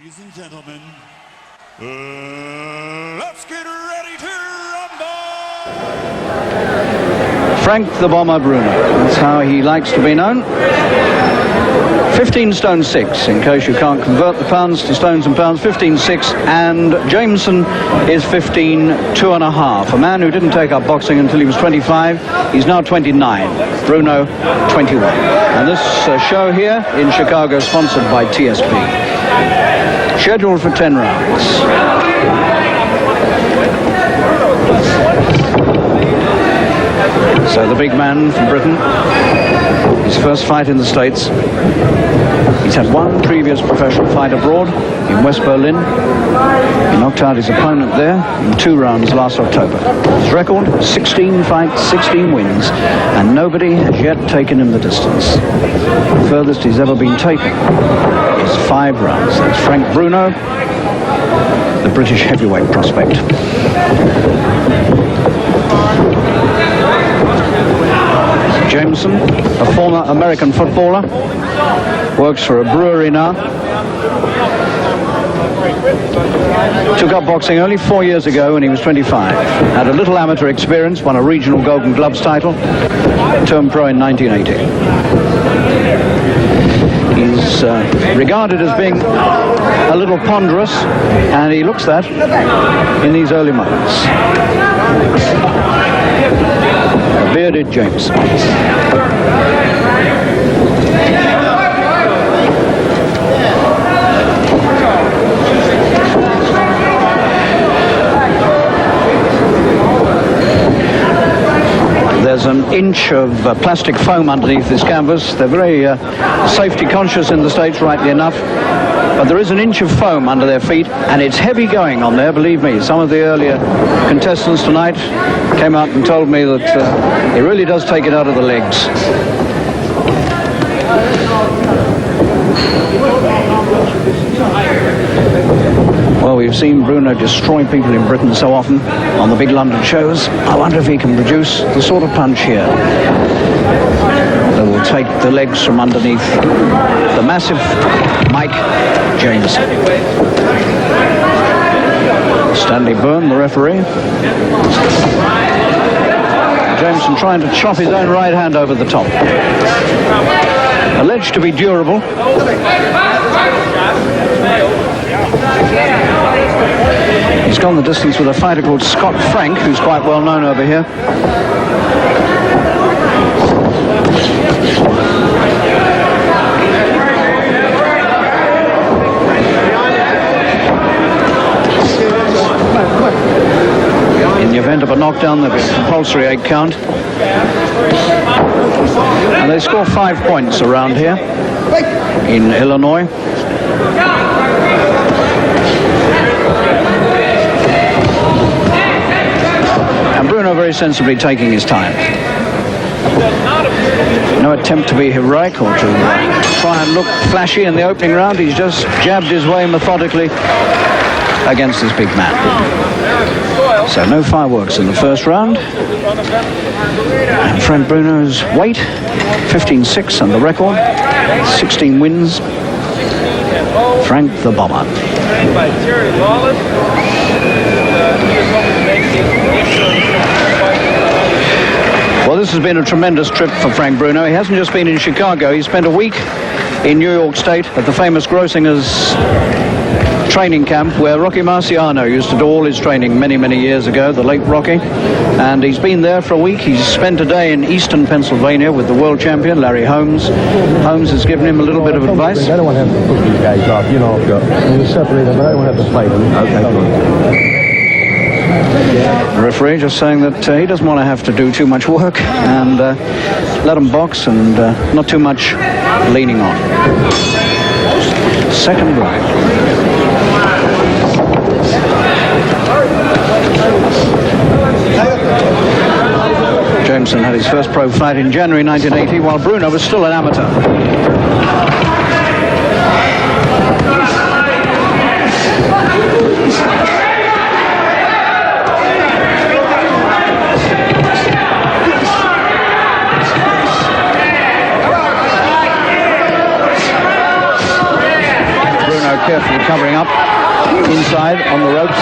Ladies and gentlemen, let's get ready to rumble! Frank the Bomber Bruno, that's how he likes to be known. 15 stone 6, in case you can't convert the pounds to stones and pounds. 15.6, and Jameson is 15.2.5. A man who didn't take up boxing until he was 25. He's now 29. Bruno, 21. And this show here in Chicago is sponsored by TSP. Scheduled for 10 rounds. So the big man from Britain, his first fight in the States. He's had one previous professional fight abroad in West Berlin. He knocked out his opponent there in 2 rounds last October. His record, 16 fights, 16 wins, and nobody has yet taken him the distance. The furthest he's ever been taken is 5 rounds. That's Frank Bruno, the British heavyweight prospect. Jameson, a former American footballer, works for a brewery now. Took up boxing only 4 years ago when he was 25. Had a little amateur experience, won a regional Golden Gloves title, turned pro in 1980. He's regarded as being a little ponderous, and he looks that in these early moments. Bearded James. There's an inch of plastic foam underneath this canvas. They're very safety conscious in the States, rightly enough. But there is an inch of foam under their feet, and it's heavy going on there, believe me. Some of the earlier contestants tonight came out and told me that it really does take it out of the legs. Well, we've seen Bruno destroy people in Britain so often on the big London shows. I wonder if he can produce the sort of punch here that will take the legs from underneath the massive Mike Jameson. Stanley Byrne, the referee. Jameson trying to chop his own right hand over the top. Alleged to be durable. He's gone the distance with a fighter called Scott Frank, who's quite well known over here. In the event of a knockdown, there'll be a compulsory 8 count. And they score 5 points around here in Illinois. And Bruno very sensibly taking his time. No attempt to be heroic or to try and look flashy in the opening round. He's just jabbed his way methodically against this big man. So no fireworks in the first round. And Frank Bruno's weight, 15.6 and the record, 16 wins. Frank the Bomber. Well, this has been a tremendous trip for Frank Bruno. He hasn't just been in Chicago. He spent a week in New York State at the famous Grossinger's training camp where Rocky Marciano used to do all his training many, many years ago, the late Rocky. And he's been there for a week. He's spent a day in Eastern Pennsylvania with the world champion, Larry Holmes. Holmes has given him a little bit of advice. I don't want to have to put these guys off, you know, you separate them, but I don't want to have to fight them. Okay. The referee just saying that he doesn't want to have to do too much work and let him box and not too much leaning on. Second round. Jameson had his first pro fight in January 1980 while Bruno was still an amateur. covering up inside on the ropes.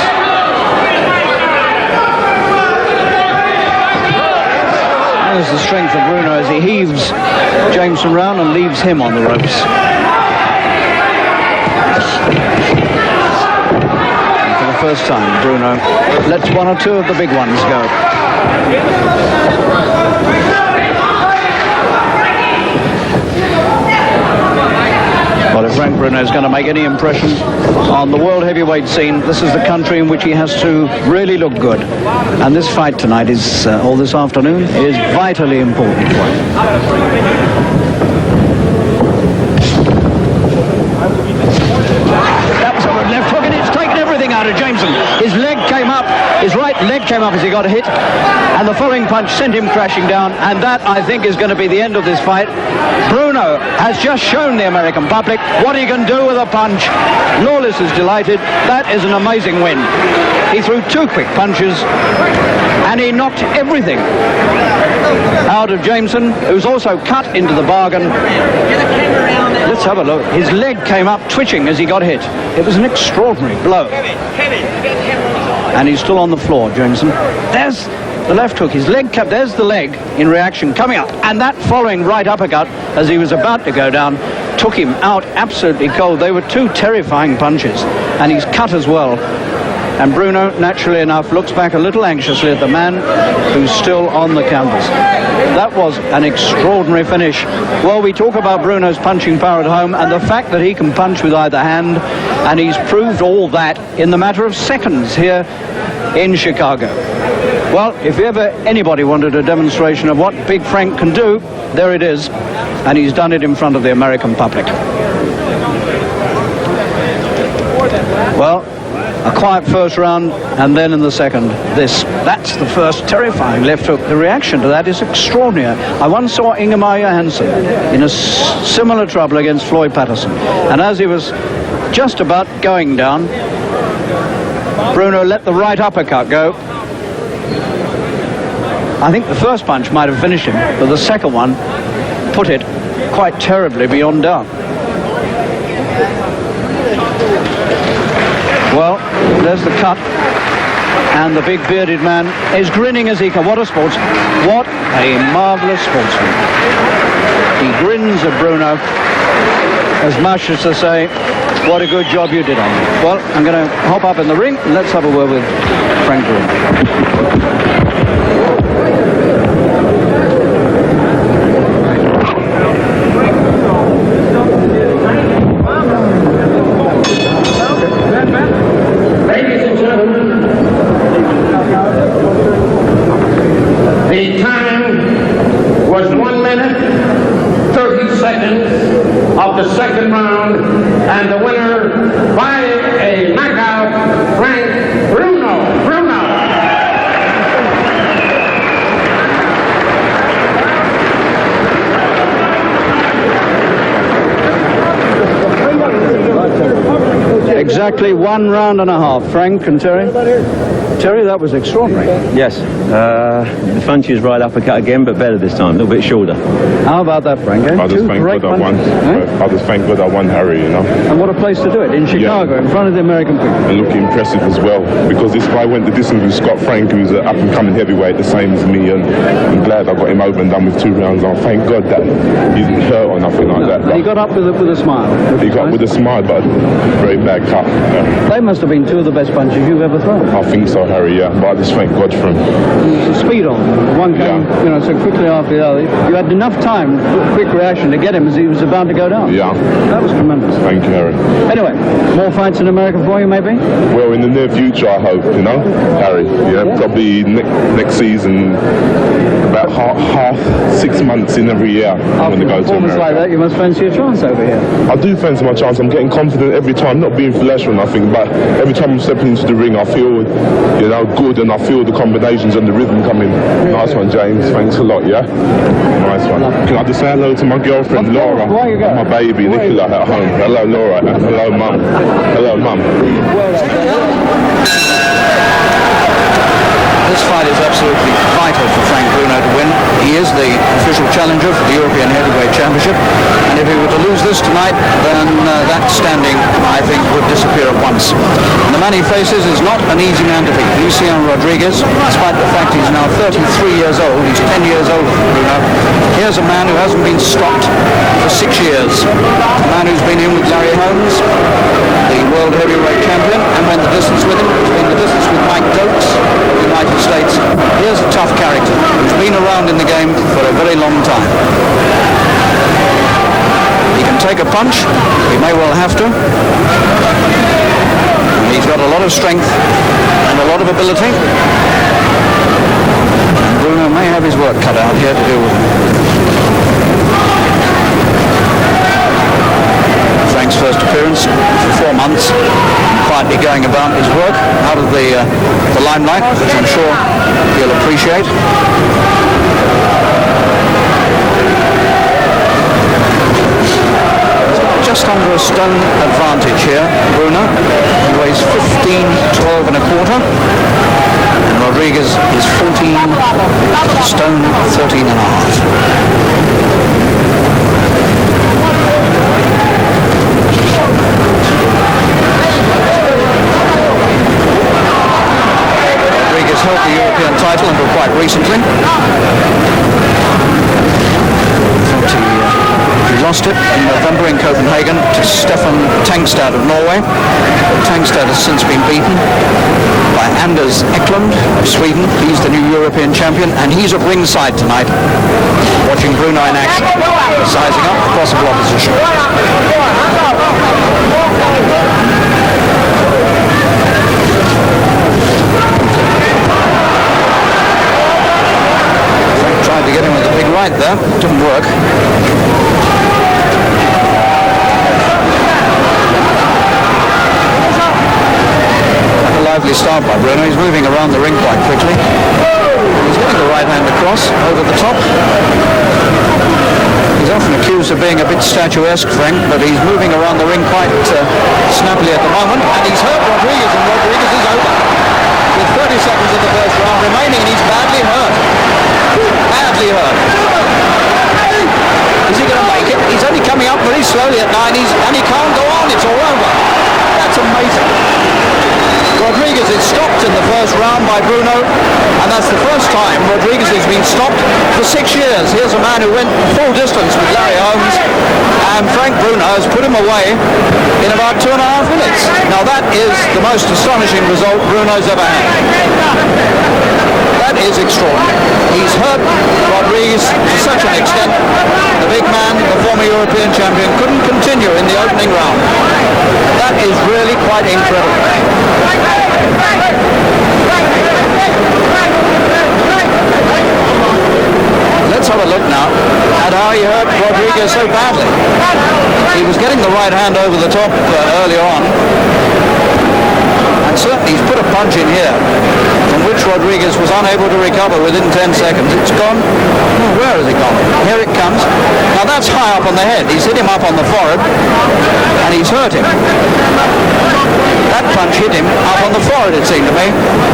There's the strength of Bruno as he heaves Jameson round and leaves him on the ropes. And for the first time, Bruno lets one or two of the big ones go. Well, if Frank Bruno is going to make any impression on the world heavyweight scene, this is the country in which he has to really look good. And this fight tonight is, or this afternoon, is vitally important for him. That was a good left hook, and it's taken everything out of Jameson. His leg came up, his right leg came up as he got hit, and the following punch sent him crashing down, and that, I think, is going to be the end of this fight. Bruno has just shown the American public what he can do with a punch. Lawless is delighted. That is an amazing win. He threw two quick punches, and he knocked everything out of Jameson, who's also cut into the bargain. Let's have a look. His leg came up twitching as he got hit. It was an extraordinary blow. And he's still on the floor, Jameson. There's the left hook. His leg kept, there's the leg in reaction coming up. And that following right uppercut as he was about to go down took him out absolutely cold. They were two terrifying punches. And he's cut as well. And Bruno, naturally enough, looks back a little anxiously at the man who's still on the canvas. That was an extraordinary finish. Well, we talk about Bruno's punching power at home and the fact that he can punch with either hand, and he's proved all that in the matter of seconds here in Chicago. Well, if ever anybody wanted a demonstration of what Big Frank can do, there it is, and he's done it in front of the American public. Well, a quiet first round, and then in the second, that's the first terrifying left hook. The reaction to that is extraordinary. I once saw Ingemar Johansson in a similar trouble against Floyd Patterson, and as he was just about going down, Bruno let the right uppercut go. I think the first punch might have finished him, but the second one put it quite terribly beyond doubt. Well, there's the cut, and the big bearded man is grinning as he can. What a sportsman. What a marvellous sportsman. He grins at Bruno as much as to say, what a good job you did on me. Well, I'm going to hop up in the ring, and let's have a word with Frank Bruno. Exactly 1 round and a half. Frank and Terry? Terry, that was extraordinary. Yes. The punches right uppercut again, but better this time. A little bit shorter. How about that, Frank? I just thank God I won. I just thank God I won, Harry, you know. And what a place to do it, in Chicago, in front of the American people. And looking impressive as well, because this guy went the distance with Scott Frank, who's an up-and-coming heavyweight, the same as me, and I'm glad I got him over and done with 2 rounds. I thank God that he didn't hurt or nothing like that. He got up with a smile. He got up with a smile, but a very bad cut. They must have been 2 of the best punches you've ever thrown. I think so, Harry, yeah. But I just thank God for him. It was a speed on. One came, so quickly after the other. You had enough time, quick reaction, to get him as he was about to go down. Yeah. That was tremendous. Thank you, Harry. Anyway, more fights in America for you, maybe? Well, in the near future, I hope, you know, Harry. Yeah, probably next season, about half 6 months in every year. I'm going to go to America. Like that, you must fancy a chance over here. I do fancy my chance. I'm getting confident every time, not being flash or nothing, but every time I'm stepping into the ring, I feel, you know, good, and I feel the combinations and the rhythm coming. Nice one, James. Thanks a lot, yeah? Nice one. Can I just say hello to my girlfriend, Laura, and my baby, Nicola, at home. Hello, Laura, and hello, Mum. Hello, Mum. This fight is absolutely vital for Frank Bruno to win. He is the official challenger for the European Heavyweight Championship, and if he were to lose this tonight, then that standing, I think, would disappear at once. And the man he faces is not an easy man to beat. Lucian Rodriguez, despite the fact he's now 33 years old, he's 10 years older than Bruno. Here's a man who hasn't been stopped for 6 years. A man who's been in with Larry Holmes, the world heavyweight champion, and went the distance with him. He's been the distance with Mike Dokes, the United States. Here's a tough character who's been around in the game for a very long time. He can take a punch. He may well have to. He's got a lot of strength and a lot of ability. And Bruno may have his work cut out here to do with him. Frank's first appearance for 4 months, quietly going about his work out of the limelight, which I'm sure he'll appreciate. Just under a stone advantage here, Bruno. He weighs 15, 12 and a quarter. And Rodriguez is 14 stone, 13 and a half. Rodriguez held the European title until quite recently. He lost it in November in Copenhagen to Stefan Tangstad of Norway. Tangstad has since been beaten by Anders Eklund of Sweden. He's the new European champion, and he's at ringside tonight, watching Bruno in action, sizing up the possible opposition. Frank tried to get him with a big right there, didn't work. Lively start by Bruno. He's moving around the ring quite quickly. He's getting the right hand across over the top. He's often accused of being a bit statuesque, Frank, but he's moving around the ring quite snappily at the moment, and he's hurt Rodriguez, and Rodriguez is over. With 30 seconds of the first round remaining, and he's badly hurt. Badly hurt. Is he going to make it? He's only coming up very slowly at 90s, and he can't go on. It's all over. That's amazing. Rodriguez is stopped in the first round by Bruno, and that's the first time Rodriguez has been stopped for 6 years. Here's a man who went full distance with Larry Holmes, and Frank Bruno has put him away in about 2.5 minutes. Now that is the most astonishing result Bruno's ever had. That is extraordinary. He's hurt Rodriguez to such an extent, the big man, the former European champion, couldn't continue in the opening round. That is really quite incredible. Let's have a look now at how he hurt Rodriguez so badly. He was getting the right hand over the top earlier on, and certainly he's put a punch in here from which Rodriguez was unable to recover within 10 seconds. It's gone. Oh, where has it gone? Here it comes. Now that's high up on the head. He's hit him up on the forehead, and he's hurt him. That punch hit him up on the forehead, it seemed to me,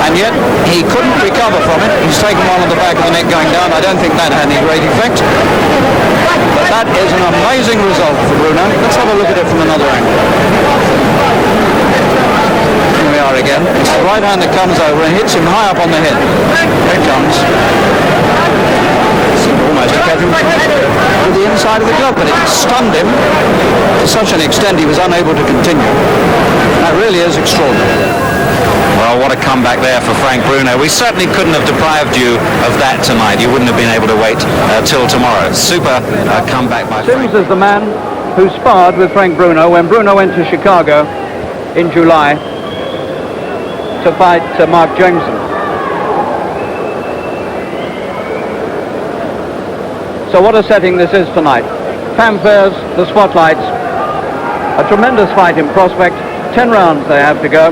and yet he couldn't recover from it. He's taken one on the back of the neck going down. I don't think that had any great effect. But that is an amazing result for Bruno. Let's have a look at it from another angle. Here we are again. It's the right hand that comes over and hits him high up on the head. Here it comes. Seemed almost to catch him with the inside of the glove, but it stunned him to such an extent he was unable to continue. That really is extraordinary. Well, what a comeback there for Frank Bruno. We certainly couldn't have deprived you of that tonight. You wouldn't have been able to wait till tomorrow. Super comeback by Frank. Sims is the man who sparred with Frank Bruno when Bruno went to Chicago in July to fight Mark Jameson. So what a setting this is tonight. Fanfares, the spotlights, a tremendous fight in prospect, 10 rounds they have to go,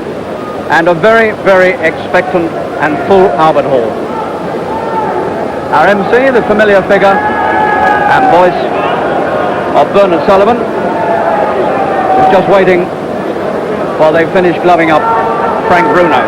and a very, very expectant and full Albert Hall. Our MC, the familiar figure and voice of Bernard Sullivan, is just waiting while they finish gloving up Frank Bruno.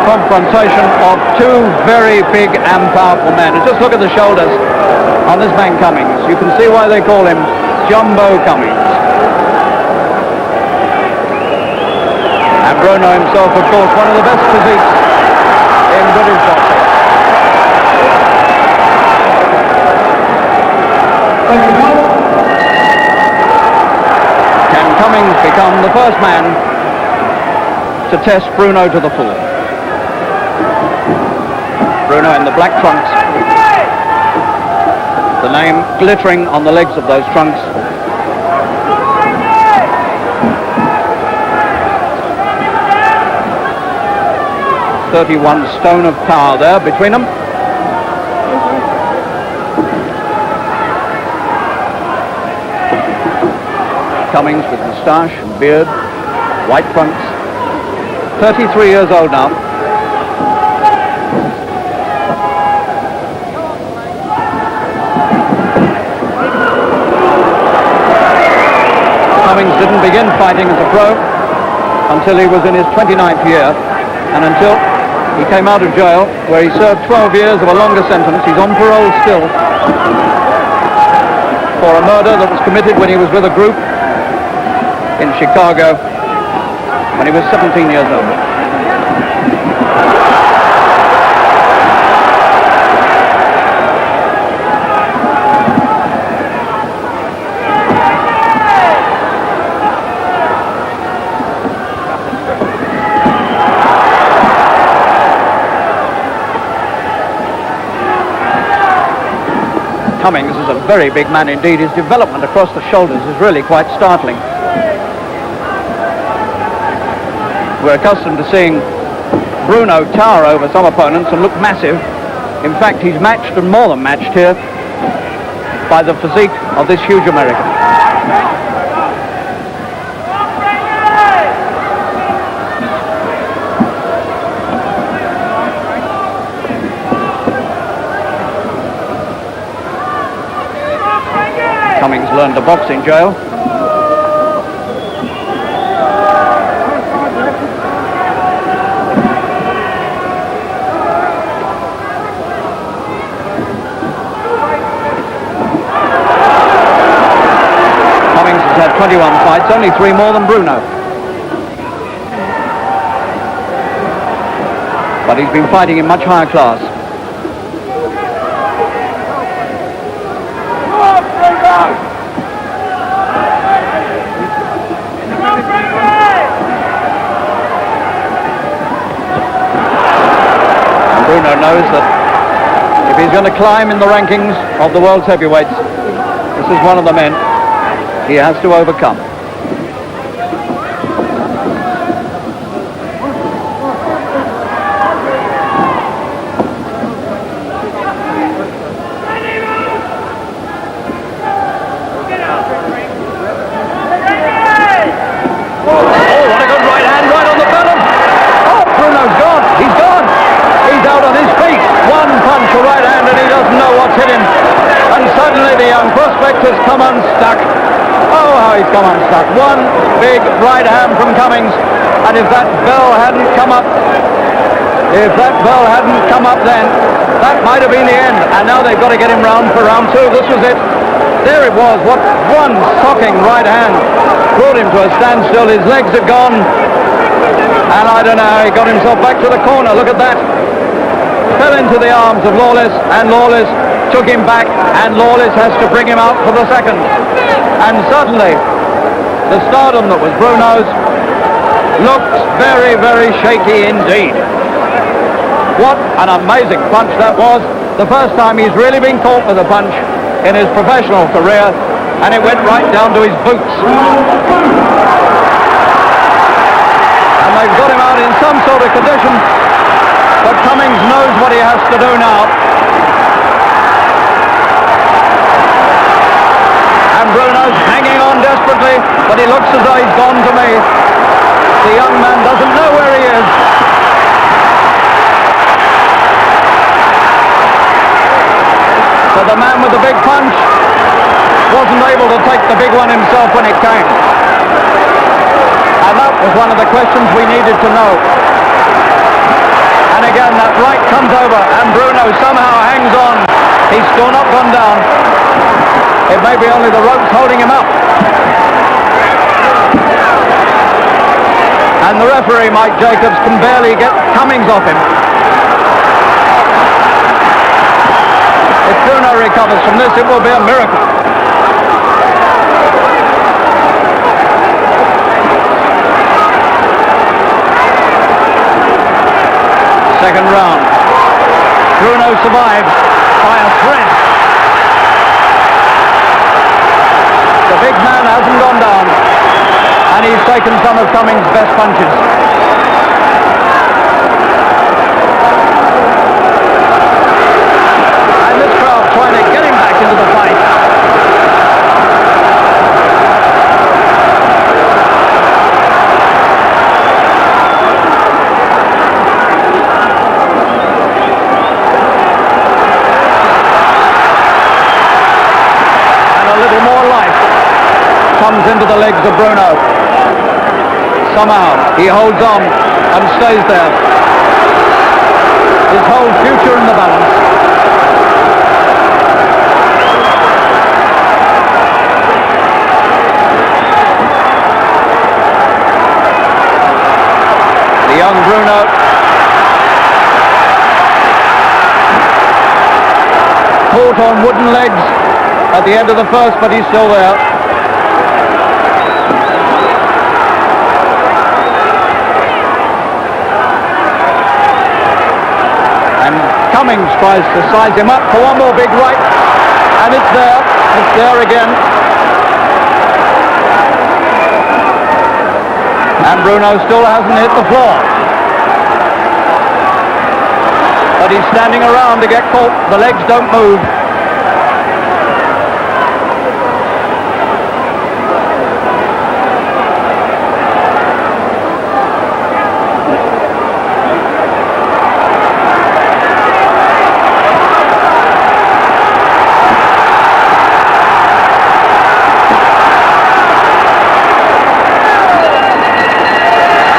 Confrontation of two very big and powerful men. And just look at the shoulders on this man Cummings. You can see why they call him Jumbo Cummings. And Bruno himself, of course, one of the best physiques in British boxing. Can Cummings become the first man to test Bruno to the full? Bruno in the black trunks, the name glittering on the legs of those trunks. .31 stone of power there between them. Cummings with moustache and beard, white trunks, 33 years old now. Cummings didn't begin fighting as a pro until he was in his 29th year, and until he came out of jail, where he served 12 years of a longer sentence. He's on parole still for a murder that was committed when he was with a group in Chicago when he was 17 years old. Cummings is a very big man indeed. His development across the shoulders is really quite startling. We're accustomed to seeing Bruno tower over some opponents and look massive. In fact, he's matched and more than matched here by the physique of this huge American. Cummings learned to box in jail. Cummings has had 21 fights, only 3 more than Bruno. But he's been fighting in much higher class. Bruno knows that if he's going to climb in the rankings of the world's heavyweights, this is one of the men he has to overcome. Has come unstuck. Oh, how he's come unstuck. One big right hand from Cummings, and if that bell hadn't come up, then that might have been the end. And now they've got to get him round for round 2. This was it. There it was. What one socking right hand brought him to a standstill. His legs had gone. And I don't know, he got himself back to the corner. Look at that. Fell into the arms of Lawless, and Lawless took him back, and Lawless has to bring him out for the second. And suddenly, the stardom that was Bruno's looked very, very shaky indeed. What an amazing punch that was. The first time he's really been caught with a punch in his professional career, and it went right down to his boots. And they've got him out in some sort of condition, but Cummings knows what he has to do now. And Bruno's hanging on desperately, but he looks as though he's gone to me. The young man doesn't know where he is. So the man with the big punch wasn't able to take the big one himself when it came. And that was one of the questions we needed to know. And again, that right comes over, and Bruno somehow hangs on. He's still not gone down. It may be only the ropes holding him up. And the referee, Mike Jacobs, can barely get Cummings off him. If Bruno recovers from this, it will be a miracle. Second round. Bruno survives by a thread. The big man hasn't gone down, and he's taken some of Cummings' best punches. And this crowd trying to get him back into the fight. Comes into the legs of Bruno. Somehow he holds on and stays there. His whole future in the balance. The young Bruno caught on wooden legs at the end of the first, but he's still there. Cummings tries to size him up for one more big right, and it's there again. And Bruno still hasn't hit the floor, but he's standing around to get caught. The legs don't move.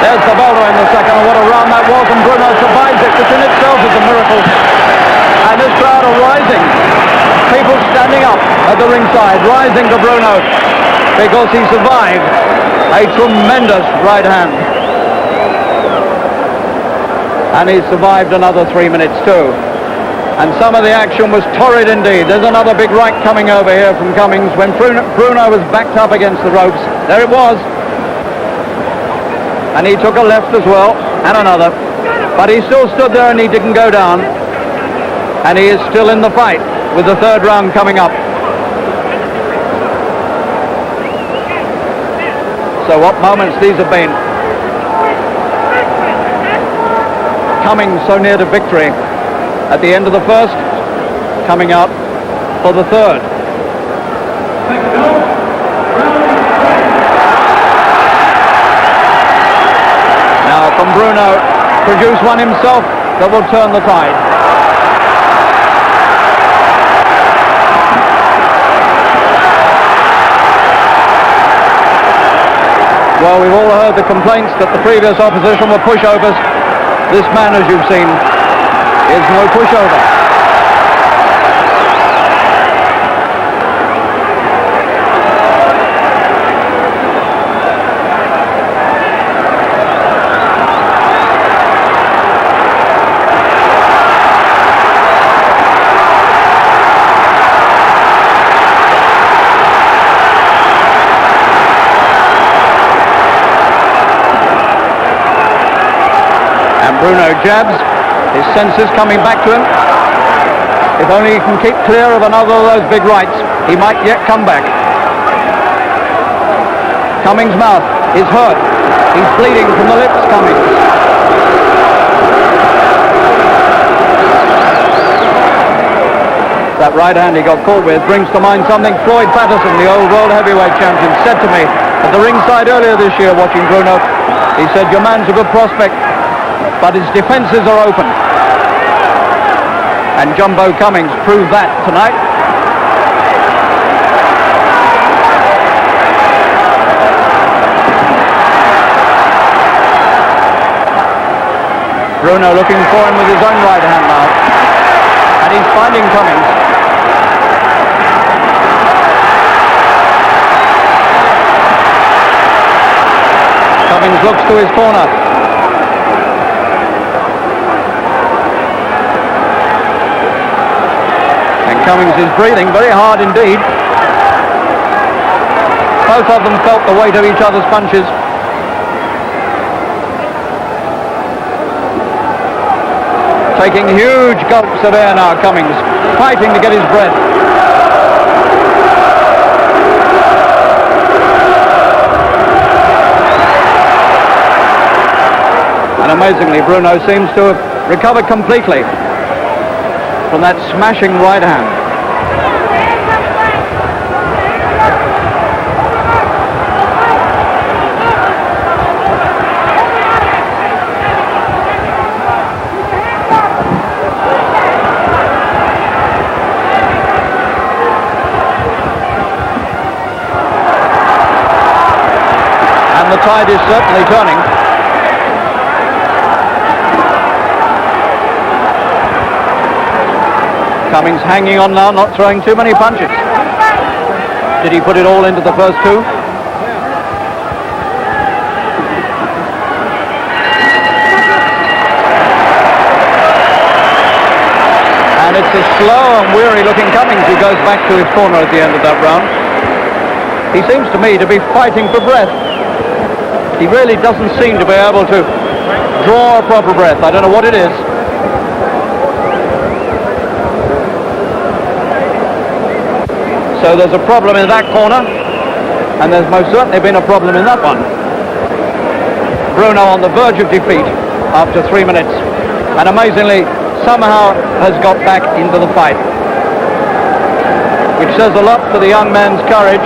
There's the bowler in the second, and what a round that was, and Bruno survives it, which in itself is a miracle. And this crowd are rising. People standing up at the ringside, rising to Bruno, because he survived a tremendous right hand. And he survived another 3 minutes too. And some of the action was torrid indeed. There's another big right coming over here from Cummings when Bruno was backed up against the ropes. There it was. And he took a left as well, and another. But he still stood there and he didn't go down. And he is still in the fight with the third round coming up. So what moments these have been. Cummings so near to victory at the end of the first, coming out for the third. Now can Bruno produce one himself that will turn the tide? Well, we've all heard the complaints that the previous opposition were pushovers. This man, as you've seen, is no pushover. jabs. His senses coming back to him. If only he can keep clear of another of those big rights, he might yet come back. Cummings' mouth is hurt. He's bleeding from the lips, Cummings. That right hand he got caught with brings to mind something Floyd Patterson, the old world heavyweight champion, said to me at the ringside earlier this year watching Bruno. He said, your man's a good prospect, but his defences are open. And Jumbo Cummings proved that tonight. Bruno looking for him with his own right hand now. And he's finding Cummings. Cummings looks to his corner. And Cummings is breathing very hard indeed. Both of them felt the weight of each other's punches. Taking huge gulps of air now, Cummings, fighting to get his breath. And amazingly, Bruno seems to have recovered completely from that smashing right hand. The tide is certainly turning. Cummings hanging on now, not throwing too many punches. Did he put it all into the first two? And it's a slow and weary looking Cummings who goes back to his corner at the end of that round. He seems to me to be fighting for breath. He really doesn't seem to be able to draw a proper breath. I don't know what it is. So there's a problem in that corner, and there's most certainly been a problem in that one. Bruno on the verge of defeat after 3 minutes, and amazingly somehow has got back into the fight, which says a lot for the young man's courage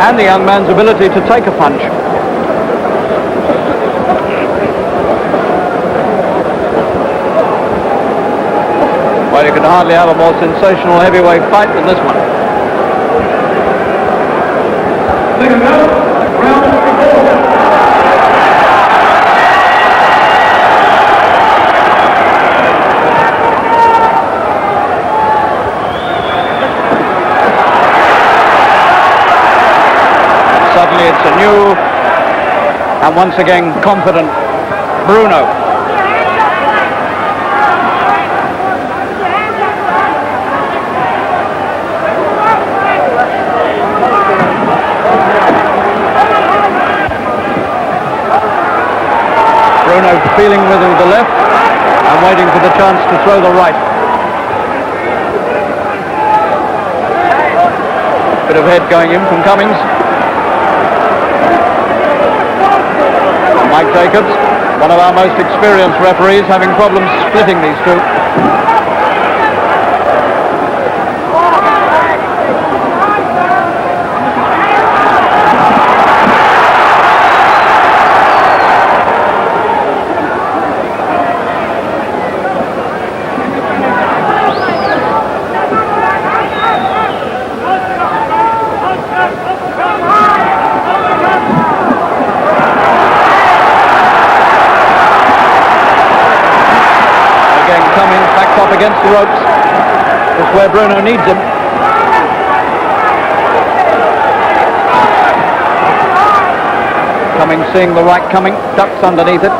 and the young man's ability to take a punch. Well, you could hardly have a more sensational heavyweight fight than this one. Suddenly it's a new and once again confident Bruno. Bruno feeling with the left and waiting for the chance to throw the right. Bit of head going in from Cummings. And Mike Jacobs, one of our most experienced referees, having problems splitting these two. Against the ropes. That's where Bruno needs him. Cummings seeing the right coming, ducks underneath it.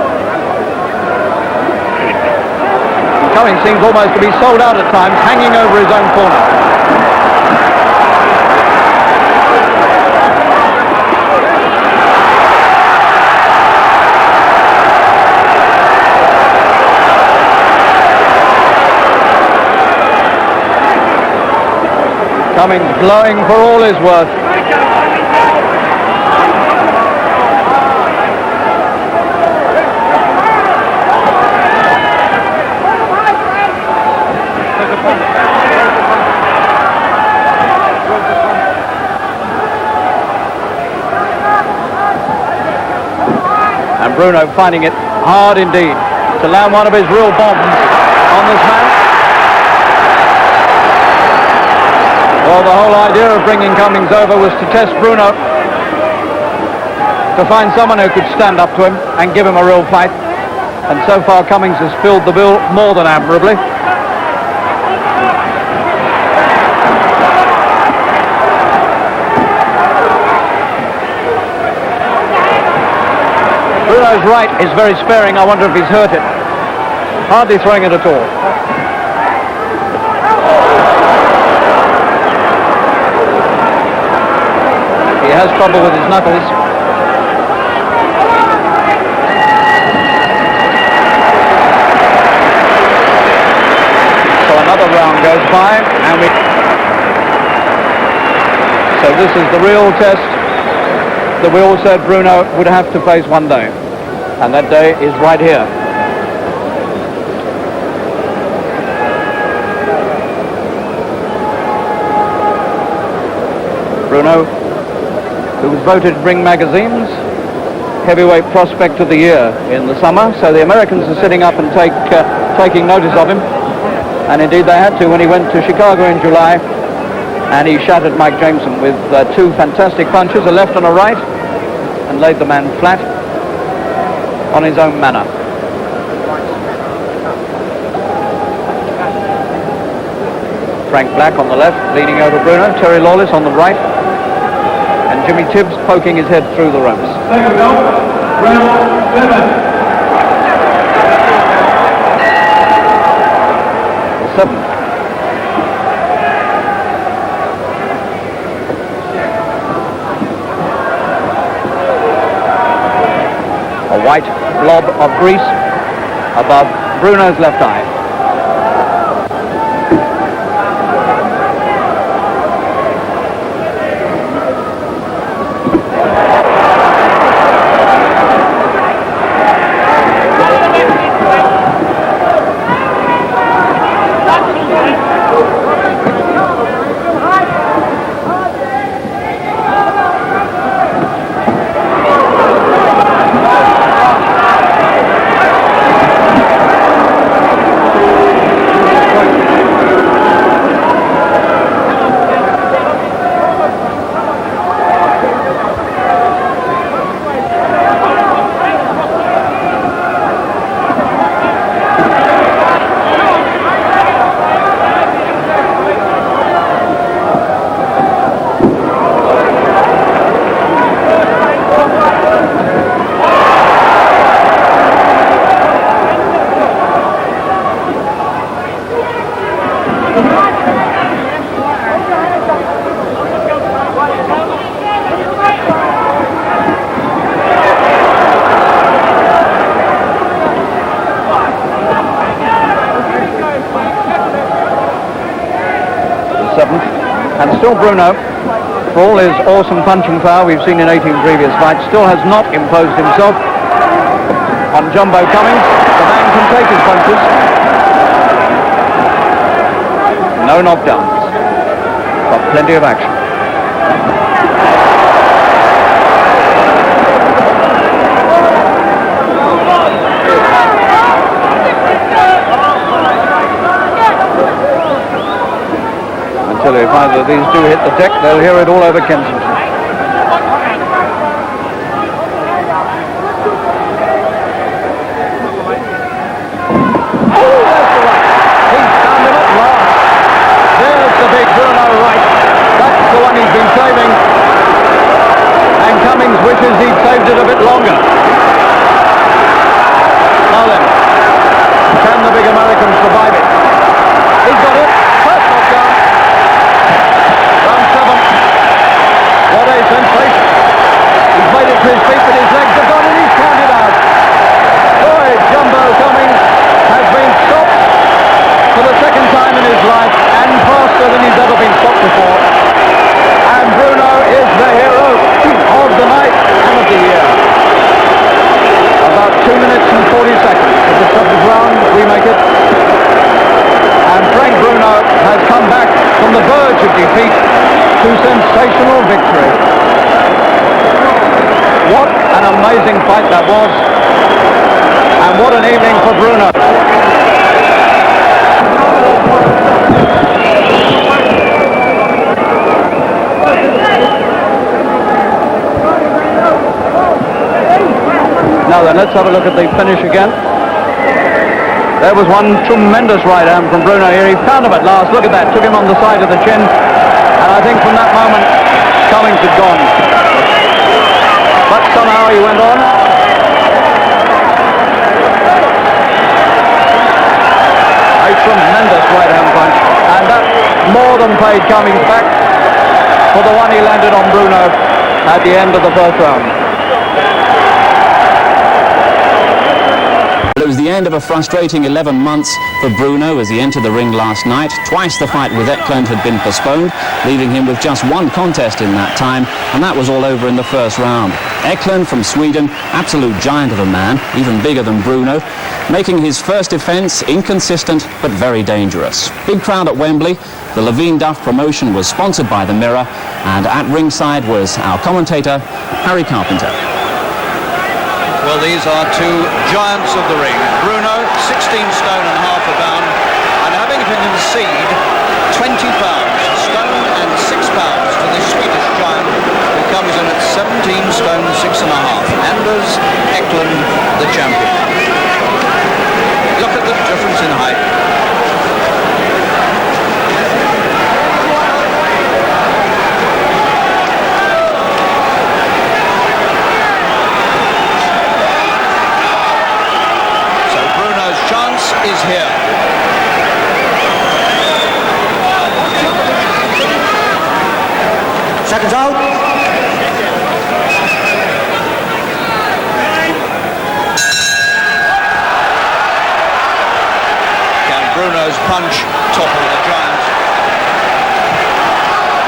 And Cummings seems almost to be sold out at times, hanging over his own corner. Cummings glowing for all his worth. And Bruno finding it hard indeed to land one of his real bombs on this man. Well, the whole idea of bringing Cummings over was to test Bruno, to find someone who could stand up to him and give him a real fight. And so far Cummings has filled the bill more than admirably. Bruno's right is very sparing. I wonder if he's hurt it. Hardly throwing it at all. He has trouble with his knuckles. So another round goes by, and so this is the real test that we all said Bruno would have to face one day. And that day is right here. Bruno, who was voted Ring Magazine's heavyweight prospect of the year in the summer. So the Americans are sitting up and taking notice of him. And indeed they had to when he went to Chicago in July. And he shattered Mike Jameson with two fantastic punches, a left and a right, and laid the man flat on his own manner. Frank Black on the left, leaning over Bruno, Terry Lawless on the right, and Jimmy Tibbs poking his head through the ropes. The seventh. A white blob of grease above Bruno's left eye. And still Bruno, for all his awesome punching power we've seen in 18 previous fights, still has not imposed himself on Jumbo Cummings. The man can take his punches. No knockdowns, but plenty of action. Until if either of these two hit the deck, they'll hear it all over Kensington. Big Bruno right. That's the one he's been saving. And Cummings wishes he'd saved it a bit longer. Now then, can the big American survive it? He's got it. First knockdown. Round 7. before. And Bruno is the hero of the night and of the year. About 2 minutes and 40 seconds of the 7th round, we make it. And Frank Bruno has come back from the verge of defeat to sensational victory. What an amazing fight that was. And what an evening for Bruno. Now then, let's have a look at the finish again. There was one tremendous right hand from Bruno here. He found him at last. Look at that. Took him on the side of the chin. And I think from that moment, Cummings had gone. But somehow he went on. A tremendous right hand punch. And that more than paid Cummings back for the one he landed on Bruno at the end of the first round. It was the end of a frustrating 11 months for Bruno as he entered the ring last night. Twice the fight with Eklund had been postponed, leaving him with just one contest in that time, and that was all over in the first round. Eklund from Sweden, absolute giant of a man, even bigger than Bruno, making his first defence inconsistent but very dangerous. Big crowd at Wembley. The Levine Duff promotion was sponsored by the Mirror, and at ringside was our commentator, Harry Carpenter. Well, these are two giants of the ring. Bruno, 16 stone and half a pound, and having to concede 20 pounds, stone and 6 pounds to the Swedish giant, who comes in at 17 stone 6 and a half. Anders Eklund, the champion. Look at the difference in height. Chance is here. Seconds out. Can Bruno's punch topple the giant?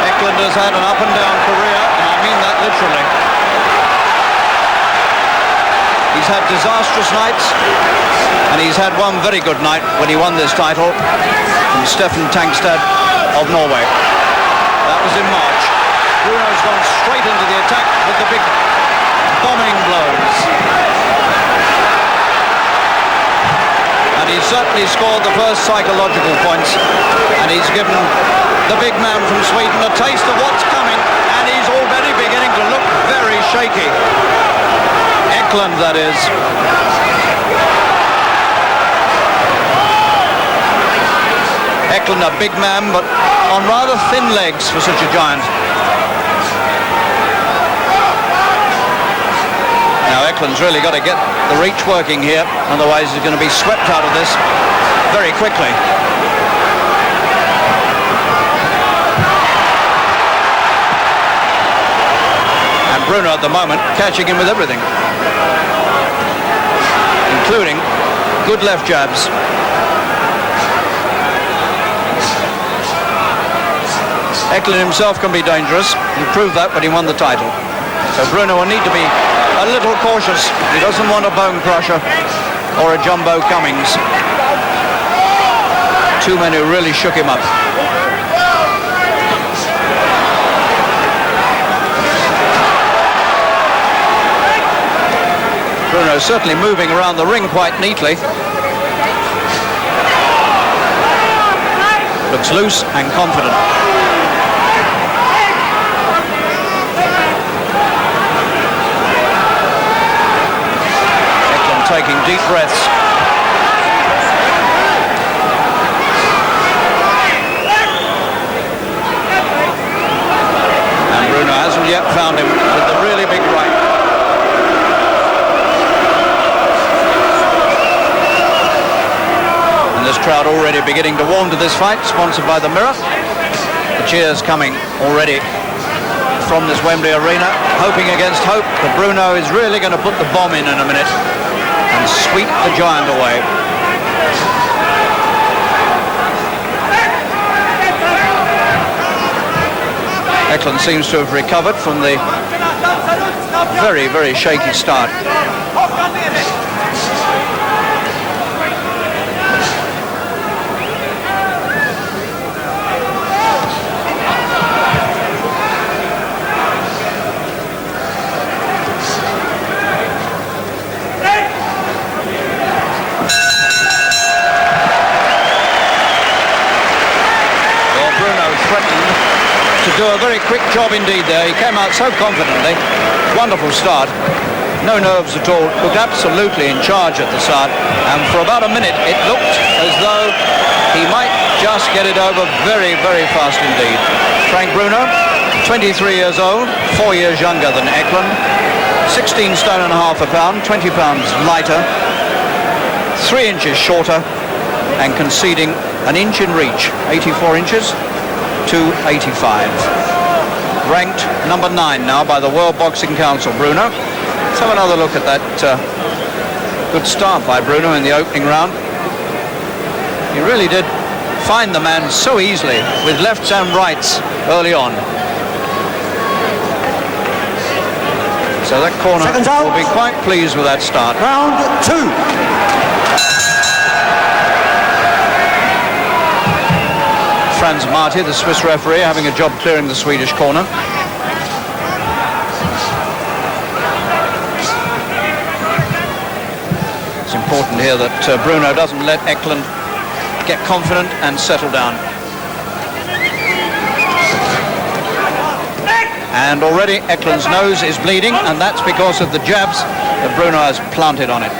Eklund has had an up and down career, and I mean that literally. He's had disastrous nights, and he's had one very good night when he won this title from Stefan Tangstad of Norway. That was in March. Bruno's gone straight into the attack with the big bombing blows. And he's certainly scored the first psychological points, and he's given the big man from Sweden a taste of what's coming, and he's already beginning to look very shaky. Eklund, that is. Eklund, a big man, but on rather thin legs for such a giant. Now Eklund's really got to get the reach working here, otherwise he's going to be swept out of this very quickly. And Bruno at the moment catching him with everything, including good left jabs. Eklund himself can be dangerous. He proved that when he won the title. So Bruno will need to be a little cautious. He doesn't want a Bonecrusher or a jumbo Cummings. Two men who really shook him up. Bruno certainly moving around the ring quite neatly. Looks loose and confident. Eklund taking deep breaths. And Bruno hasn't yet found him with the really big right. This crowd already beginning to warm to this fight, sponsored by the Mirror. The cheers coming already from this Wembley arena, hoping against hope that Bruno is really going to put the bomb in a minute and sweep the giant away. Eklund seems to have recovered from the very, very shaky start. Do a very quick job indeed there. He came out so confidently. Wonderful start. No nerves at all. Looked absolutely in charge at the start. And for about a minute it looked as though he might just get it over very, very fast indeed. Frank Bruno, 23 years old, 4 years younger than Eklund. 16 stone and a half a pound, 20 pounds lighter, 3 inches shorter, and conceding an inch in reach, 84 inches. to 85. Ranked number 9 now by the World Boxing Council, Bruno. Let's have another look at that good start by Bruno in the opening round. He really did find the man so easily with lefts and rights early on. So that corner will be quite pleased with that start. Round 2. Franz Marti, the Swiss referee, having a job clearing the Swedish corner. It's important here that Bruno doesn't let Eklund get confident and settle down. And already Eklund's nose is bleeding, and that's because of the jabs that Bruno has planted on it.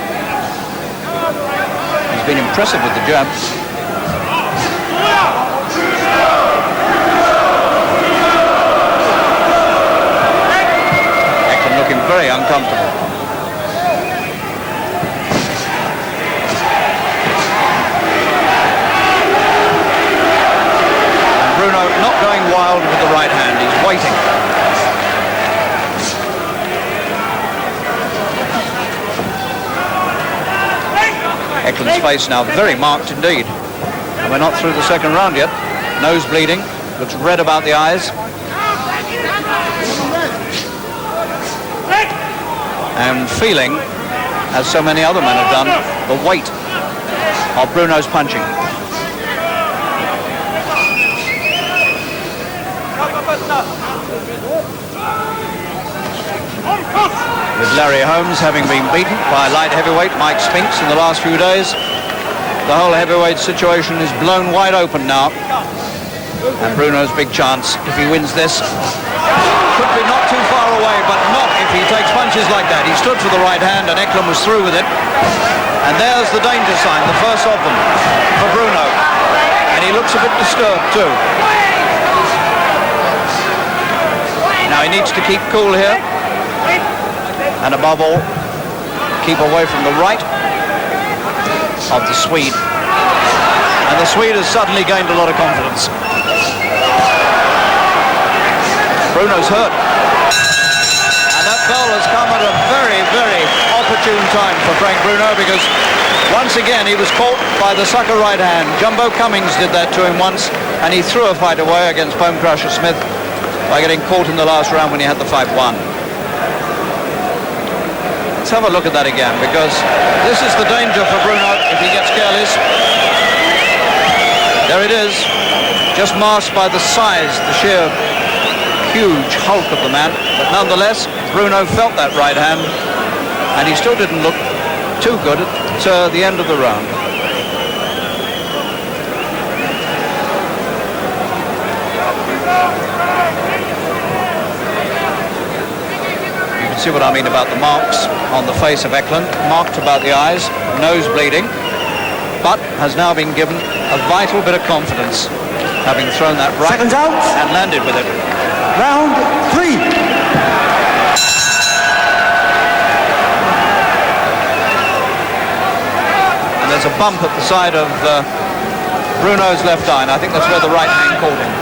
He's been impressive with the jabs. Looking very uncomfortable. And Bruno not going wild with the right hand, he's waiting. Eklund's face now very marked indeed. And we're not through the second round yet. Nose bleeding, looks red about the eyes. And feeling, as so many other men have done, the weight of Bruno's punching. With Larry Holmes having been beaten by light heavyweight Mike Spinks in the last few days, the whole heavyweight situation is blown wide open now. And Bruno's big chance, if he wins this, could be not too far away, but not if he takes punches like that. He stood for the right hand and Eklund was through with it. And there's the danger sign, the first of them for Bruno. And he looks a bit disturbed too. Now he needs to keep cool here. And above all, keep away from the right of the Swede. And the Swede has suddenly gained a lot of confidence. Bruno's hurt. And that bell has come at a very, very opportune time for Frank Bruno, because once again he was caught by the sucker right hand. Jumbo Cummings did that to him once, and he threw a fight away against Bonecrusher Smith by getting caught in the last round when he had the fight won. Let's have a look at that again, because this is the danger for Bruno if he gets careless. There it is, just masked by the size, the sheer huge hulk of the man, but nonetheless Bruno felt that right hand, and he still didn't look too good at the end of the round. You can see what I mean about the marks on the face of Eklund, marked about the eyes, nose bleeding, but has now been given a vital bit of confidence, having thrown that right and landed with it. Round 3. And there's a bump at the side of Bruno's left eye, and I think that's where the right hand caught him.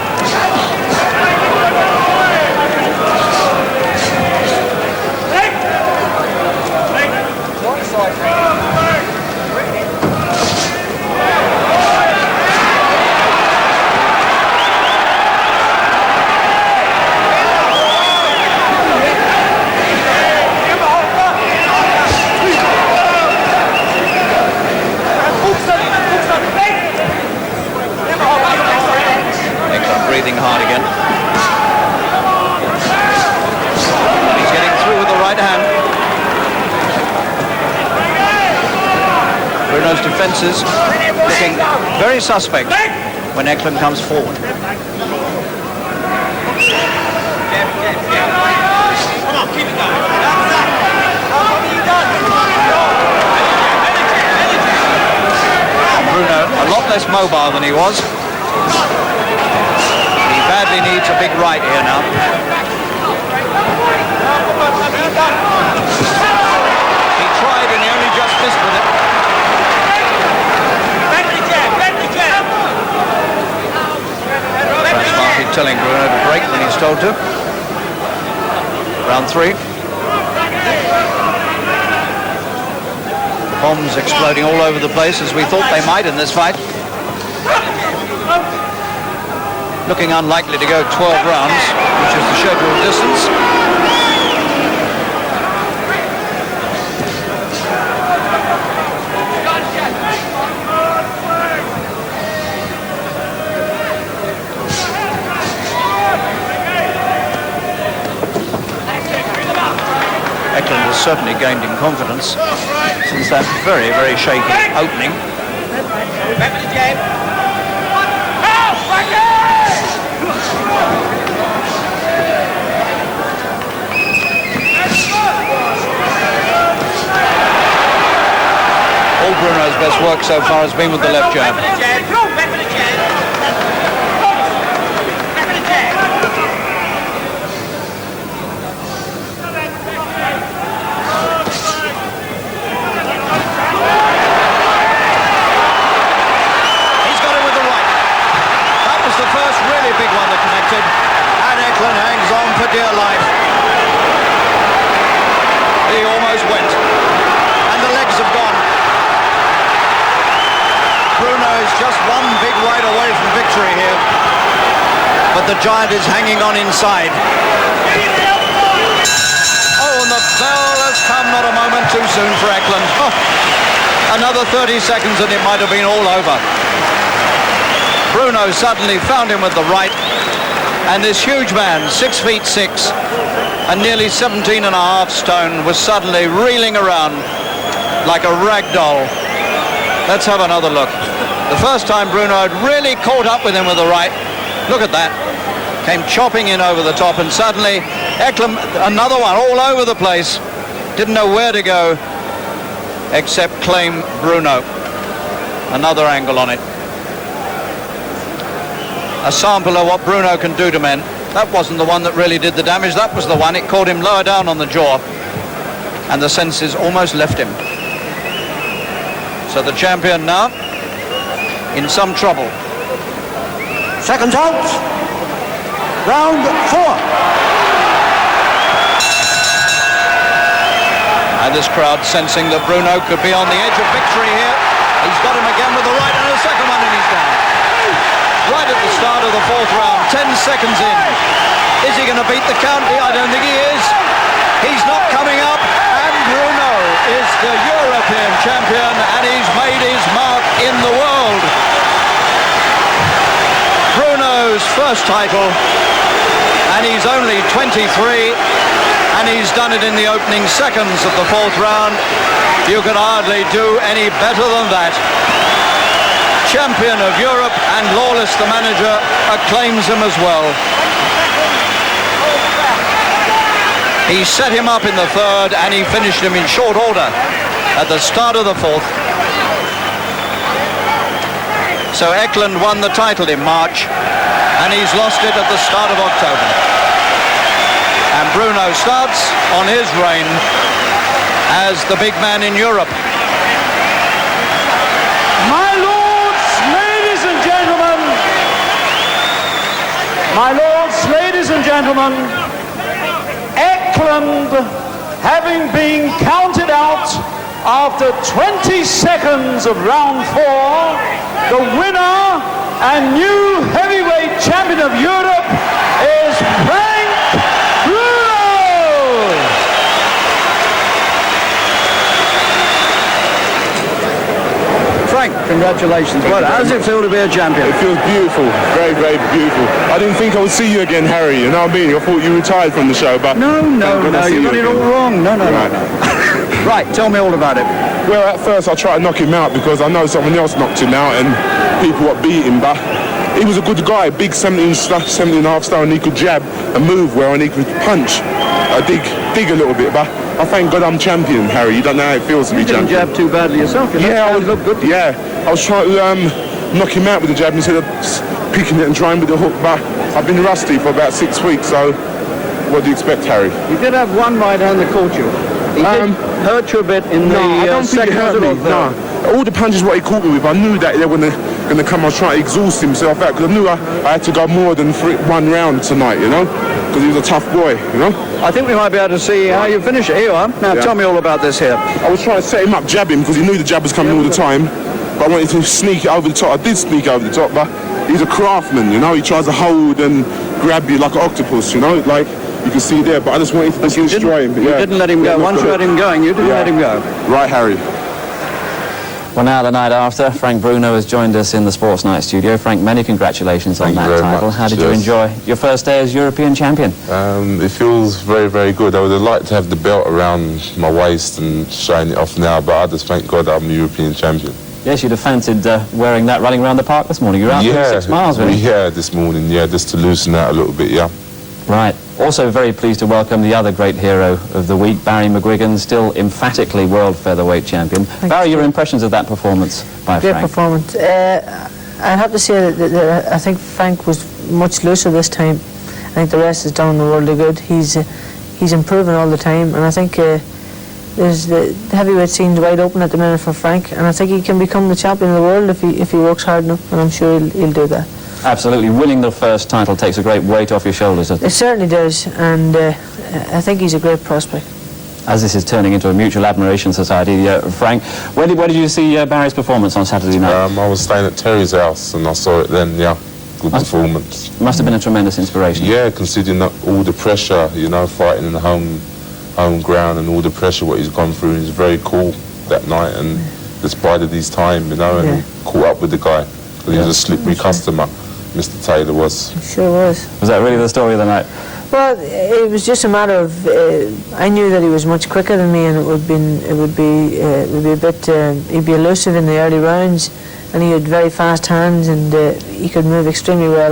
fences, looking very suspect when Eklund comes forward. Bruno, a lot less mobile than he was. He badly needs a big right here now. He tried and he only just missed with it. Perhaps Marty telling Bruno to break when he's told to. Round 3. Bombs exploding all over the place as we thought they might in this fight. Looking unlikely to go 12 rounds, which is the scheduled distance. Eklund has certainly gained in confidence since that very, very shaky opening. All Bruno's best work so far has been with the left jab. Big one that connected, and Eklund hangs on for dear life. He almost went, and the legs have gone. Bruno is just one big right away from victory here, but the giant is hanging on inside. Oh, and the bell has come not a moment too soon for Eklund. Oh, another 30 seconds and it might have been all over. Bruno suddenly found him with the right, and this huge man, 6 feet 6 and nearly 17 and a half stone, was suddenly reeling around like a rag doll. Let's have another look. The first time Bruno had really caught up with him with the right. Look at that. Came chopping in over the top, and suddenly Eklund, another one all over the place. Didn't know where to go except claim Bruno. Another angle on it. A sample of what Bruno can do to men. That wasn't the one that really did the damage. That was the one. It caught him lower down on the jaw, and the senses almost left him. So the champion now in some trouble. Seconds out. Round 4. And this crowd sensing that Bruno could be on the edge of victory here. He's got him again with the right, and a second one, and he's down. Right at the start of the 4th round, 10 seconds in. Is he going to beat the count? I don't think he is. He's not coming up, and Bruno is the European champion, and he's made his mark in the world. Bruno's first title, and he's only 23, and he's done it in the opening seconds of the 4th round. You can hardly do any better than that. Champion of Europe, and Lawless, the manager, acclaims him as well. He set him up in the 3rd, and he finished him in short order at the start of the 4th. So Eklund won the title in March, and he's lost it at the start of October. And Bruno starts on his reign as the big man in Europe. My lords, ladies and gentlemen, Eklund, having been counted out after 20 seconds of round 4, the winner and new heavyweight champion of Europe is Bruno! Frank, congratulations. Well, how does it feel to be a champion? It feels beautiful, very, very beautiful. I didn't think I would see you again, Harry, you know what I mean? I thought you retired from the show, but... No, you got it all wrong. No. Right, tell me all about it. Well, at first I tried to knock him out because I know someone else knocked him out and people were beating, but he was a good guy, big 17.5 stone, he could jab and move well and he could punch. Dig a little bit, but I thank God I'm champion, Harry. You don't know how it feels to be champion. You didn't jab too badly yourself, you know? Yeah, I was trying to knock him out with the jab instead of picking it and trying with the hook, but I've been rusty for about 6 weeks, so what do you expect, Harry? You did have one right hand that caught you. He did hurt you a bit in I don't think second it hurt me. No. All the punches what he caught me with, I knew that they were going to come. I was trying to exhaust himself out because I knew I had to go more than one round tonight, you know, because he was a tough boy, you know. I think we might be able to see how you finish it. Here you are. Now tell me all about this here. I was trying to set him up, jab him, because he knew the jab was coming all the time, but I wanted to sneak it over the top. I did sneak over the top, but he's a craftsman, you know. He tries to hold and grab you like an octopus, you know, like you can see there, but I just wanted to destroy him. You didn't let him go. Once you had him going, you didn't let him go. Right, Harry. Well, now the night after, Frank Bruno has joined us in the Sports Night studio. Frank, many congratulations on that title. How did you enjoy your first day as European champion? It feels very, very good. I would have liked to have the belt around my waist and showing it off now, but I just thank God I'm a European champion. Yes, you'd have fancied wearing that running around the park this morning. You were out doing 6 miles, really? Yeah, this morning, just to loosen out a little bit, Right. Also very pleased to welcome the other great hero of the week, Barry McGuigan, still emphatically world featherweight champion. Barry, your impressions of that performance by Frank? Great performance. I have to say that I think Frank was much looser this time. I think the rest has done the world of good. He's improving all the time, and I think there's the heavyweight scene's wide open at the minute for Frank, and I think he can become the champion of the world if he works hard enough, and I'm sure he'll do that. Absolutely. Winning the first title takes a great weight off your shoulders. It certainly does, and I think he's a great prospect. As this is turning into a mutual admiration society, Frank, where did you see Barry's performance on Saturday night? I was staying at Terry's house and I saw it then, good performance. Must have been a tremendous inspiration. Yeah, considering all the pressure, you know, fighting in the home ground and all the pressure what he's gone through. He's very cool that night and just bided his time, you know, and caught up with the guy. He was a slippery customer. Mr. Taylor was. Sure was. Was that really the story of the night? Well, it was just a matter of I knew that he was much quicker than me, and it would be a bit he'd be elusive in the early rounds, and he had very fast hands, and he could move extremely well.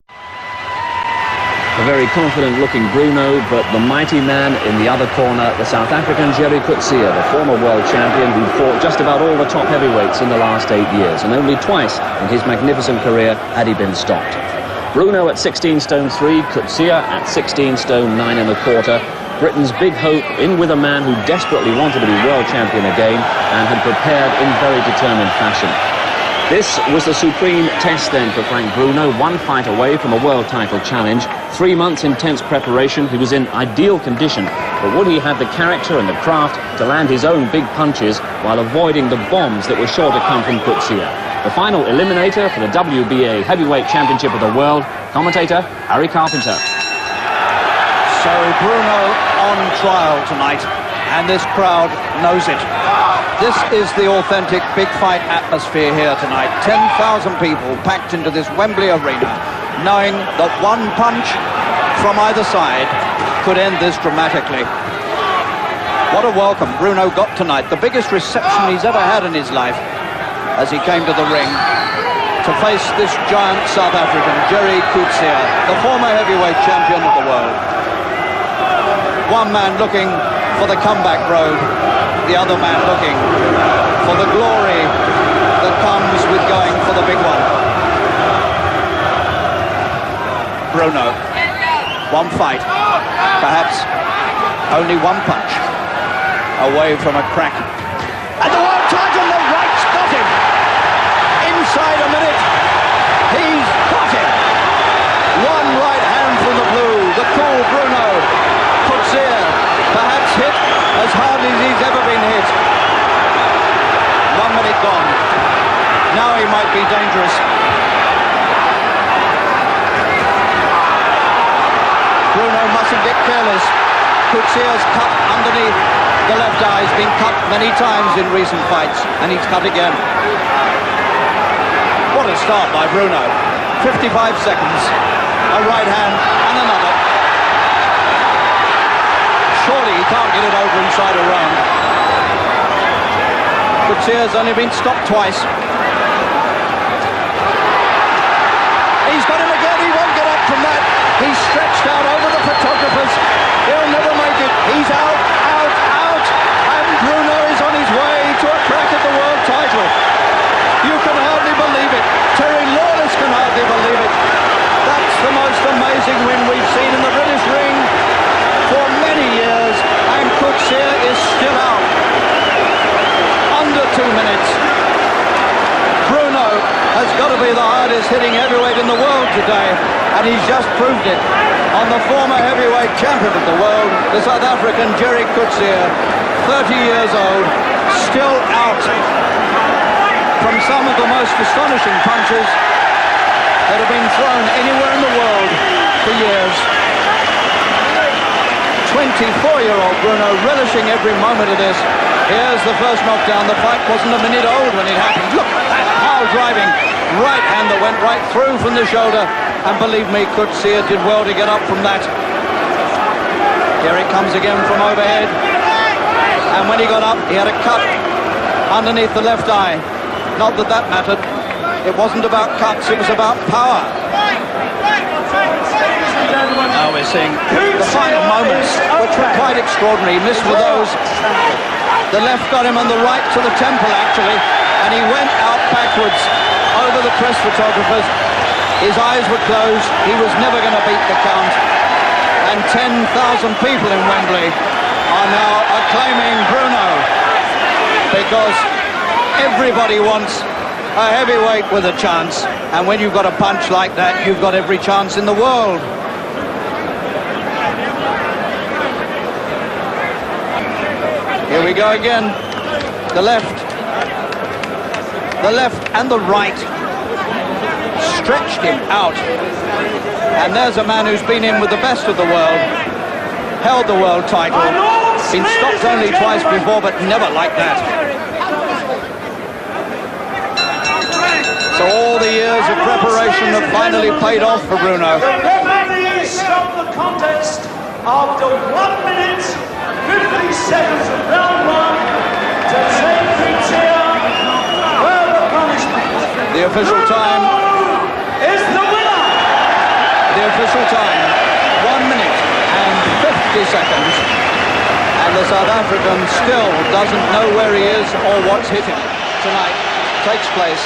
A very confident-looking Bruno, but the mighty man in the other corner, the South African Jerry Coetzee, the former world champion who fought just about all the top heavyweights in the last 8 years, and only twice in his magnificent career had he been stopped. Bruno at 16 stone 3, Coetzee at 16 stone 9 1/4. Britain's big hope in with a man who desperately wanted to be world champion again and had prepared in very determined fashion. This was the supreme test then for Frank Bruno, one fight away from a world title challenge. 3 months intense preparation, he was in ideal condition, but would he have the character and the craft to land his own big punches while avoiding the bombs that were sure to come from Coetzee? The final eliminator for the WBA Heavyweight Championship of the World, commentator Harry Carpenter. So Bruno on trial tonight, and this crowd knows it. This is the authentic big fight atmosphere here tonight. 10,000 people packed into this Wembley arena, knowing that one punch from either side could end this dramatically. What a welcome Bruno got tonight. The biggest reception he's ever had in his life as he came to the ring to face this giant South African, Jerry Coetzee, the former heavyweight champion of the world. One man looking for the comeback road, the other man looking for the glory that comes with going for the big one. Bruno, one fight, perhaps only one punch away from a crack. And the world title, the right's got him. Inside a minute, he's got him. One right hand from the blue, the cool Bruno. Coetzee, perhaps hit as hard as he's ever been hit. 1 minute gone. Now he might be dangerous. Bruno mustn't get careless. Coetzee's cut underneath the left eye. He's been cut many times in recent fights, and he's cut again. What a start by Bruno. 55 seconds. A right hand and another. Surely he can't get it over inside a round. Coetzee only been stopped twice. He's got him again. He won't get up from that. He's stretched out over the photographers. He'll never make it. He's out. And Bruno is on his way to a crack at the world title. You can hardly believe it. Terry Lawless can hardly believe it. That's the most amazing win we've seen in the British ring for many years. And Coetzee is still out. Under 2 minutes. Bruno has got to be the hardest hitting heavyweight in the world today, and he's just proved it on the former heavyweight champion of the world, the South African Jerry Coetzee, 30 years old, still out from some of the most astonishing punches that have been thrown anywhere in the world for years. 24-year-old Bruno relishing every moment of this. Here's the first knockdown. The fight wasn't a minute old when it happened. Look at that hard driving right hand that went right through from the shoulder. And believe me, Coetzee did well to get up from that. Here it comes again from overhead. And when he got up, he had a cut underneath the left eye. Not that that mattered. It wasn't about cuts, it was about power. Now we're seeing the final moments, which were quite extraordinary. He missed with those. The left got him on the right to the temple, actually, and he went out backwards over the press photographers. His eyes were closed. He was never going to beat the count. And 10,000 people in Wembley are now acclaiming Bruno, because everybody wants a heavyweight with a chance, and when you've got a punch like that, you've got every chance in the world. Here we go again. The left and the right stretched him out, and there's a man who's been in with the best of the world, held the world title, been stopped only twice before, but never like that. So all the years of preparation have finally paid off for Bruno. The referee stopped the contest after 1 minute, 50 seconds of round one to take Coetzee further punishment. The official time is the winner. The official time, 1 minute and 50 seconds. And the South African still doesn't know where he is or what's hit him. Tonight takes place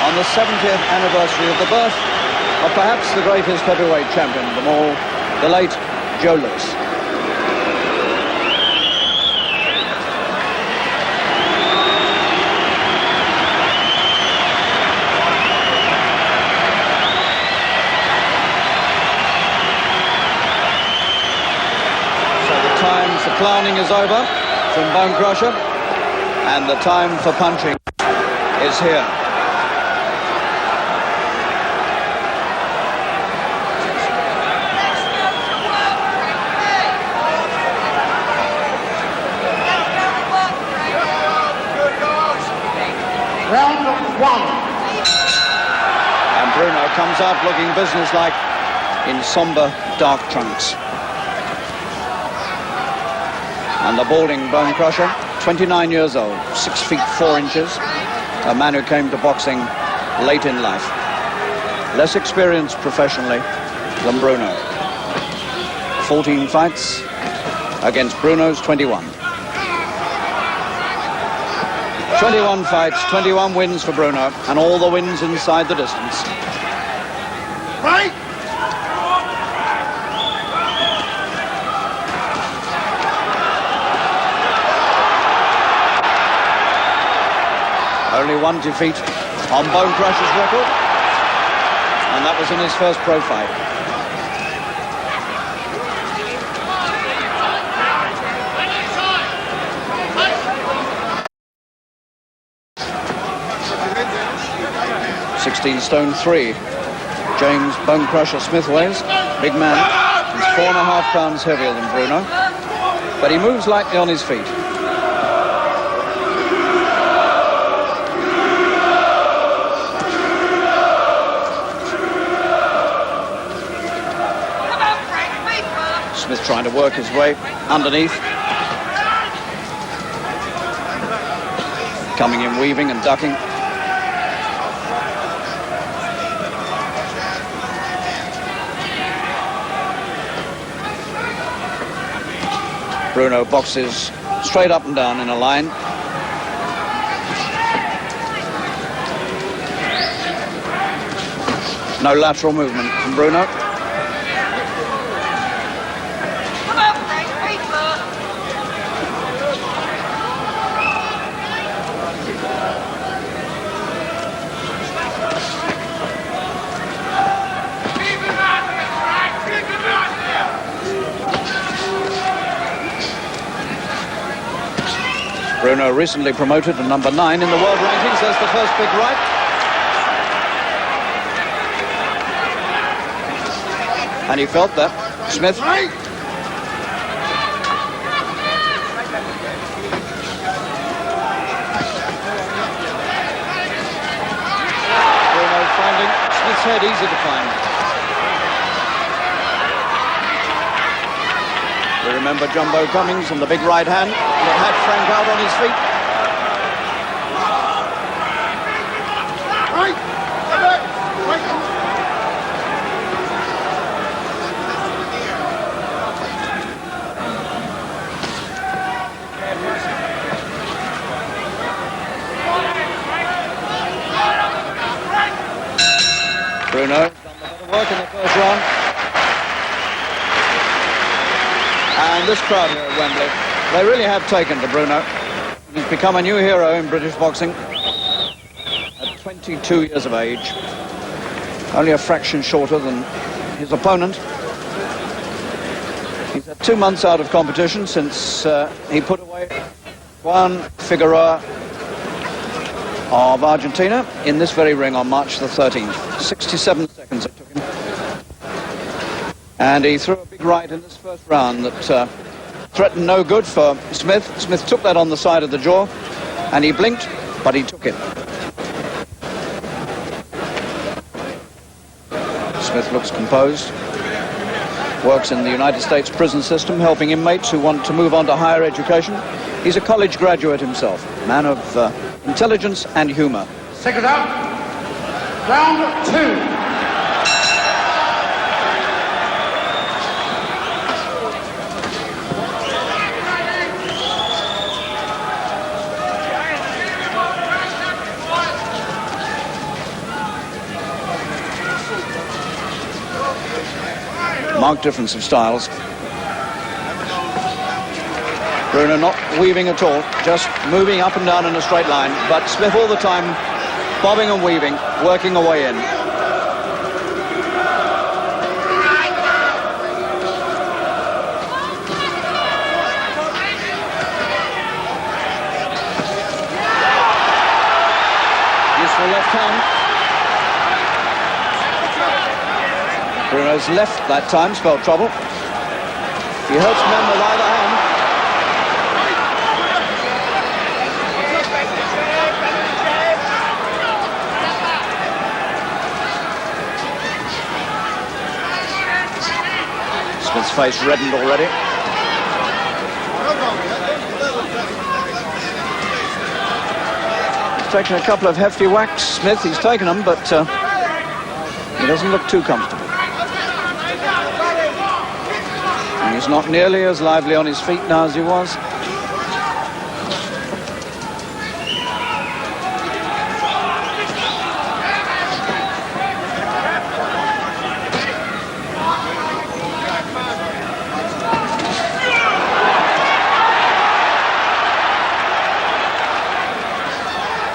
on the 70th anniversary of the birth of perhaps the greatest heavyweight champion of them all, the late Joe Louis. So the time for clowning is over from Bonecrusher, and the time for punching is here. Round one. And Bruno comes out looking businesslike in somber dark trunks. And the balding Bonecrusher, 29 years old, 6 feet 4 inches, a man who came to boxing late in life. Less experienced professionally than Bruno. 14 fights against Bruno's 21. 21 fights, 21 wins for Bruno, and all the wins inside the distance. Right. Only one defeat on Bonecrusher's record, and that was in his first pro fight. .3, James Bonecrusher Smith weighs. Big man. He's 4.5 pounds heavier than Bruno, but he moves lightly on his feet. Smith trying to work his way underneath. coming in, weaving and ducking. Bruno boxes straight up and down in a line. No lateral movement from Bruno. Bruno recently promoted to number 9 in the world rankings. There's the first big right. And he felt that. Smith. Bruno finding Smith's head easy to find. We remember Jumbo Cummings on the big right hand that had Frank out on his feet. Bruno done the better work in the first round. And this crowd here at Wembley, they really have taken to Bruno. He's become a new hero in British boxing at 22 years of age. Only a fraction shorter than his opponent. He's had 2 months out of competition since he put away Juan Figueroa of Argentina in this very ring on March the 13th. 67 seconds it took him. And he threw a big right in this first round that threatened no good for Smith. Smith took that on the side of the jaw, and he blinked, but he took it. Smith looks composed. Works in the United States prison system, helping inmates who want to move on to higher education. He's a college graduate himself, man of intelligence and humor. Second up, round 2. Marked difference of styles. Bruno not weaving at all, just moving up and down in a straight line, but Smith all the time bobbing and weaving, working away in. Useful left hand. Bruno's left that time spelled trouble. He hurts men with either hand. Smith's face reddened already. He's taken a couple of hefty whacks, Smith. He's taken them, but he doesn't look too comfortable. He's not nearly as lively on his feet now as he was.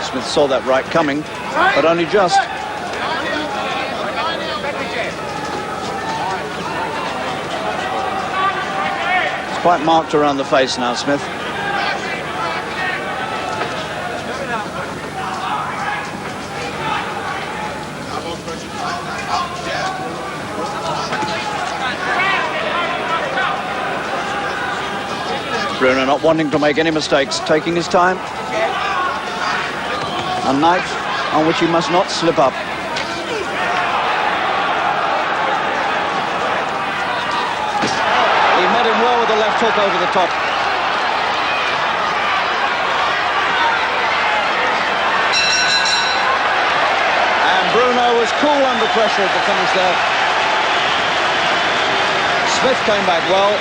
Smith saw that right coming, but only just. Quite marked around the face now, Smith. Bruno not wanting to make any mistakes, taking his time. A night on which he must not slip up. The left hook over the top. was cool under pressure at the finish there. Smith came back well,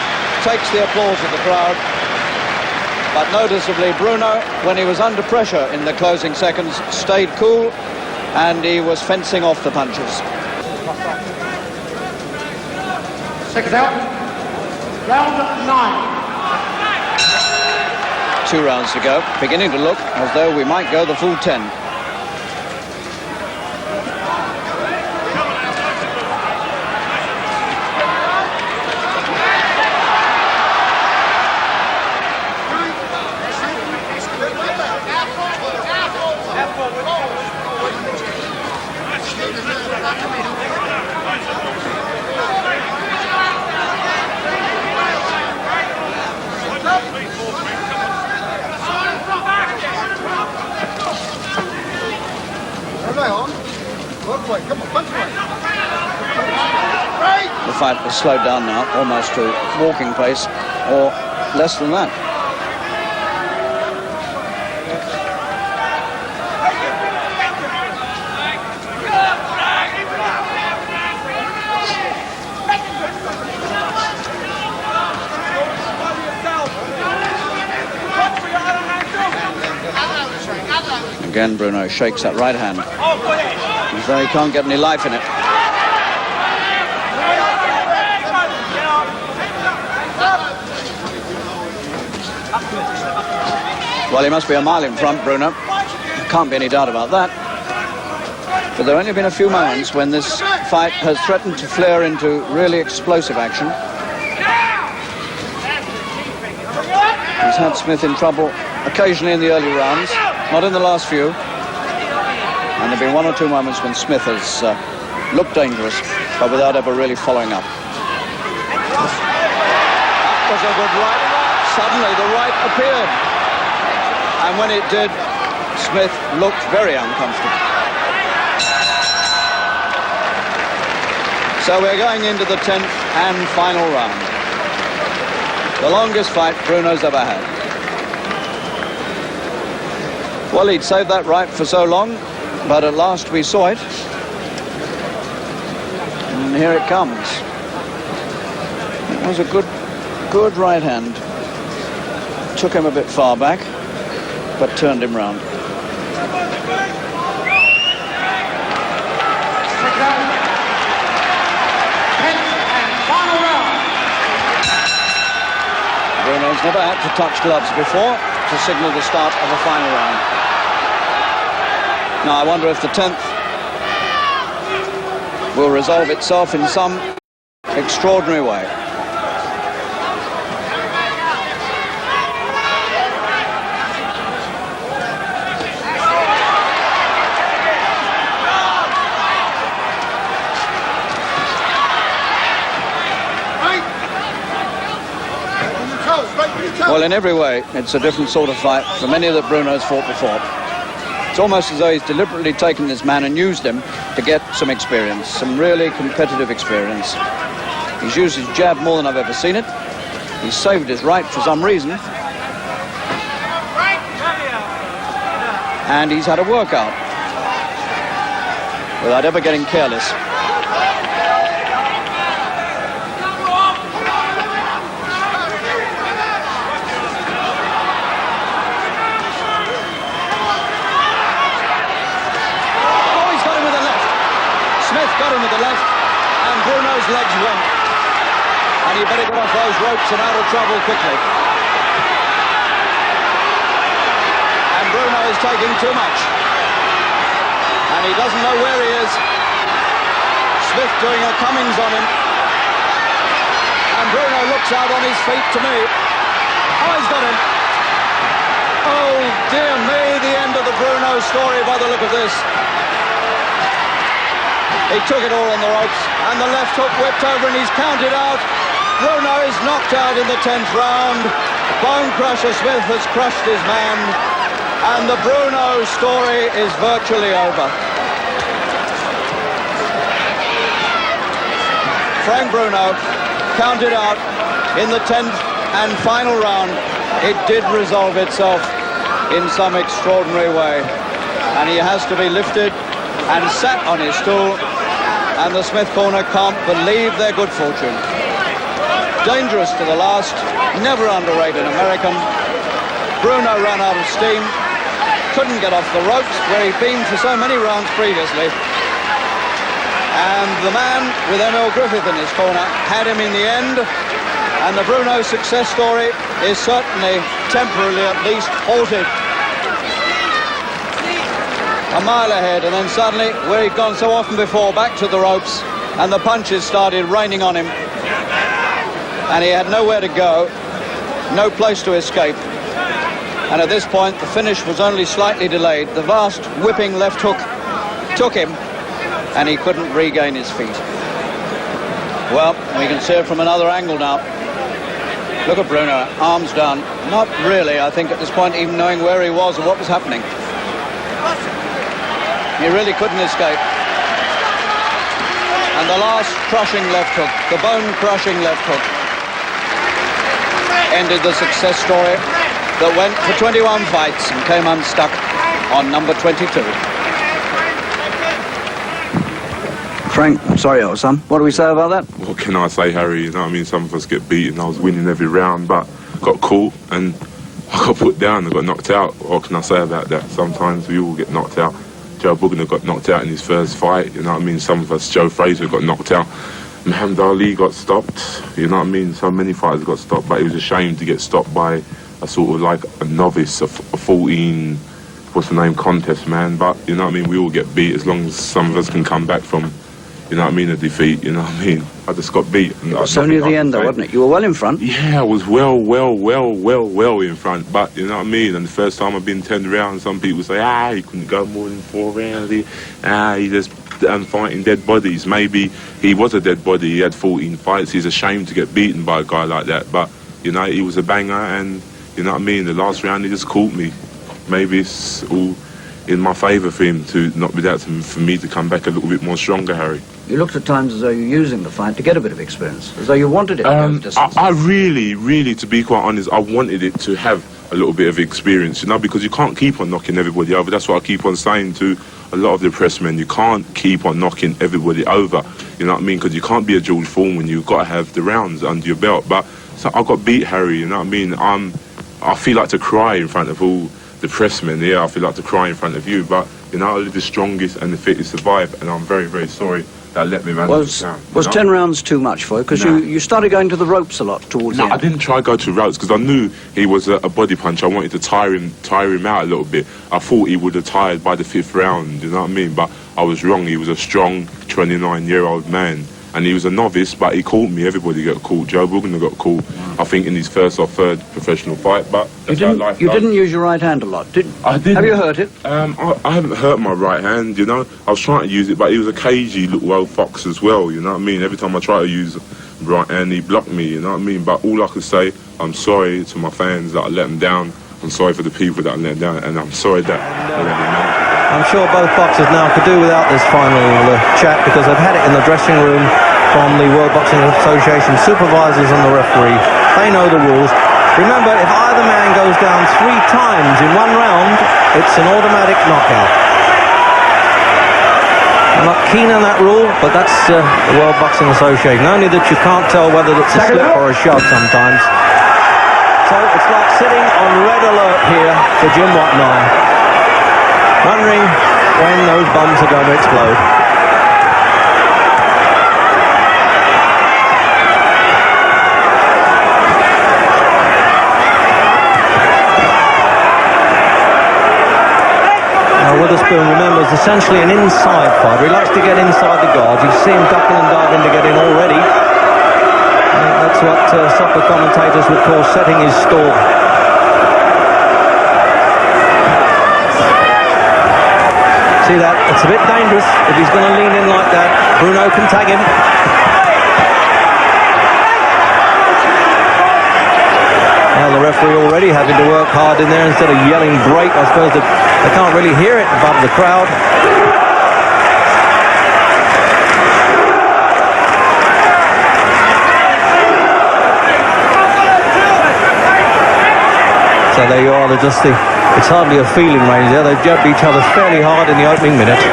takes the applause of the crowd. But noticeably, Bruno, when he was under pressure in the closing seconds, stayed cool, and he was fencing off the punches. Second out. Round 9. 2 rounds to go. Beginning to look as though we might go the full 10. The fight has slowed down now, almost to walking pace, or less than that. Again, Bruno shakes that right hand, as though he can't get any life in it. Well, he must be a mile in front, Bruno. Can't be any doubt about that. But there have only been a few moments when this fight has threatened to flare into really explosive action. He's had Smith in trouble occasionally in the early rounds, not in the last few. And there have been 1 or 2 moments when Smith has looked dangerous, but without ever really following up. That was a good right. Suddenly the right appeared. And when it did, Smith looked very uncomfortable. So we're going into the 10th and final round. The longest fight Bruno's ever had. Well, he'd saved that right for so long, but at last we saw it. And here it comes. It was a good right hand. Took him a bit far back, but turned him round. Bruno's never had to touch gloves before to signal the start of a final round. Now I wonder if the 10th will resolve itself in some extraordinary way. Well, in every way, it's a different sort of fight from any that Bruno's fought before. It's almost as though he's deliberately taken this man and used him to get some experience, some really competitive experience. He's used his jab more than I've ever seen it. He's saved his right for some reason. And he's had a workout without ever getting careless. With the left, and Bruno's legs went. And you better get off those ropes and out of trouble quickly. And Bruno is taking too much. And he doesn't know where he is. Smith doing a Cummings on him. And Bruno looks out on his feet to me. Oh, he's got him. Oh, dear me, the end of the Bruno story by the look of this. He took it all on the ropes, and the left hook whipped over, and he's counted out. Bruno is knocked out in the 10th round. Bonecrusher Smith has crushed his man, and the Bruno story is virtually over. Frank Bruno counted out in the 10th and final round. It did resolve itself in some extraordinary way, and he has to be lifted and sat on his stool, and the Smith corner can't believe their good fortune. Dangerous to the last, never underrate an American. Bruno ran out of steam, couldn't get off the ropes where he'd been for so many rounds previously. And the man with Emil Griffith in his corner had him in the end, and the Bruno success story is certainly temporarily at least halted. A mile ahead, and then suddenly, where he'd gone so often before, back to the ropes, and the punches started raining on him. And he had nowhere to go, no place to escape. And at this point, the finish was only slightly delayed. The vast whipping left hook took him, and he couldn't regain his feet. Well, we can see it from another angle now. Look at Bruno, arms down. Not really, I think, at this point, even knowing where he was and what was happening. He really couldn't escape. And the last crushing left hook, the bone-crushing left hook, ended the success story that went for 21 fights and came unstuck on number 22. Frank, I'm sorry, old son. What do we say about that? What can I say, Harry? You know what I mean? Some of us get beaten. I was winning every round, but got caught and I got put down and got knocked out. What can I say about that? Sometimes we all get knocked out. Joe Bugner got knocked out in his first fight, you know what I mean? Some of us, Joe Fraser got knocked out. Muhammad Ali got stopped, you know what I mean? So many fighters got stopped, but it was a shame to get stopped by a sort of like a novice, a 14, what's the name, contest man. But, you know what I mean? We all get beat as long as some of us can come back from, you know what I mean, a defeat, you know what I mean? I just got beat. It was so near the end though, wasn't it? You were well in front. Yeah, I was well in front, but you know what I mean? And the first time I've been 10 rounds, some people say, he couldn't go more than 4 rounds. He just fighting dead bodies. Maybe he was a dead body, he had 14 fights. He's ashamed to get beaten by a guy like that, but, you know, he was a banger, and, you know what I mean? The last round, he just caught me. Maybe it's all in my favour for him to not be that, for me to come back a little bit more stronger, Harry. You looked at times as though you're using the fight to get a bit of experience, as though you wanted it. I really, to be quite honest, I wanted it to have a little bit of experience, you know, because you can't keep on knocking everybody over. That's what I keep on saying to a lot of the press men. You can't keep on knocking everybody over, you know what I mean? Because you can't be a George Foreman. You've got to have the rounds under your belt. But so I got beat, Harry, you know what I mean? I feel like to cry in front of all the pressmen. Yeah, I feel like to cry in front of you. But, you know, only the strongest and the fittest survive, and I'm very, very sorry that let me manage it down. Was 10 rounds too much for you? Because you started going to the ropes a lot towards the end. I didn't try to go to ropes because I knew he was a body puncher. I wanted to tire him out a little bit. I thought he would have tired by the 5th round, you know what I mean? But I was wrong. He was a strong 29-year-old man. And he was a novice, but he caught me. Everybody got caught. Joe Bugner got caught, I think, in his first or third professional fight. But that's how life you didn't use your right hand a lot, did you? I didn't. Have you hurt it? I haven't hurt my right hand, you know. I was trying to use it, but he was a cagey little old fox as well, you know what I mean? Every time I try to use right hand, he blocked me, you know what I mean? But all I could say, I'm sorry to my fans that I let them down. I'm sorry for the people that I let them down, and I'm sorry that I let them down. I'm sure both boxers now could do without this final chat, because they've had it in the dressing room from the World Boxing Association supervisors and the referee. They know the rules. Remember, if either man goes down 3 times in 1 round, it's an automatic knockout. I'm not keen on that rule, but that's the World Boxing Association. Only that you can't tell whether it's a slip or a shove sometimes. So it's like sitting on red alert here for Jim Watt and I, wondering when those bombs are going to explode. Witherspoon, remember, is essentially an inside fighter. He likes to get inside the guards. You see him ducking and diving to get in already. I think that's what soccer commentators would call setting his stall. See that? It's a bit dangerous if he's going to lean in like that. Bruno can tag him. Now the referee already having to work hard in there instead of yelling break. I suppose they can't really hear it above the crowd. So there you are, it's hardly a feeling range there. They've jabbed each other fairly hard in the opening minute.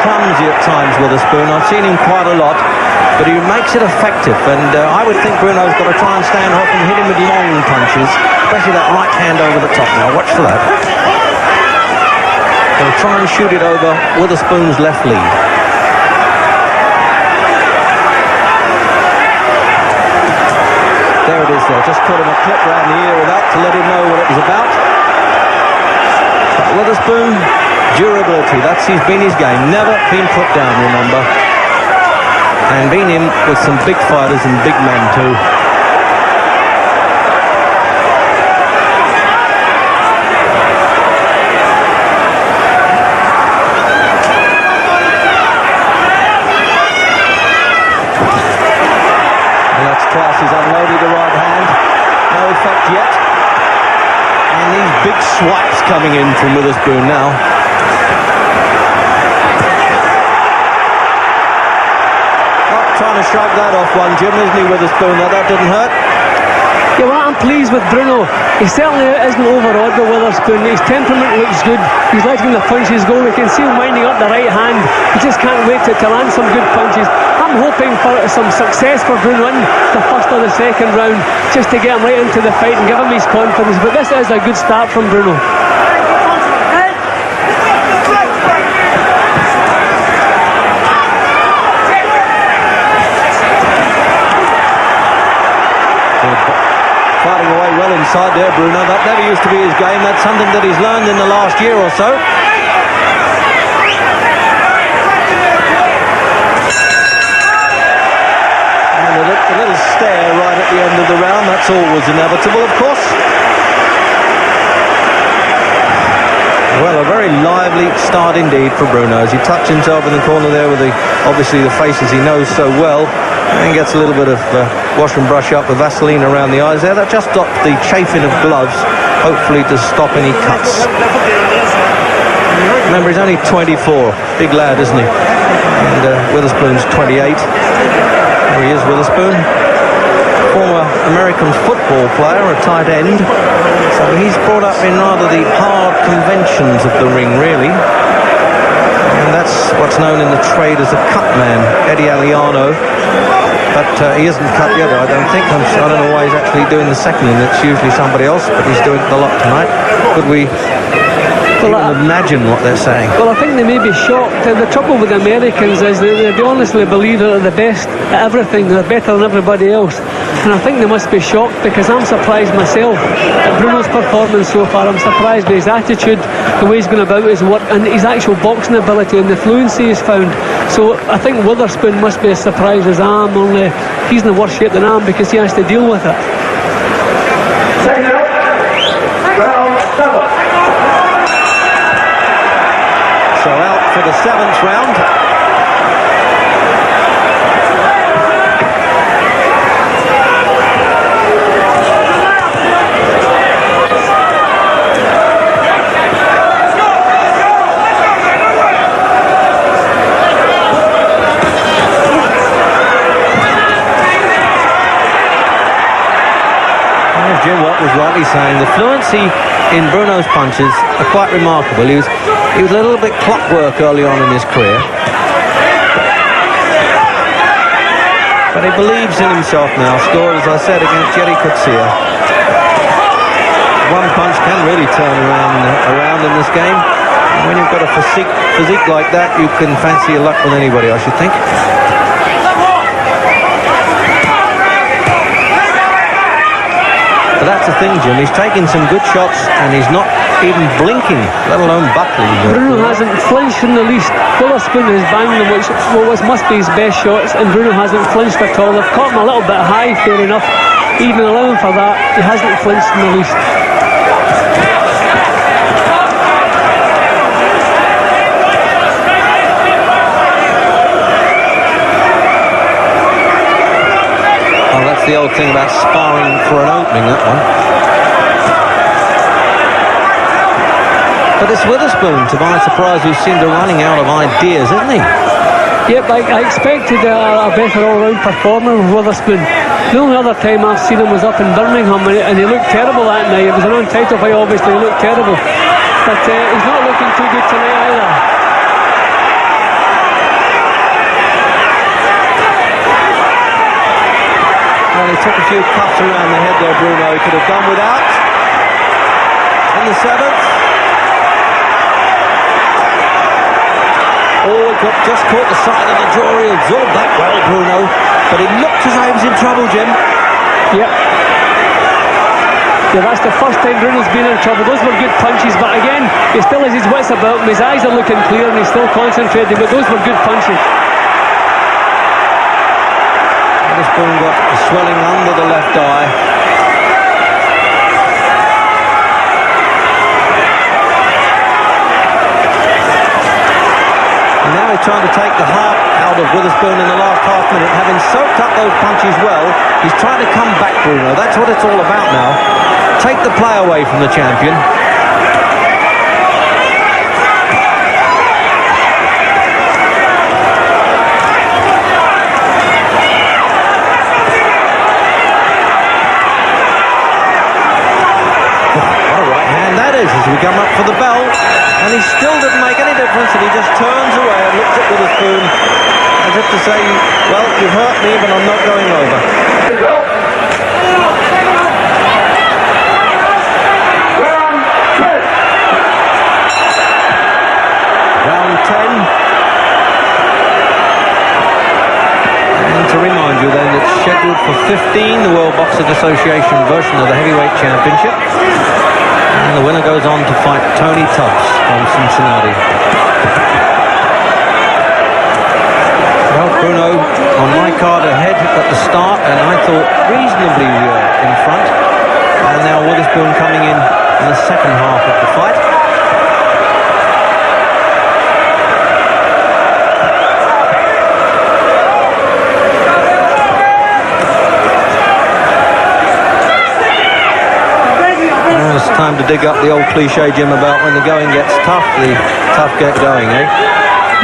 clumsy at times, Witherspoon. I've seen him quite a lot, but he makes it effective. And I would think Bruno's got to try and stand off and hit him with long punches, especially that right hand over the top. Now, watch for that. He'll try and shoot it over Witherspoon's left lead. There it is there. Just caught him a clip round the ear of that to let him know what it was about. But Witherspoon, durability, that's been his game. Never been put down, remember. And been in with some big fighters and big men too. And that's twice he's unloaded the right hand. No effect yet. And these big swipes coming in from Witherspoon now. Trying to shrug that off one, Jim, isn't he, Witherspoon? That didn't hurt. Yeah, well, I'm pleased with Bruno. He certainly isn't overawed with Witherspoon. His temperament looks good. He's letting the punches go. We can see him winding up the right hand. He just can't wait to land some good punches. I'm hoping for some success for Bruno in the first or the second round, just to get him right into the fight and give him his confidence. But this is a good start from Bruno. Fighting away well inside there, Bruno. That never used to be his game. That's something that he's learned in the last year or so. And a little stare right at the end of the round. That's always inevitable, of course. Well, a very lively start indeed for Bruno as he tucks himself in the corner there with obviously the faces he knows so well, and gets a little bit of wash and brush up with Vaseline around the eyes there. That just stops the chafing of gloves, hopefully to stop any cuts. Remember, he's only 24, big lad, isn't he? And Witherspoon's 28. There he is, Witherspoon. Former American football player, a tight end. So he's brought up in rather the hard conventions of the ring, really. And that's what's known in the trade as a cut man, Eddie Aliano. But he isn't cut yet, I don't think. I don't know why he's actually doing the second, and it's usually somebody else, but he's doing it a lot tonight. Could we even imagine what they're saying? Well, I think they may be shocked. The trouble with the Americans is they honestly believe they're the best at everything. They're better than everybody else. And I think they must be shocked, because I'm surprised myself at Bruno's performance so far. I'm surprised by his attitude, the way he's going about his work, and his actual boxing ability and the fluency he's found. So I think Witherspoon must be as surprised as I am, only he's in the worse shape than I am because he has to deal with it. Second out, round 7. So out for the 7th round. Jim Watt was rightly saying the fluency in Bruno's punches are quite remarkable. He was a little bit clockwork early on in his career, but he believes in himself now. Scored, as I said, against Jerry Kutsia. One punch can really turn around in this game. And when you've got a physique like that, you can fancy your luck with anybody, I should think. But that's the thing, Jim. He's taking some good shots and he's not even blinking, let alone buckling. Bruno hasn't flinched in the least. Witherspoon has banged them, which must be his best shots, and Bruno hasn't flinched at all. They've caught him a little bit high, fair enough. Even allowing for that, he hasn't flinched in the least. The old thing about sparring for an opening, that one. But it's Witherspoon, to my surprise, who seemed to be running out of ideas, isn't he? Yep, I expected a better all-round performer with Witherspoon. The only other time I've seen him was up in Birmingham, and he looked terrible that night. It was an non-title fight, obviously, he looked terrible. But he's not looking too good tonight either. took a few cuffs around the head there, Bruno. He could have done without. In the 7th. Oh, just caught the side of the jaw. He absorbed that well, Bruno. But he looked as though he was in trouble, Jim. Yep. Yeah, that's the first time Bruno's been in trouble. Those were good punches, but again, he still has his wits about him. His eyes are looking clear and he's still concentrating, but those were good punches. Witherspoon got the swelling under the left eye. And now he's trying to take the heart out of Witherspoon in the last half minute. Having soaked up those punches well, he's trying to come back, Bruno. That's what it's all about now. Take the play away from the champion. What a right hand that is as we come up for the bell. And he still didn't make any difference, and he just turns away and looks at Witherspoon as if to say, well, you've hurt me, but I'm not going over. Round 10. And to remind you then, it's scheduled for 15, the World Boxing Association version of the Heavyweight Championship. And the winner goes on to fight Tony Tubbs from Cincinnati. Well, Bruno, on my card ahead at the start, and I thought reasonably in front. And now Witherspoon coming in the second half of the fight. It's time to dig up the old cliche, Jim, about when the going gets tough, the tough get going, eh?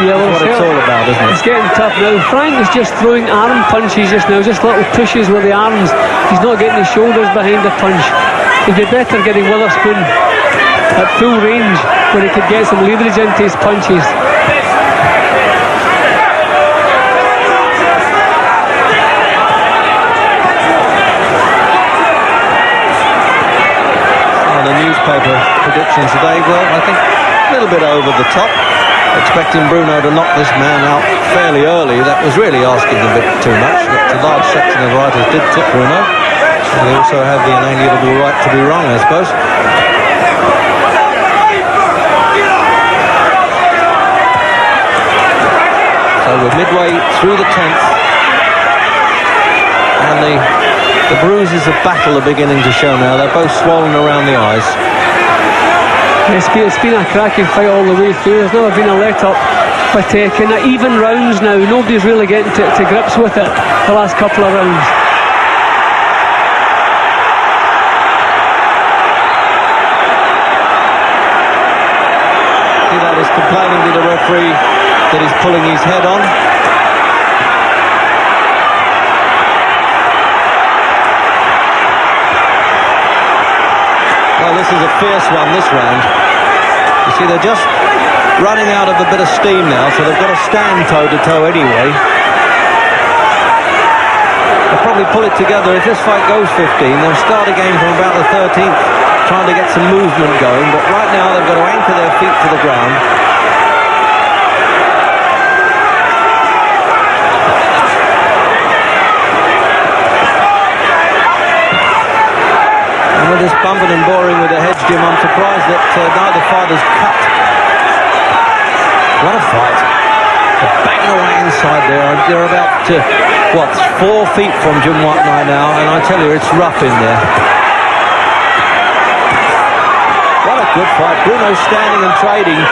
Yeah, well, that's what it's all about, isn't it? It's getting tough now. Frank is just throwing arm punches just now, just little pushes with the arms. He's not getting his shoulders behind the punch. He'd be better getting Witherspoon at full range where he could get some leverage into his punches. The newspaper predictions today, well, I think a little bit over the top, expecting Bruno to knock this man out fairly early. That was really asking a bit too much. A large section of writers did tip Bruno, and they also have the inalienable right to be wrong, I suppose. So we're midway through the 10th, and the bruises of battle are beginning to show now. They're both swollen around the eyes. It's been a cracking fight all the way through. There's never been a let-up. But kind of even rounds now. Nobody's really getting to grips with it the last couple of rounds. See that he's complaining to the referee that he's pulling his head on. Well, this is a fierce one, this round. You see, they're just running out of a bit of steam now, so they've got to stand toe-to-toe anyway. They'll probably pull it together. If this fight goes 15, they'll start again from about the 13th, trying to get some movement going. But right now, they've got to anchor their feet to the ground. With this bumping and boring with the hedge, Jim, I'm surprised that neither fighter's cut. What a fight. They're banging away inside there. They're about, 4 feet from Jim White and I now, and I tell you, it's rough in there. What a good fight. Bruno standing and trading.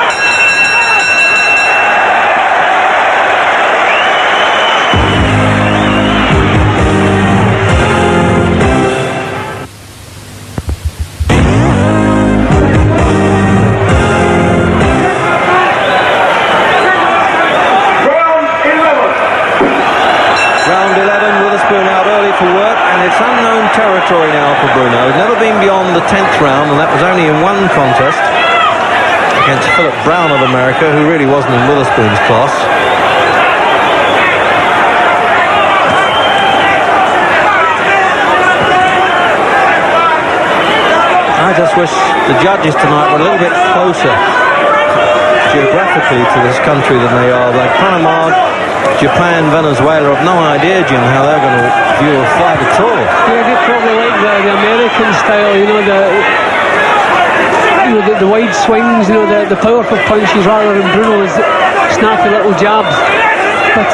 It's unknown territory now for Bruno. He's never been beyond the 10th round, and that was only in one contest against Philip Brown of America, who really wasn't in Witherspoon's class. I just wish the judges tonight were a little bit closer geographically to this country than they are. Like Panama, Japan, Venezuela have no idea, Jim, how they're going to view a fight at all. Yeah, they probably like the American style, you know, the wide swings, you know, the powerful punches rather than Bruno's snappy little jabs. But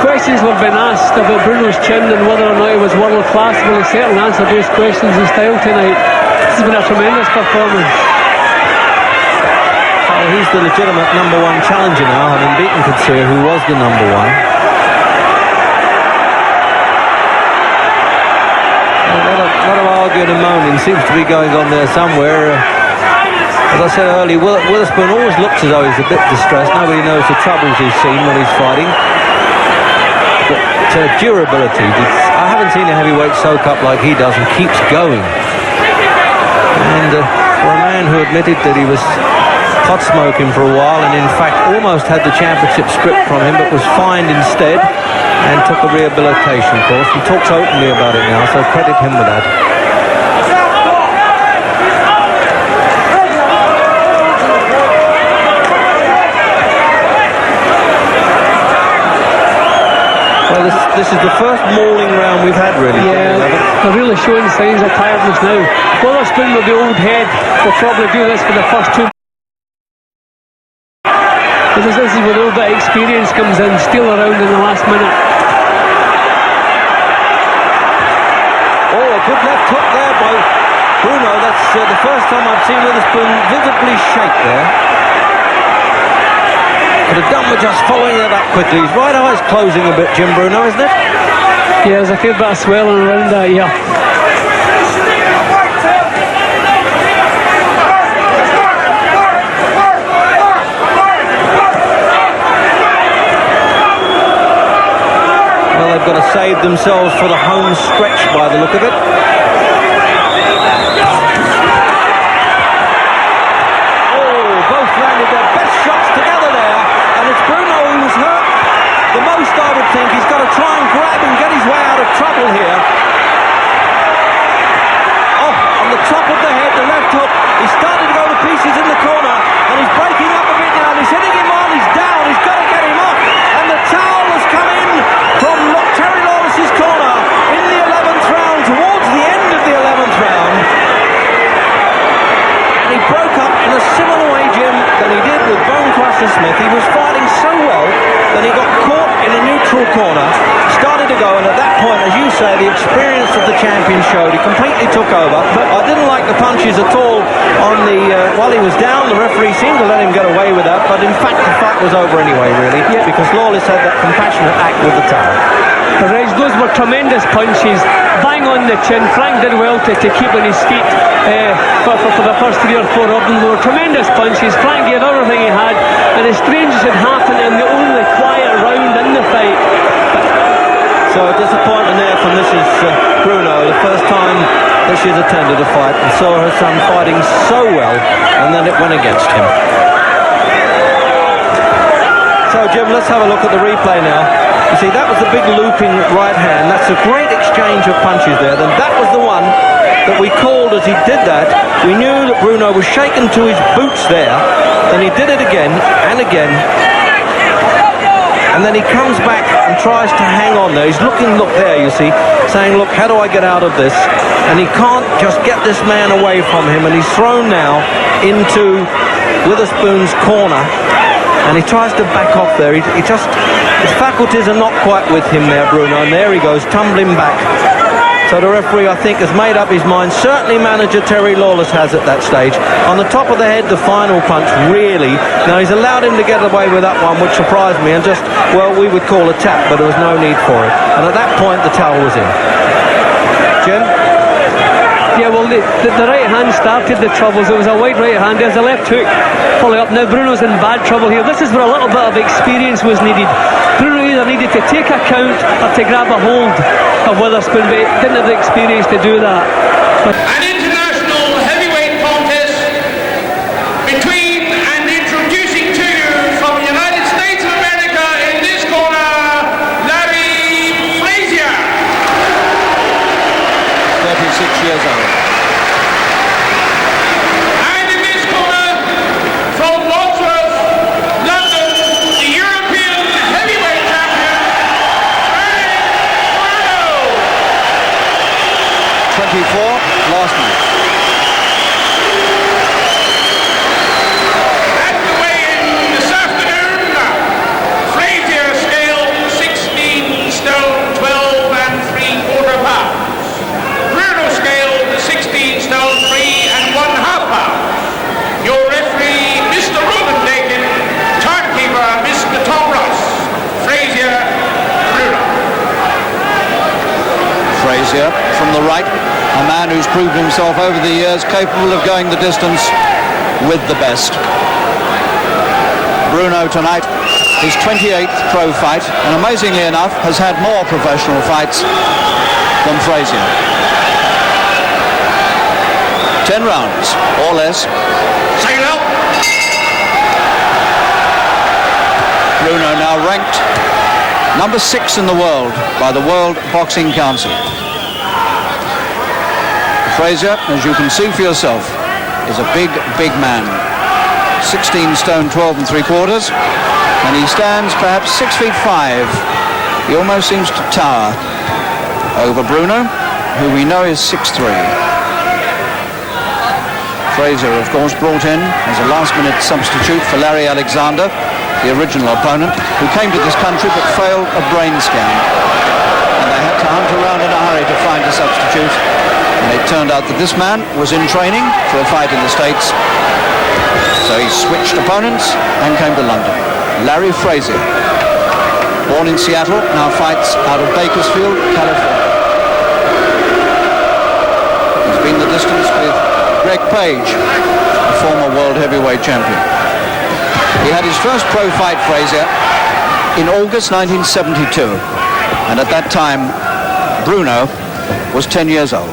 questions were being asked about Bruno's chin and whether or not he was world class. Well, he certainly answered those questions in style tonight. This has been a tremendous performance. Well, he's the legitimate number one challenger now, having beaten Katsir, who was the number one. A lot of arguing and moaning seems to be going on there somewhere. As I said earlier, Witherspoon always looks as though he's a bit distressed. Nobody knows the troubles he's seen when he's fighting. But durability, I haven't seen a heavyweight soak up like he does and keeps going. And for a man who admitted that he was pot smoking for a while and in fact almost had the championship stripped from him but was fined instead and took a rehabilitation course, he talks openly about it now, so credit him with that. Well, this is the first mauling round we've had, really. Yeah, they're really showing signs of tiredness now. Witherspoon with the old head will probably do this for the first 2. But this is where a little bit of experience comes in, steal around in the last minute. Oh, a good left hook there by Bruno. That's the first time I've seen Witherspoon visibly shake there. Could have done with just following that up quickly. His right eye's closing a bit, Jim, Bruno, isn't it? Yeah, there's a fair bit of swelling around that, yeah. Well, they've got to save themselves for the home stretch by the look of it. The most, I would think, he's got to try and grab and get his way out of trouble here. Oh, on the top of the head, the left hook. He's starting to go to pieces in the corner, and he's breaking up a bit now, and he's hitting him on, he's down, he's got to get him off. And the towel has come in from Terry Lawless's corner in the 11th round, towards the end of the 11th round. And he broke up in a similar way, Jim, than he did with Bonecrusher Smith. He was fighting so well that he got caught in a neutral corner, started to go, and at that point, as you say, the experience of the champion showed. He completely took over. But I didn't like the punches at all on the while he was down. The referee seemed to let him get away with that, but in fact the fight was over anyway, really, because Lawless had that compassionate act with the towel. Those were tremendous punches, bang on the chin. Frank did well to keep on his feet for the first 3 or 4 of them. They were tremendous punches. Frank gave everything he had, and the strangest had happened in the only quiet round in the fight. So a disappointment there from Mrs. Bruno, the first time that she's attended a fight and saw her son fighting so well, and then it went against him. So Jim, let's have a look at the replay now. You see, that was the big looping right hand. That's a great exchange of punches there. Then that was the one that we called as he did that. We knew that Bruno was shaken to his boots there. Then he did it again and again. And then he comes back and tries to hang on there. He's looking, look there, you see, saying, look, how do I get out of this? And he can't just get this man away from him. And he's thrown now into Witherspoon's corner. And he tries to back off there. He just, his faculties are not quite with him there, Bruno. And there he goes, tumbling back. So the referee, I think, has made up his mind. Certainly manager Terry Lawless has at that stage. On the top of the head, the final punch, really. Now, he's allowed him to get away with that one, which surprised me. And just, well, we would call a tap, but there was no need for it. And at that point, the towel was in. Jim? Yeah, well, the right hand started the troubles. It was a wide right hand. There's a left hook. Follow up. Now Bruno's in bad trouble here. This is where a little bit of experience was needed. Bruno either needed to take a count or to grab a hold of Witherspoon, but he didn't have the experience to do that. But an international heavyweight contest between and introducing to you from the United States of America in this corner, Larry Frazier. 36 years old. proved himself over the years, capable of going the distance with the best. Bruno tonight, his 28th pro fight, and amazingly enough, has had more professional fights than Frazier. 10 rounds, or less. Second out. Bruno now ranked number 6 in the world by the World Boxing Council. Frazier, as you can see for yourself, is a big, big man. 16 stone 12 3/4, and he stands perhaps 6 feet 5. He almost seems to tower over Bruno, who we know is 6'3". Frazier, of course, brought in as a last-minute substitute for Larry Alexander, the original opponent, who came to this country but failed a brain scan. And they had to hunt around in a hurry to find a substitute. And it turned out that this man was in training for a fight in the States. So he switched opponents and came to London. Larry Frazier, born in Seattle, now fights out of Bakersfield, California. He's been the distance with Greg Page, a former world heavyweight champion. He had his first pro fight, Frazier, in August 1972. And at that time, Bruno was 10 years old.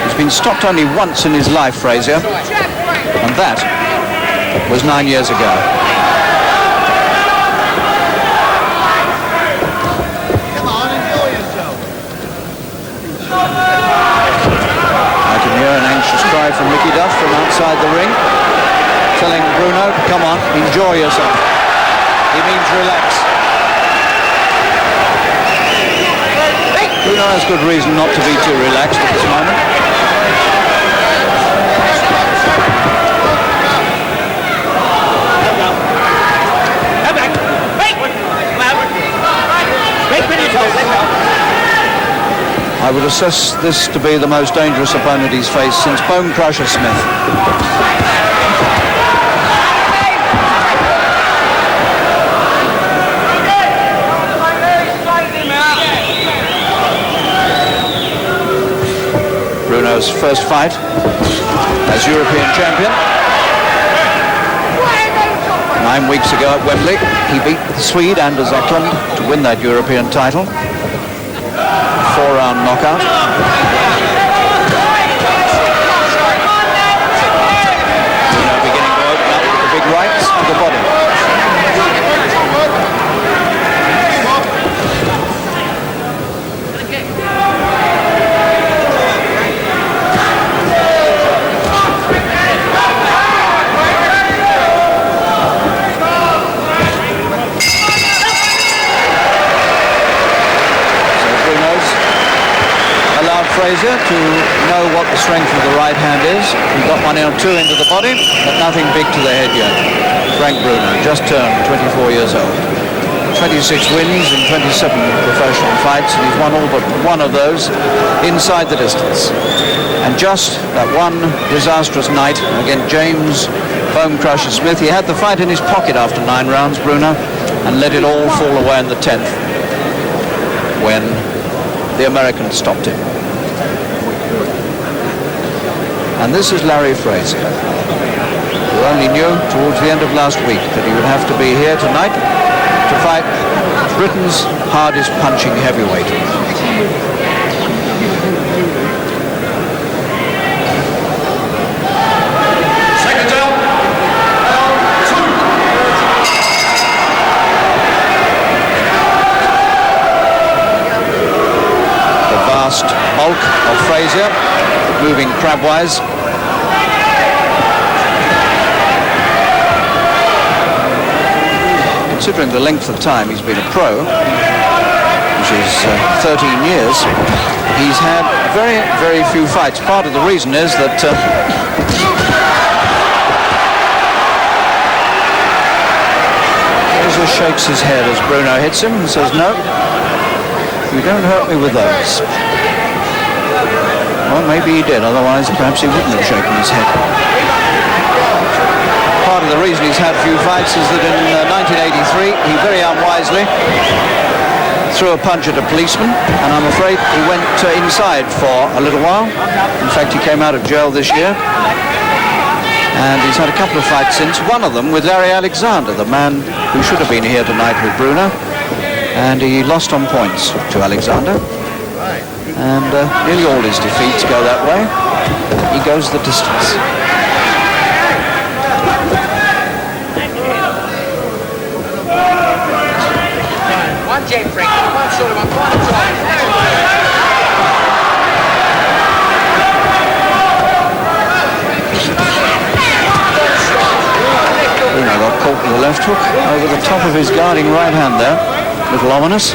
He's been stopped only once in his life, Frazier, and that was 9 years ago. From Mickey Duff from outside the ring, telling Bruno, come on, enjoy yourself. He means relax. Bruno has good reason not to be too relaxed at this moment. I would assess this to be the most dangerous opponent he's faced since Bonecrusher Smith. Bruno's first fight as European champion. 9 weeks ago at Wembley, he beat the Swede Anders Eklund to win that European title. 4-round knockout. Bruno beginning to open up with the big rights to the body. Frazier to know what the strength of the right hand is. He got 1 or 2 into the body, but nothing big to the head yet. Frank Bruno, just turned 24 years old. 26 wins in 27 professional fights, and he's won all but one of those inside the distance. And just that one disastrous night against James Bonecrusher Smith, he had the fight in his pocket after 9 rounds, Bruno, and let it all fall away in the 10th when the American stopped him. And this is Larry Frazier, who only knew towards the end of last week that he would have to be here tonight to fight Britain's hardest punching heavyweight. Second out. 2. The vast bulk of Frazier, moving crabwise. Considering the length of time he's been a pro, which is 13 years, he's had very, very few fights. Part of the reason is that Frazier shakes his head as Bruno hits him and says, no, you don't hurt me with those. Well, maybe he did, otherwise perhaps he wouldn't have shaken his head. Part exactly the reason he's had few fights is that in 1983 he very unwisely threw a punch at a policeman, and I'm afraid he went inside for a little while. In fact, he came out of jail this year, and he's had a couple of fights since, one of them with Larry Alexander, the man who should have been here tonight with Bruno, and he lost on points to Alexander, and nearly all his defeats go that way. He goes the distance. Bruno got caught with a left hook over the top of his guarding right hand there. Little ominous.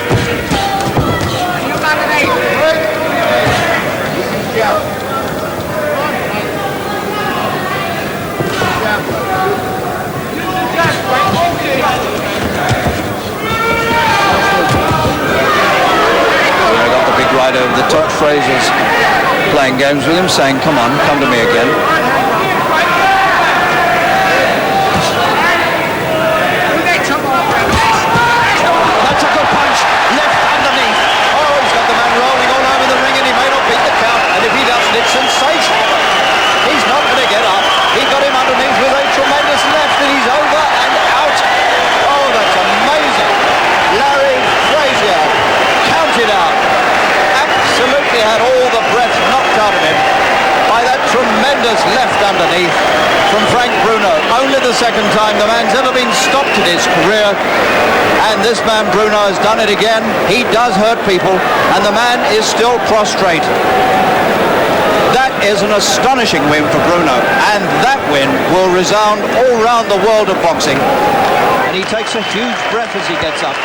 Right over the top. Fraser's playing games with him, saying, come on, come to me again. That's a good punch, left underneath. Oh, he's got the man rolling all over the ring, and he may not beat the count, and if he doesn't, it's sensational. He's not going to get up. He got him underneath with a tremendous left, and he's over and out. Oh, that's amazing. Larry Fraser counted out. Absolutely had all the breath knocked out of him by that tremendous left underneath from Frank Bruno. Only the second time the man's ever been stopped in his career, and this man Bruno has done it again. He does hurt people, and the man is still prostrate. That is an astonishing win for Bruno, and that win will resound all round the world of boxing. And he takes a huge breath as he gets up,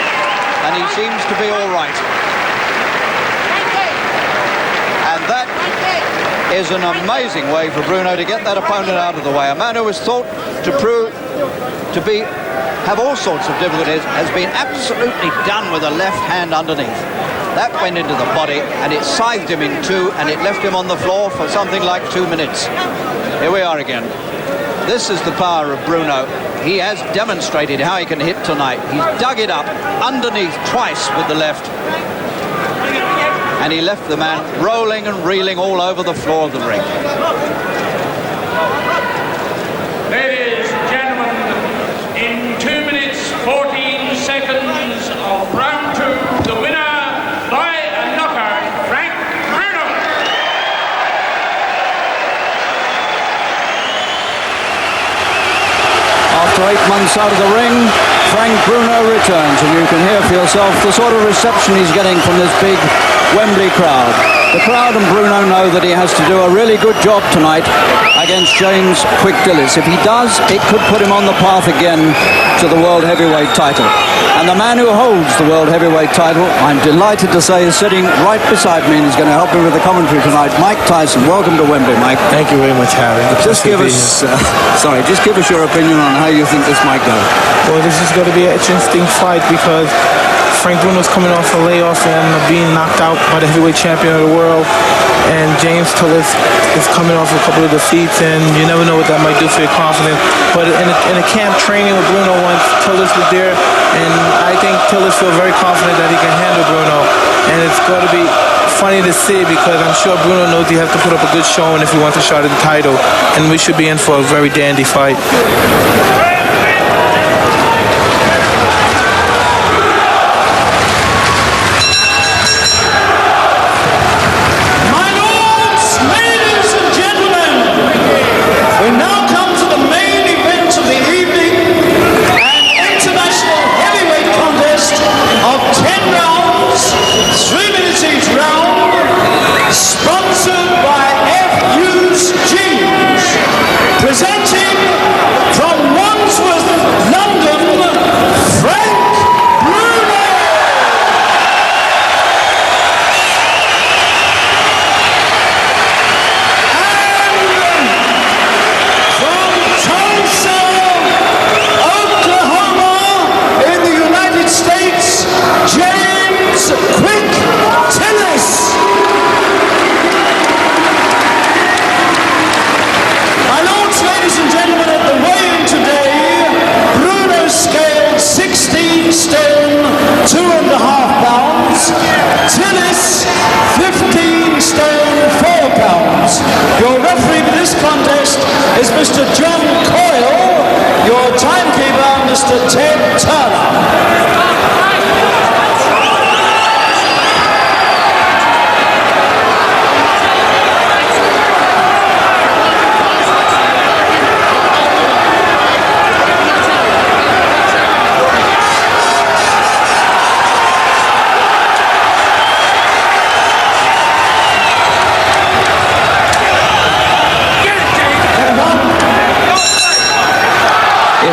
and he seems to be all right. That is an amazing way for Bruno to get that opponent out of the way. A man who was thought to have all sorts of difficulties has been absolutely done with a left hand underneath. That went into the body and it scythed him in two, and it left him on the floor for something like 2 minutes. Here we are again. This is the power of Bruno. He has demonstrated how he can hit tonight. He's dug it up underneath twice with the left, and he left the man rolling and reeling all over the floor of the ring. Ladies and gentlemen, in 2 minutes 14 seconds of round 2, the winner by a knockout, Frank Bruno. After 8 months out of the ring, Frank Bruno returns, and you can hear for yourself the sort of reception he's getting from this big Wembley crowd. The crowd and Bruno know that he has to do a really good job tonight against James Quick Dillis. If he does, it could put him on the path again to the World Heavyweight title. And the man who holds the World Heavyweight title, I'm delighted to say, is sitting right beside me and is going to help me with the commentary tonight. Mike Tyson, welcome to Wembley, Mike. Thank you very much, Harry. Just give us your opinion on how you think this might go. Well, this is going to be an interesting fight because Frank Bruno's coming off a layoff and being knocked out by the heavyweight champion of the world, and James Tillis is coming off a couple of defeats, and you never know what that might do for your confidence. But in a camp training with Bruno once, Tillis was there, and I think Tillis feels very confident that he can handle Bruno, and it's going to be funny to see because I'm sure Bruno knows he has to put up a good showing if he wants a shot at the title, and we should be in for a very dandy fight. Presenting from one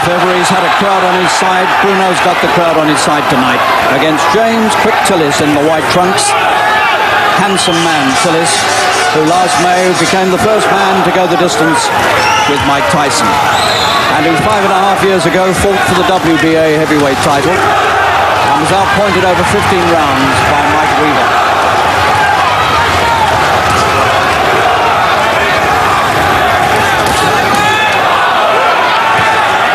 If ever he's had a crowd on his side, Bruno's got the crowd on his side tonight. Against James Quick Tillis in the white trunks. Handsome man, Tillis, who last May became the first man to go the distance with Mike Tyson. And who 5.5 years ago fought for the WBA heavyweight title and was outpointed over 15 rounds by Mike Weaver.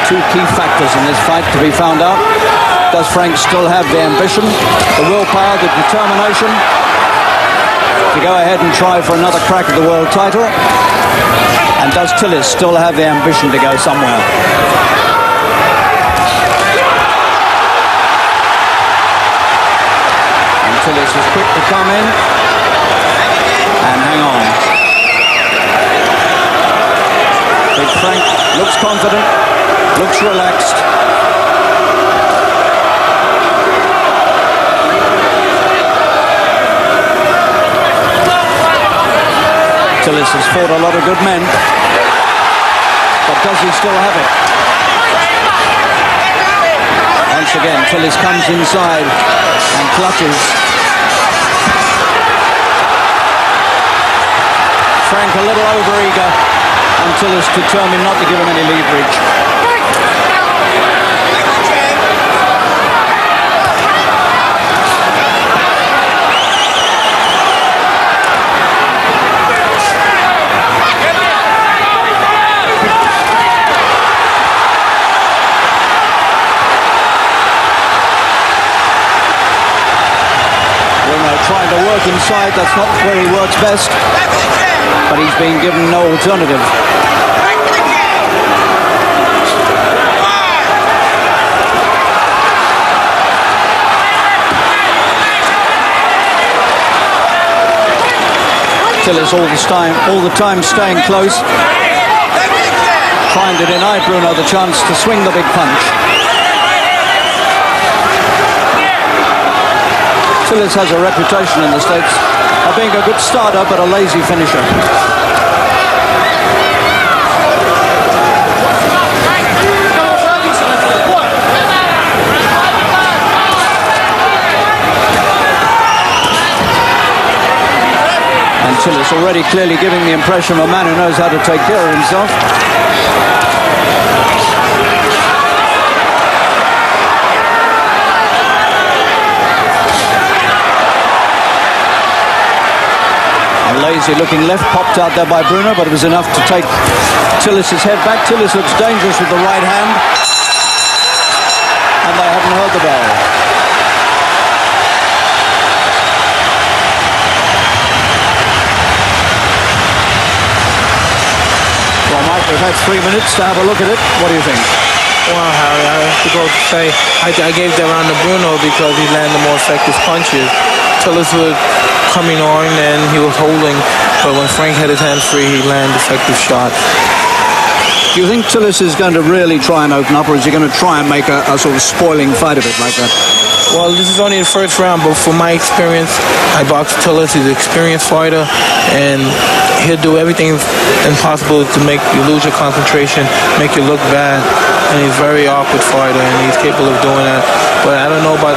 Two key factors in this fight to be found out. Does Frank still have the ambition, the willpower, the determination to go ahead and try for another crack at the world title? And does Tillis still have the ambition to go somewhere? And Tillis is quick to come in and hang on. Big Frank looks confident. Looks relaxed. Tillis has fought a lot of good men, but does he still have it? Once again, Tillis comes inside and clutches. Frank a little over-eager, and Tillis determined not to give him any leverage. Trying to work inside, that's not where he works best, but he's been given no alternative. Tillis all the time staying close, trying to deny Bruno the chance to swing the big punch. Tillis has a reputation in the States of being a good starter but a lazy finisher. And Tillis already clearly giving the impression of a man who knows how to take care of himself. Lazy looking left popped out there by Bruno, but it was enough to take Tillis' head back. Tillis looks dangerous with the right hand, and they haven't heard the bell. Well, Mike, we've had 3 minutes to have a look at it. What do you think? Well, Harry, I have to go to say I gave that round to Bruno because he landed more effective punches. Tillis was coming on and he was holding, but when Frank had his hands free, he landed effective shots. Do you think Tillis is going to really try and open up, or is he going to try and make a sort of spoiling fight of it like that? Well, this is only the first round, but from my experience, I boxed Tillis. He's an experienced fighter, and he'll do everything impossible to make you lose your concentration, make you look bad, and he's a very awkward fighter, and he's capable of doing that. But I don't know about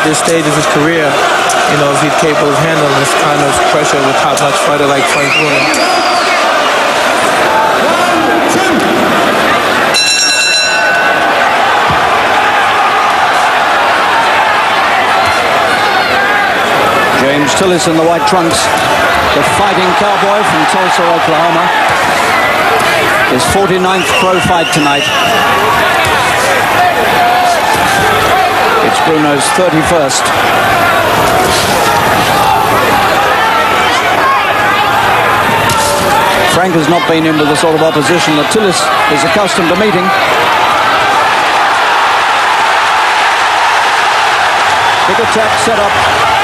this stage of his career, you know, if he's capable of handling this kind of pressure of a top-notch fighter like Frank Bruno. James Tillis in the white trunks, the fighting cowboy from Tulsa, Oklahoma. His 49th pro fight tonight. It's Bruno's 31st. Frank has not been into the sort of opposition that Tillis is accustomed to meeting. Big attack set up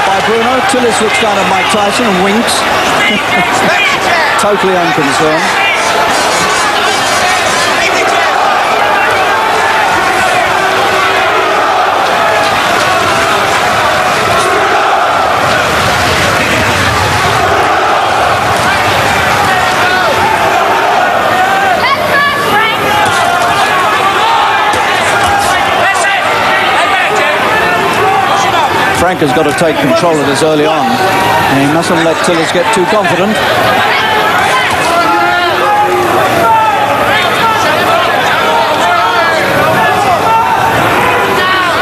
by Bruno. Tillis looks down at Mike Tyson and winks. Totally unconcerned. Frank has got to take control of this early on, and he mustn't let Tillis get too confident.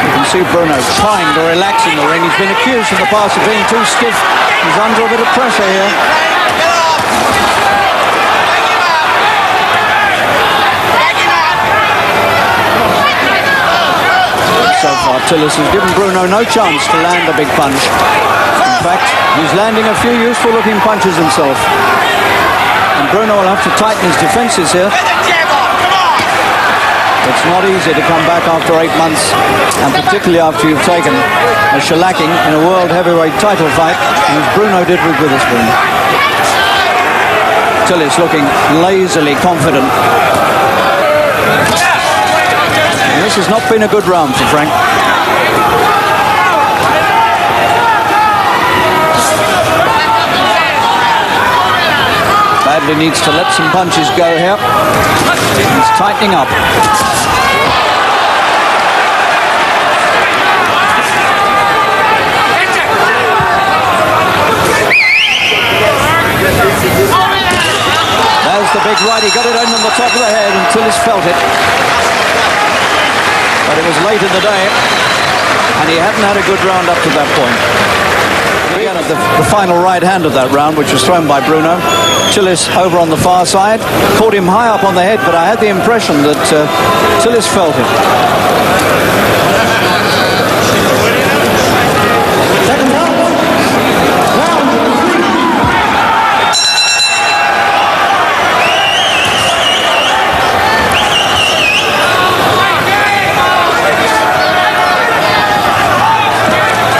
You can see Bruno trying to relax in the ring. He's been accused in the past of being too stiff. He's under a bit of pressure here. So far, Tillis has given Bruno no chance to land a big punch. In fact, he's landing a few useful-looking punches himself. And Bruno will have to tighten his defences here. It's not easy to come back after 8 months, and particularly after you've taken a shellacking in a world heavyweight title fight, as Bruno did with Witherspoon. Tillis looking lazily confident. And this has not been a good round for Frank. Badly needs to let some punches go here. He's tightening up. There's the big right. He got it in on the top of the head and Tillis felt it. But it was late in the day, and he hadn't had a good round up to that point. Again, at the final right hand of that round, which was thrown by Bruno, Tillis over on the far side, caught him high up on the head, but I had the impression that Tillis felt it.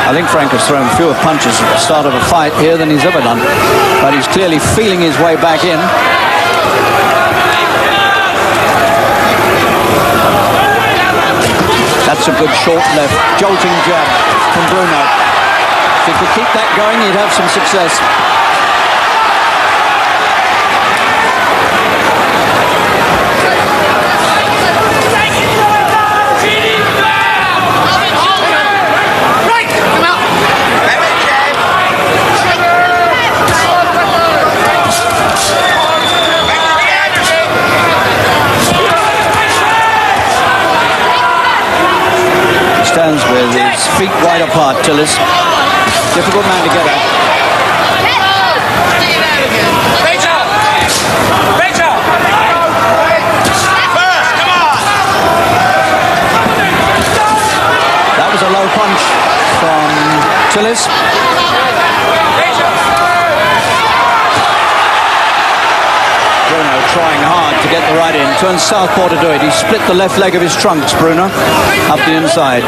I think Frank has thrown fewer punches at the start of a fight here than he's ever done, but he's clearly feeling his way back in. That's a good short left, jolting jab from Bruno. If he could keep that going, he'd have some success. Stands with his feet wide apart, Tillis. Difficult man to get at. That was a low punch from Tillis. Bruno trying hard to get the right in. Turns southpaw to do it. He split the left leg of his trunks, Bruno, up the inside.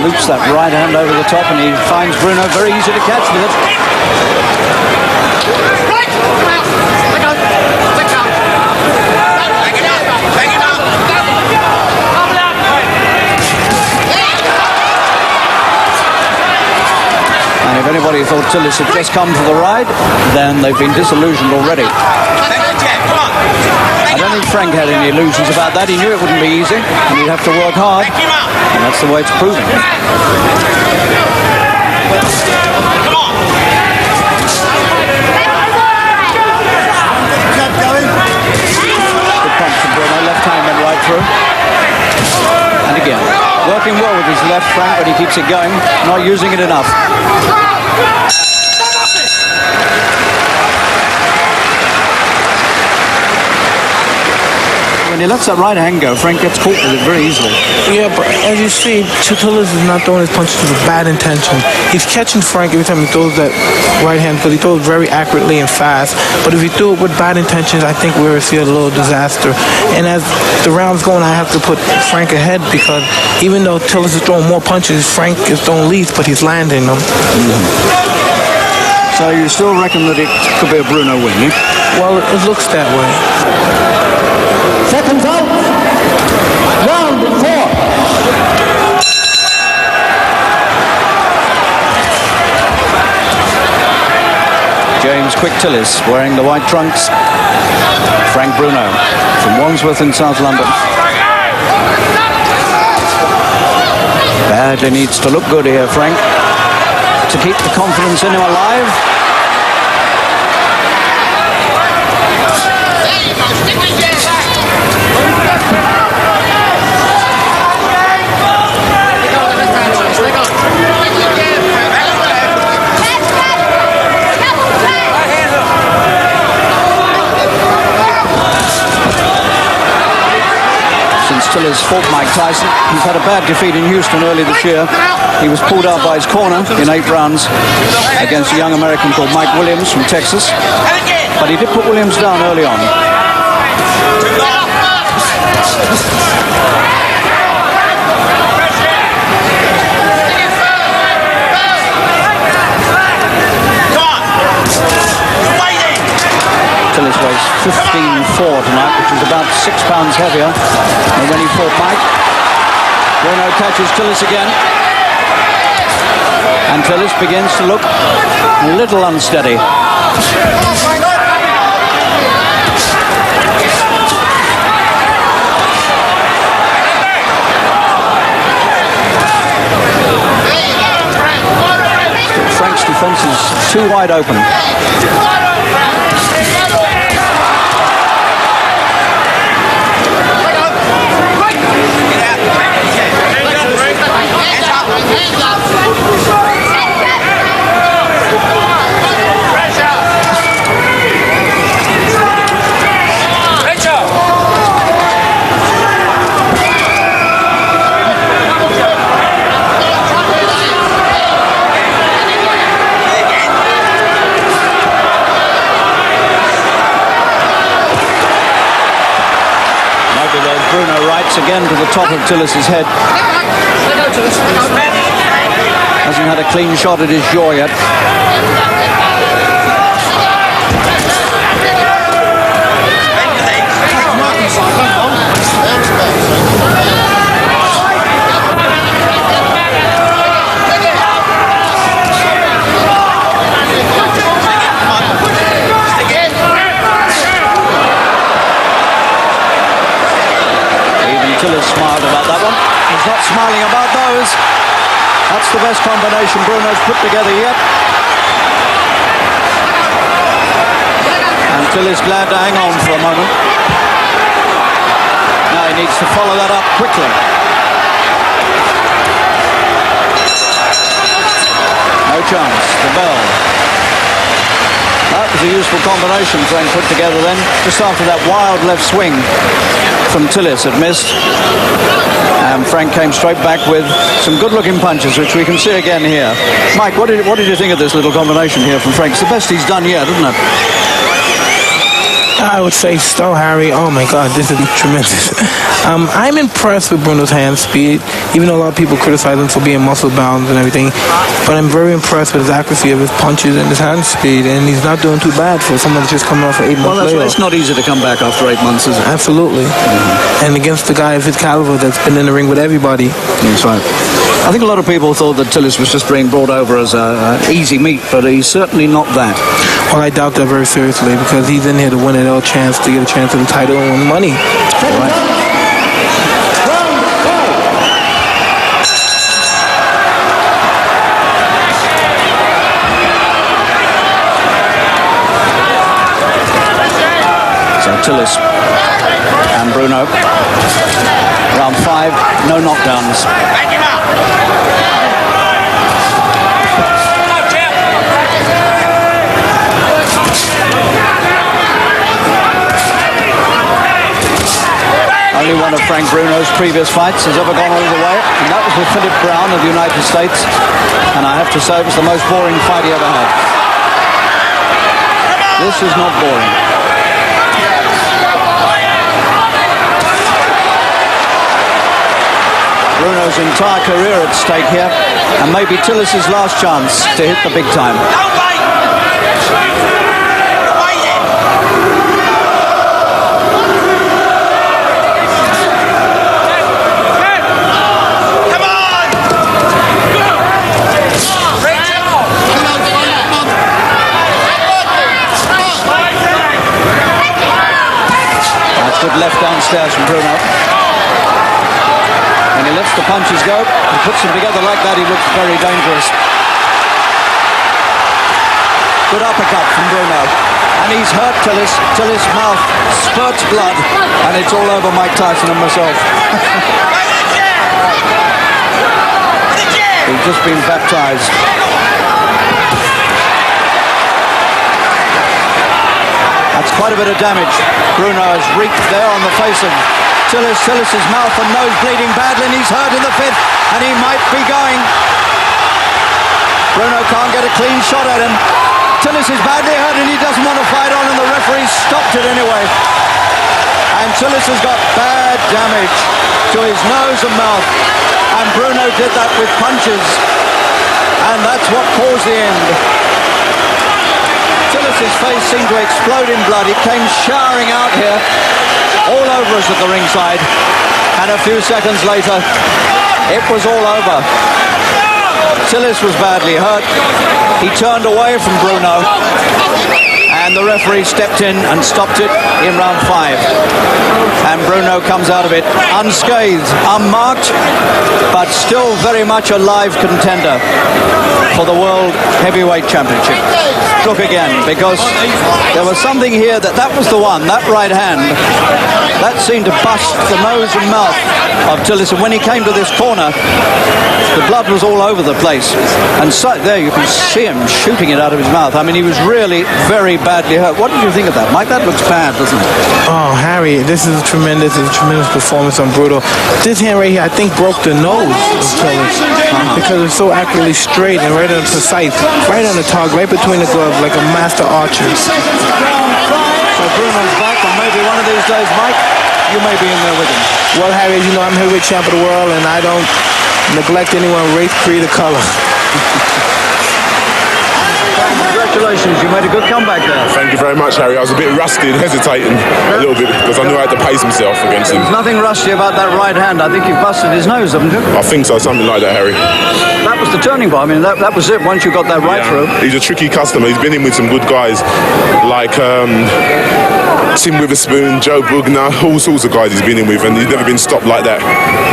Loops that right hand over the top, and he finds Bruno very easy to catch with it. And if anybody thought Tillis had just come for the ride, then they've been disillusioned already. I don't think Frank had any illusions about that. He knew it wouldn't be easy, and he'd have to work hard, and that's the way it's proven. Good punch from Bruno, left hand went right through. And again, working well with his left, Frank, but he keeps it going, not using it enough. he lets that right hand go, Frank gets caught with it very easily. Yeah, but as you see, Tillis is not throwing his punches with bad intention. He's catching Frank every time he throws that right hand because he throws very accurately and fast. But if he threw it with bad intentions, I think we would see a little disaster. And as the round's going, I have to put Frank ahead because even though Tillis is throwing more punches, Frank is throwing least, but he's landing them. So you still reckon that it could be a Bruno win, eh? Well, it looks that way. Seconds out. Round 4. James Quick Tillis wearing the white trunks. Frank Bruno from Wandsworth in South London. Badly needs to look good here, Frank, to keep the confidence in him alive. Tillis fought Mike Tyson. He's had a bad defeat in Houston early this year. He was pulled out by his corner in 8 rounds against a young American called Mike Williams from Texas. But he did put Williams down early on. Tillis weighs 15.4 tonight, which is about 6 pounds heavier than when he fought Mike. Bruno catches Tillis again. And Tillis begins to look a little unsteady. Frank's defense is too wide open. Bruno rights again to the top of Tillis's head. Hasn't had a clean shot at his jaw yet. Tillis smiled about that one. He's not smiling about those. That's the best combination Bruno's put together yet. And Tillis glad to hang on for a moment. Now he needs to follow that up quickly. No chance. The bell. That was a useful combination Frank put together then, just after that wild left swing from Tillis had missed. And Frank came straight back with some good-looking punches, which we can see again here. Mike, what did you think of this little combination here from Frank? It's the best he's done yet, isn't it? I would say so, Harry. Oh my God, this is tremendous. I'm impressed with Bruno's hand speed, even though a lot of people criticize him for being muscle bound and everything. But I'm very impressed with his accuracy of his punches and his hand speed, and he's not doing too bad for someone that's just coming off an 8-month layoff. Well, it's not easy to come back after 8 months, is it? Absolutely. And against the guy of his caliber that's been in the ring with everybody. That's right. I think a lot of people thought that Tillis was just being brought over as easy meat, but he's certainly not that. Well, I doubt that very seriously, because he's in here to win it all, chance to get a chance at the title and win money. Right. So Tillis and Bruno. Round 5, no knockdowns. one of Frank Bruno's previous fights has ever gone all the way, and that was with Philip Brown of the United States, and I have to say it was the most boring fight he ever had. This is not boring. Bruno's entire career at stake here, and maybe Tillis's last chance to hit the big time. That's good left downstairs from Bruno. When he lets the punches go and puts them together like that, he looks very dangerous. Good uppercut from Bruno. And he's hurt Tillis. Tillis' mouth spurts blood, and it's all over Mike Tyson and myself. He's just been baptized. That's quite a bit of damage Bruno has wreaked there on the face of Tillis. Tillis's mouth and nose bleeding badly, and he's hurt in the fifth, and he might be going. Bruno can't get a clean shot at him. Tillis is badly hurt, and he doesn't want to fight on, and the referee stopped it anyway. And Tillis has got bad damage to his nose and mouth, and Bruno did that with punches, and that's what caused the end. Tillis's face seemed to explode in blood. It came showering out here, all over us at the ringside, and a few seconds later, it was all over. Tillis was badly hurt. He turned away from Bruno, and the referee stepped in and stopped it in round 5. And Bruno comes out of it unscathed, unmarked, but still very much a live contender for the World Heavyweight Championship. Look again, because there was something here that was the one, that right hand, that seemed to bust the nose and mouth of Tillis. And when he came to this corner, the blood was all over the place. And so there you can see him shooting it out of his mouth. I mean, he was really very badly hurt. What did you think of that, Mike? That looks bad, doesn't it? Oh, Harry, this is a tremendous performance on Bruno. This hand right here, I think, broke the nose of Tillis because it's so accurately straight and right on precise, right on the target, right between the gloves, like a master archer. So Bruno's back, and maybe one of these days, Mike, you may be in there with him. Well, Harry, as you know, I'm heavyweight champ of the world, and I don't neglect anyone, race, creed, or color. Congratulations, you made a good comeback there. Thank you very much, Harry. I was a bit rusty and hesitating a little bit because I knew I had to pace himself against him. There's nothing rusty about that right hand. I think you've busted his nose, haven't you? I think so, something like that, Harry. That was the turning point. I mean, that was it once you got that right through. He's a tricky customer. He's been in with some good guys like Tim Witherspoon, Joe Bugner, all sorts of guys he's been in with, and he's never been stopped like that.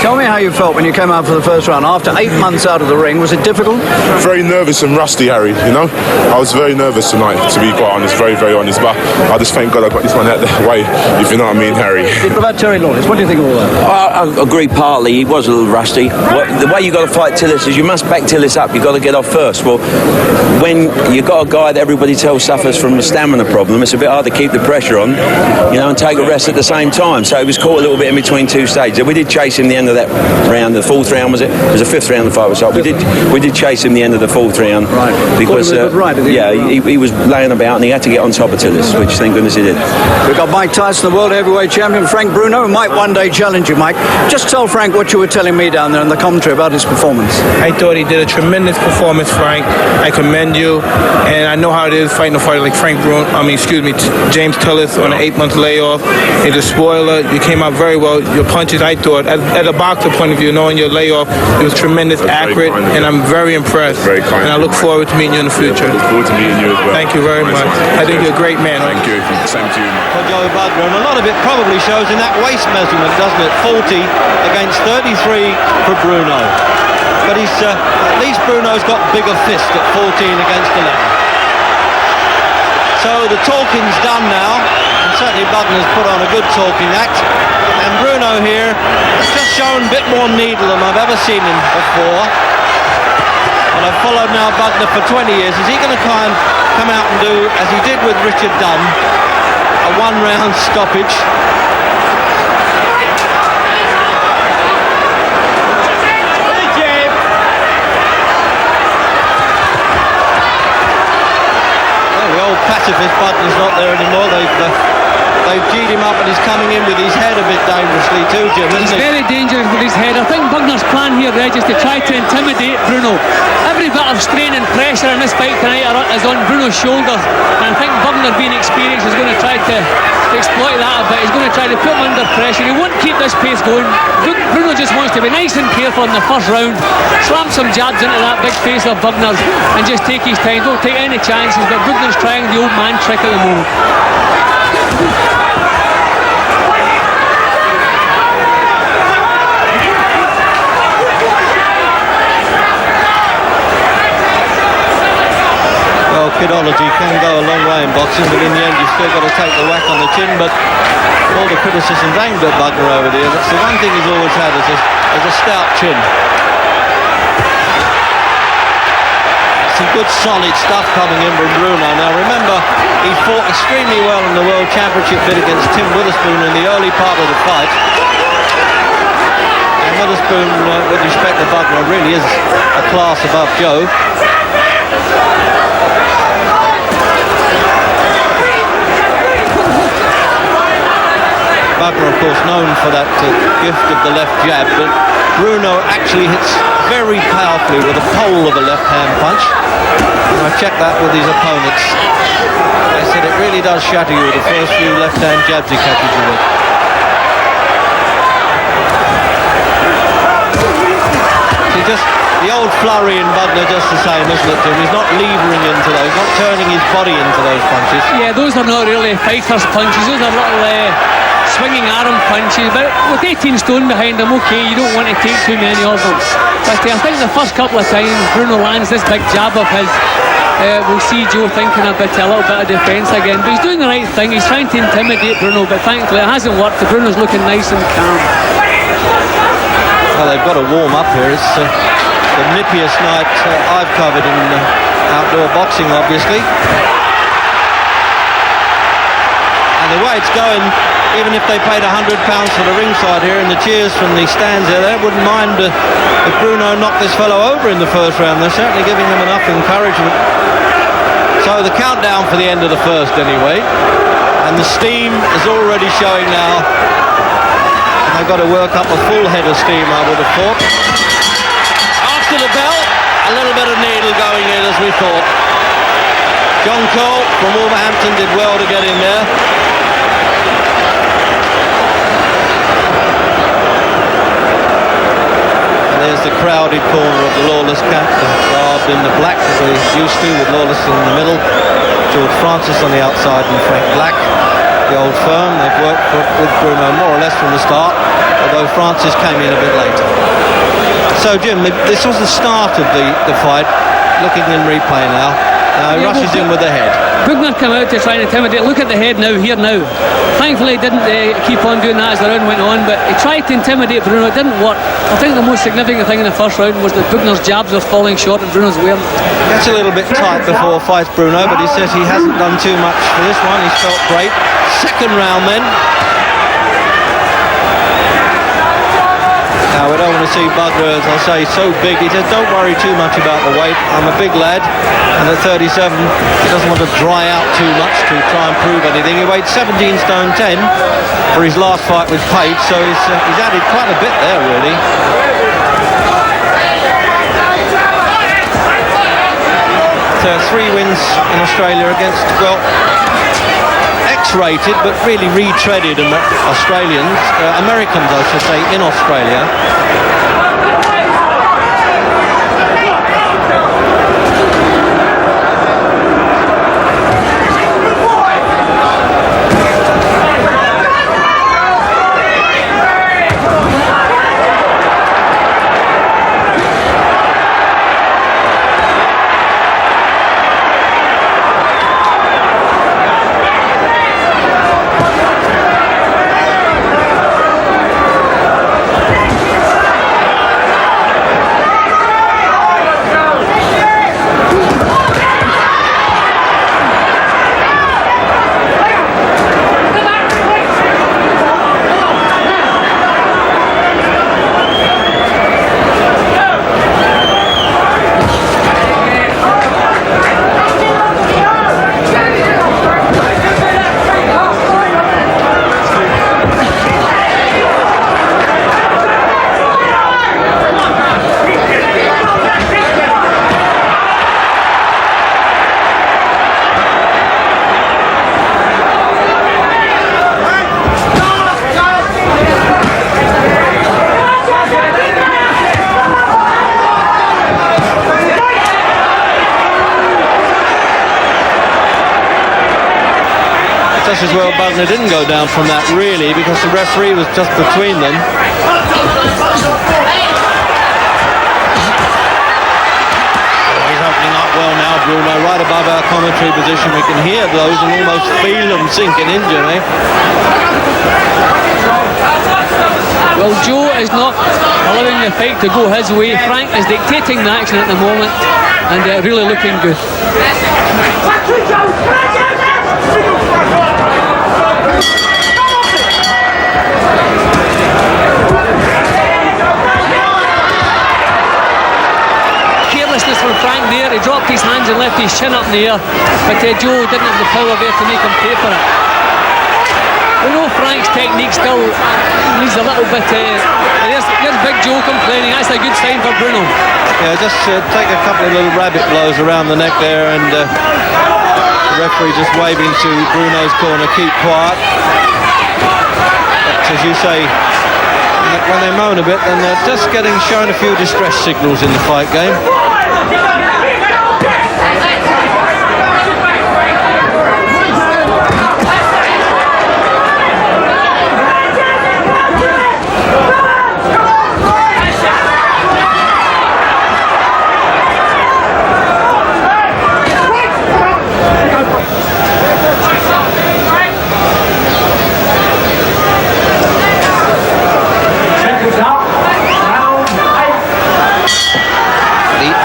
Tell me how you felt when you came out for the first round. After 8 months out of the ring, was it difficult? Very nervous and rusty, Harry, you know? I was very nervous tonight, to be quite honest, very, very honest, but I just thank God I got this one out the way, if you know what I mean, Harry. What about Terry Lawless? What do you think of all that? I agree partly. He was a little rusty. The way you got to fight Tillis is you must back Tillis up. You've got to get off first. Well, when you've got a guy that everybody tells suffers from a stamina problem, it's a bit hard to keep the pressure on, you know, and take a rest at the same time. So he was caught a little bit in between two stages. We did chase him the end of that round. The fourth round, was it? It was the fifth round of the fight. So we did chase him the end of the fourth round. Right. Because he was laying about and he had to get on top of Tillis, which thank goodness he did. We've got Mike Tyson, the world heavyweight champion, Frank Bruno, who might one day challenge you, Mike. Just tell Frank what you were telling me down there in the commentary about his performance. I thought he did a tremendous performance, Frank. I commend you, and I know how it is fighting a fighter like James Tillis on an 8-month layoff. He's a spoiler. You came out very well. Your punches, I thought, as a boxer point of view, knowing your layoff, it was tremendous, accurate, and I'm very impressed. Very kind. And I look forward to meeting you in the future. I look forward to meeting you as well. Thank you very much. I think you're a great man. Thank you. Same to you, mate. For Joe Bugner, and a lot of it probably shows in that waist measurement, doesn't it? 40 against 33 for Bruno. But at least Bruno's got bigger fist at 14 against 11. So the talking's done now, and certainly Bugner's put on a good talking act. And Bruno here has just shown a bit more needle than I've ever seen him before. And I've followed now Bugner for 20 years. Is he going to try and come out and do, as he did with Richard Dunn, a one-round stoppage? aggressive if Bugner's not there anymore. They've G'd him up and he's coming in with his head a bit dangerously too, Jim, isn't He's he? very dangerous with his head. I think Bugner's plan here, Reg, is to try to intimidate Bruno. Every bit of strain and pressure in this fight tonight is on Bruno's shoulders, and I think Bugner, being experienced, is going to try to exploit that a bit. He's going to try to put him under pressure. He won't keep this pace going. Bruno just wants to be nice and careful in the first round, slam some jabs into that big face of Bugner's and just take his time. Don't take any chances, but Bugner's trying the old man trick at the moment. Kidology can go a long way in boxing, but in the end you've still got to take the whack on the chin. But all the criticisms aimed at Bugner over there, that's the one thing he's always had, is a stout chin. Some good solid stuff coming in from Bruno. Now remember, he fought extremely well in the World Championship bid against Tim Witherspoon in the early part of the fight. And Witherspoon, with respect to Bugner, really is a class above Joe. Bugner, of course, known for that gift of the left jab, but Bruno actually hits very powerfully with the pole of a left-hand punch. And I checked that with his opponents. They said it really does shatter you with the first few left-hand jabs he catches you with. See, just the old flurry in Bugner, just the same, isn't it, Tim? He's not levering into those, not turning his body into those punches. Yeah, those are not really fighter's punches. Those are little swinging arm punches, but with 18 stone behind him, okay, you don't want to take too many of them. But I think the first couple of times Bruno lands this big jab of his, we'll see Joe thinking a little bit of defence again. But he's doing the right thing. He's trying to intimidate Bruno, but thankfully it hasn't worked. Bruno's looking nice and calm. Well, they've got to warm up here. It's the nippiest night I've covered in outdoor boxing, obviously. And the way it's going, even if they paid £100 for the ringside here and the cheers from the stands there, they wouldn't mind if Bruno knocked this fellow over in the first round. They're certainly giving him enough encouragement. So the countdown for the end of the first anyway, and the steam is already showing now. And they've got to work up a full head of steam, I would have thought. After the bell, a little bit of needle going in as we thought. John Cole from Wolverhampton did well to get in there. There's the crowded corner of the Lawless camp, garbed in the black as we're used to, with Lawless in the middle, George Francis on the outside and Frank Black, the old firm. They've worked with Bruno more or less from the start, although Francis came in a bit later. So Jim, this was the start of the fight, looking in replay now. He rushes in with the head. Bugner came out to try and intimidate. Look at the head now, here now. Thankfully he didn't keep on doing that as the round went on, but he tried to intimidate Bruno. It didn't work. I think the most significant thing in the first round was that Bugner's jabs were falling short and Bruno's wearing. Gets a little bit tight before fights Bruno, but he says he hasn't done too much for this one. He's felt great. Second round then. Now we don't want to see Bugner, as I say, so big. He says, don't worry too much about the weight. I'm a big lad, and at 37, he doesn't want to dry out too much to try and prove anything. He weighed 17 stone 10 for his last fight with Page, so he's added quite a bit there, really. So 3 wins in Australia against, well, X-rated but really retreaded Australians, Americans I should say, in Australia. just as well Bugner didn't go down from that, really, because the referee was just between them. He's opening up well now, Bruno, right above our commentary position. We can hear those and almost feel them sinking in, Jimmy. Well, Joe is not allowing the fight to go his way. Frank is dictating the action at the moment and really looking good. Carelessness from Frank there. He dropped his hands and left his chin up in the air, but Joe didn't have the power there to make him pay for it. We know Frank's technique still needs a little bit. There's Big Joe complaining. That's a good sign for Bruno. Yeah, just take a couple of little rabbit blows around the neck there, and the referee just waving to Bruno's corner, keep quiet. But as you say, when they moan a bit, then they're just shown a few distress signals in the fight game.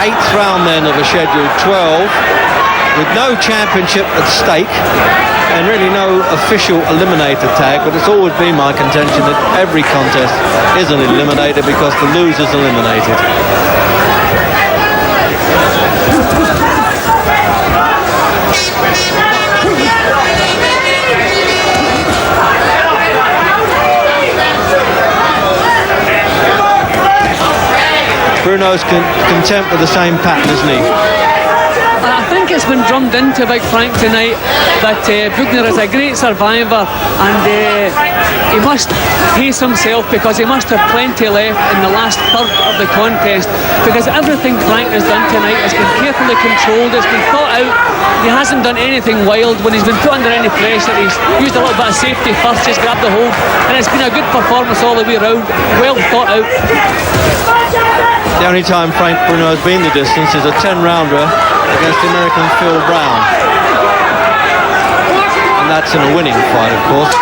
Eighth round then of a scheduled 12, with no championship at stake and really no official eliminator tag, but it's always been my contention that every contest is an eliminator because the loser's eliminated. Bruno's content with the same pattern, isn't he? I think it's been drummed into Big Frank tonight that Bugner is a great survivor and he must pace himself because he must have plenty left in the last third of the contest, because everything Frank has done tonight has been carefully controlled, it's been thought out. He hasn't done anything wild. When he's been put under any pressure, he's used a little bit of safety first, just grabbed the hold, and it's been a good performance all the way around, well thought out. The only time Frank Bruno has been the distance is a 10-rounder against the American Phil Brown. And that's in a winning fight, of course.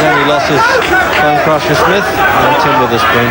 Then he lost his Bonecrusher Smith and Tim Witherspoon.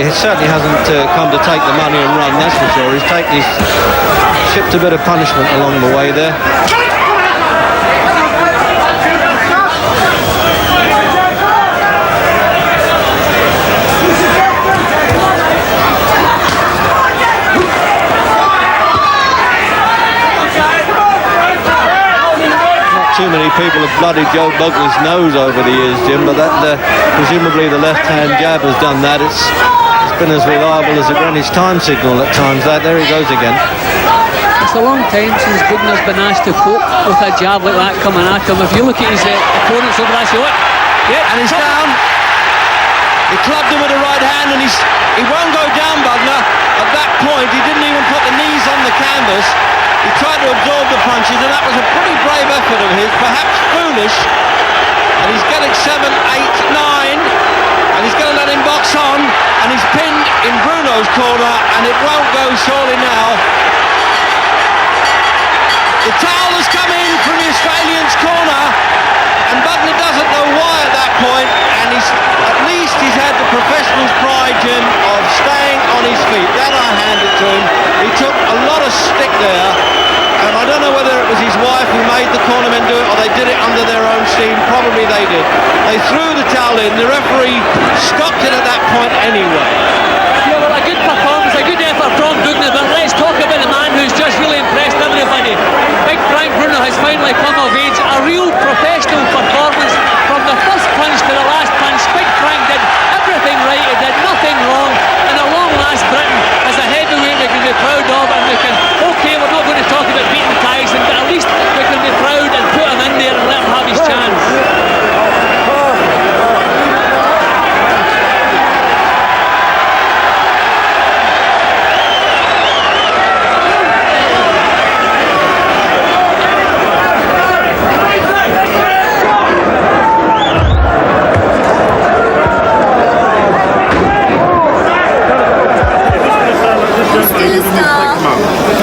He certainly hasn't come to take the money and run, that's for sure. He's shipped a bit of punishment along the way there. Not too many people have bloodied Joe Bugner's nose over the years, Jim, but that presumably the left-hand jab has done that. It's been as reliable as a Greenwich time signal at times. There he goes again. It's a long time since Bugner's been asked to cope with a jab like that coming at him. If you look at his opponents over that, look. Yeah, and he's down. He clubbed him with the right hand, and he won't go down, Bugner. At that point, he didn't even put the knees on the canvas. He tried to absorb the punches, and that was a pretty brave effort of his, perhaps foolish. And he's getting 7, 8, 9. And he's going to let him box on, and he's pinned in Bruno's corner, and it won't go surely now. The towel has come in from the Australian's corner, and Bugner doesn't know why at that point, and at least he's had the professional's pride, Jim, of staying on his feet. That I hand it to him. He took a lot of stick there, and I don't know whether it was his wife who made the cornermen do it or they did it under their own steam? Probably they did. They threw the towel in. The referee stopped it at that point anyway. Yeah, well, a good performance, a good effort from Bugner, but let's talk about the man who's just really impressed everybody. Big Frank Bruno has finally come of age. A real professional performance from the first punch to the last punch. Big Frank did everything right, he did nothing wrong, and at long last Britain as a heavyweight we can be proud of, and we can, okay, we're not going to talk about beating Tyson, but at least we can be proud and put him in there and let him have his chance.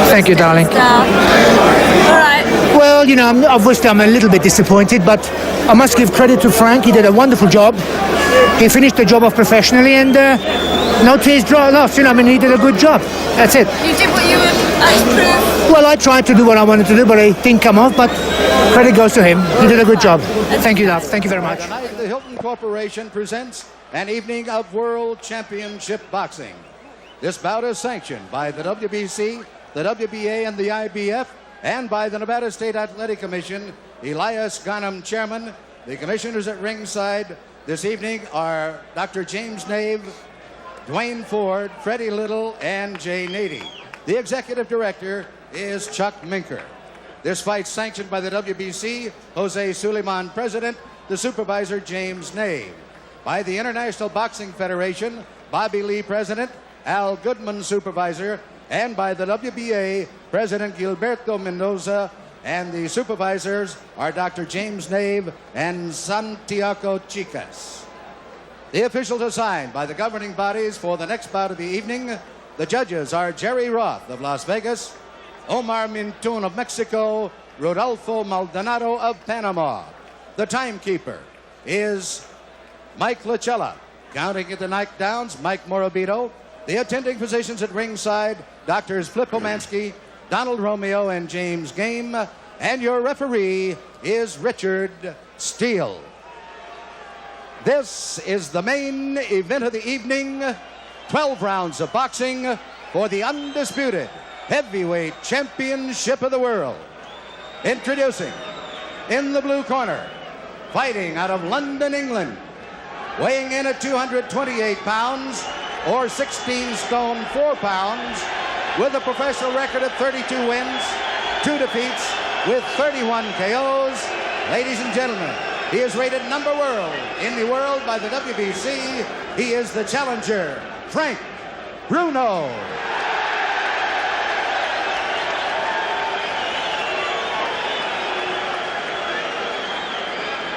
Thank you, darling. Well, you know, obviously I'm a little bit disappointed, but I must give credit to Frank. He did a wonderful job. He finished the job off professionally, and no tears lost. You know, I mean, he did a good job. That's it. You did what you were asked to prove? Well, I tried to do what I wanted to do, but it didn't come off. But credit goes to him. He did a good job. Thank you, love. Thank you very much. Tonight, the Hilton Corporation presents an evening of World Championship Boxing. This bout is sanctioned by the WBC, the WBA, and the IBF, and by the Nevada State Athletic Commission. Elias Garnham, chairman. The commissioners at ringside this evening are Dr. James Nave, Dwayne Ford, Freddie Little, and Jay Nady. The executive director is Chuck Minker. This fight sanctioned by the WBC, Jose Suleiman, president, the supervisor, James Nave. By the International Boxing Federation, Bobby Lee, president, Al Goodman, supervisor, and by the WBA, President Gilberto Mendoza, and the supervisors are Dr. James Nave and Santiago Chicas. The officials assigned by the governing bodies for the next bout of the evening. The judges are Jerry Roth of Las Vegas, Omar Mintun of Mexico, Rodolfo Maldonado of Panama. The timekeeper is Mike Lachella. Counting at the knockdowns, Mike Morabito. The attending physicians at ringside, Doctors Flip Omansky, Donald Romeo, and James Game. And your referee is Richard Steele. This is the main event of the evening. 12 rounds of boxing for the undisputed heavyweight championship of the world. Introducing, in the blue corner, fighting out of London, England, weighing in at 228 pounds, or 16 stone 4 pounds, with a professional record of 32 wins, 2 defeats, with 31 KOs. Ladies and gentlemen, he is rated number world in the world by the WBC. He is the challenger, Frank Bruno.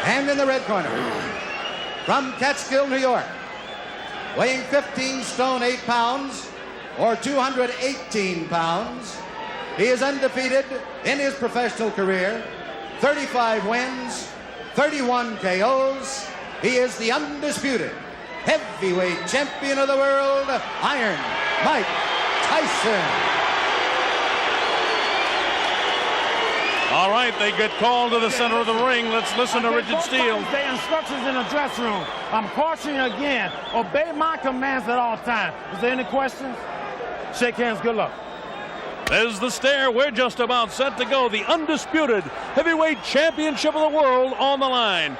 And in the red corner, from Catskill, New York, weighing 15 stone 8 pounds, or 218 pounds. He is undefeated in his professional career, 35 wins, 31 KOs. He is the undisputed heavyweight champion of the world, Iron Mike Tyson. All right, they get called to the center of the ring. Let's listen to Richard Steele. The instructions in the dressing room. I'm cautioning you again. Obey my commands at all times. Is there any questions? Shake hands. Good luck. There's the stare. We're just about set to go. The undisputed heavyweight championship of the world on the line.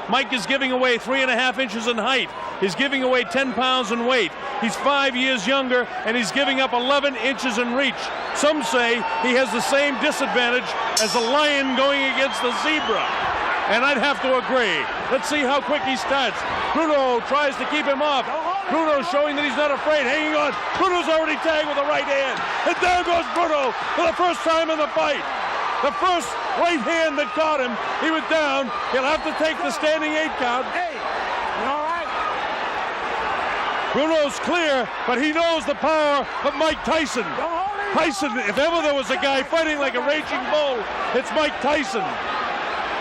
Mike is giving away 3.5 inches in height. He's giving away 10 pounds in weight. He's 5 years younger, and he's giving up 11 inches in reach. Some say he has the same disadvantage as a lion going against the zebra. And I'd have to agree. Let's see how quick he starts. Bruno tries to keep him off. Bruno showing that he's not afraid, hanging on. Bruno's already tagged with the right hand. And there goes Bruno for the first time in the fight. The first right hand that caught him, he was down. He'll have to take the standing 8 count. Hey, you all right? Bruno's clear, but he knows the power of Mike Tyson. Tyson, if ever there was a guy fighting like a raging bull, it's Mike Tyson.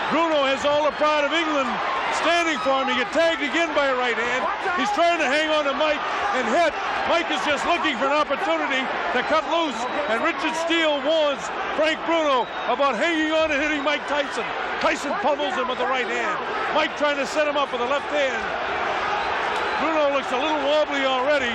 Bruno has all the pride of England standing for him. He get tagged again by a right hand. He's trying to hang on to Mike and hit, Mike is just looking for an opportunity to cut loose, and Richard Steele warns Frank Bruno about hanging on and hitting Mike Tyson. Tyson pummels him with the right hand. Mike trying to set him up with the left hand. Bruno looks a little wobbly already.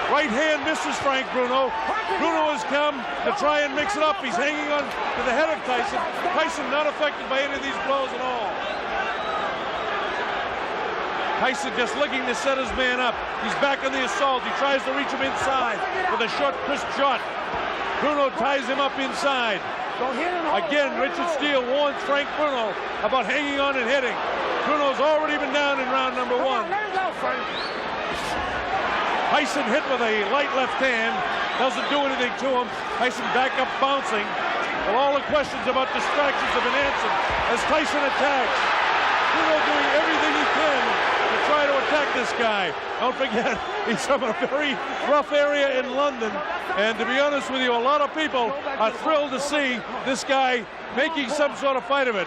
Right hand misses Frank Bruno. Bruno has come to try and mix it up. He's hanging on to the head of Tyson. Tyson not affected by any of these blows at all. Tyson just looking to set his man up. He's back on the assault. He tries to reach him inside with a short, crisp shot. Bruno ties him up inside. Again, Richard Steele warns Frank Bruno about hanging on and hitting. Bruno's already been down in round number 1. Tyson hit with a light left hand. Doesn't do anything to him. Tyson back up bouncing. Well, all the questions about distractions have been answered as Tyson attacks. Bruno doing everything he can to try to attack this guy. Don't forget, he's from a very rough area in London. And to be honest with you, a lot of people are thrilled to see this guy making some sort of fight of it.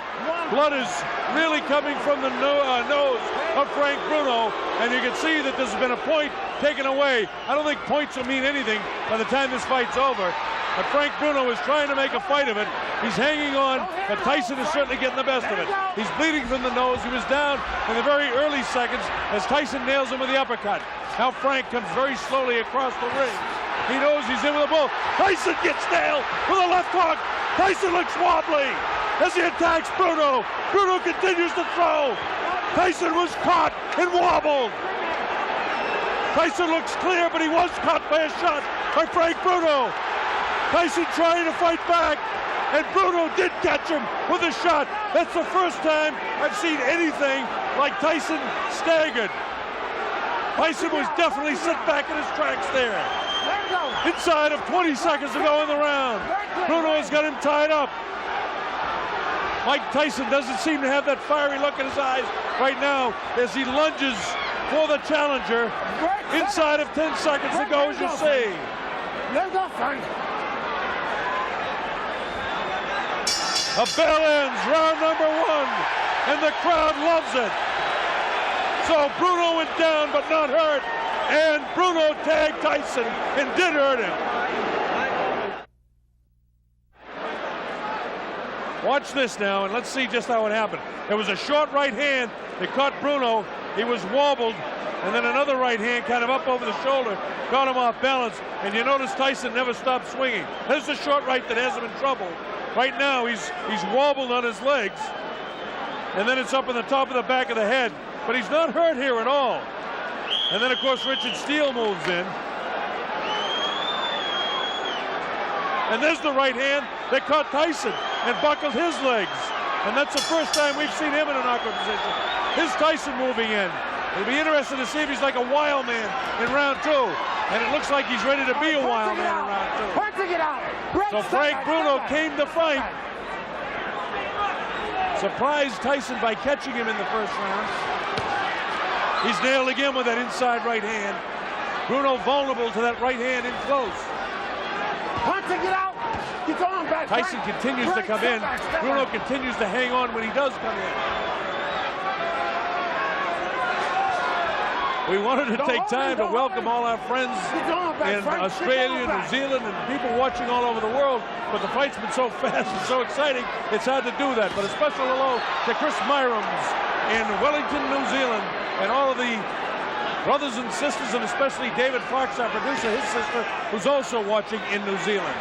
Blood is really coming from the nose of Frank Bruno, and you can see that there's been a point taken away. I don't think points will mean anything by the time this fight's over. But Frank Bruno is trying to make a fight of it. He's hanging on, but Tyson is certainly getting the best of it. He's bleeding from the nose. He was down in the very early seconds as Tyson nails him with the uppercut. Now Frank comes very slowly across the ring. He knows he's in with a bull. Tyson gets nailed with a left hook. Tyson looks wobbly as he attacks Bruno. Bruno continues to throw. Tyson was caught and wobbled. Tyson looks clear, but he was caught by a shot by Frank Bruno. Tyson trying to fight back, and Bruno did catch him with a shot. That's the first time I've seen anything like Tyson staggered. Tyson was definitely set back in his tracks there. Inside of 20 seconds to go in the round. Bruno has got him tied up. Mike Tyson doesn't seem to have that fiery look in his eyes right now as he lunges for the challenger. Inside of 10 seconds to go, as you see. A bell ends round number 1, and the crowd loves it. So Bruno went down but not hurt, and Bruno tagged Tyson and did hurt him. Watch this now, and let's see just how it happened. There was a short right hand that caught Bruno. He was wobbled, and then another right hand kind of up over the shoulder got him off balance, and you notice Tyson never stopped swinging. There's the short right that has him in trouble. Right now, he's wobbled on his legs, and then it's up in the top of the back of the head, but he's not hurt here at all. And then, of course, Richard Steele moves in. And there's the right hand that caught Tyson and buckled his legs. And that's the first time we've seen him in an awkward position. Here's Tyson moving in. It'll be interesting to see if he's like a wild man in round 2. And it looks like he's ready to be a wild man in round 2. So Frank Bruno came to fight. Surprised Tyson by catching him in the first round. He's nailed again with that inside right hand. Bruno vulnerable to that right hand in close. Tyson continues to come in. Bruno continues to hang on when he does come in. We wanted to take time to welcome all our friends in Australia, New Zealand, and people watching all over the world, but the fight's been so fast and so exciting, it's hard to do that. But a special hello to Chris Myrams in Wellington, New Zealand, and all of the brothers and sisters, and especially David Fox, our producer, his sister, who's also watching in New Zealand.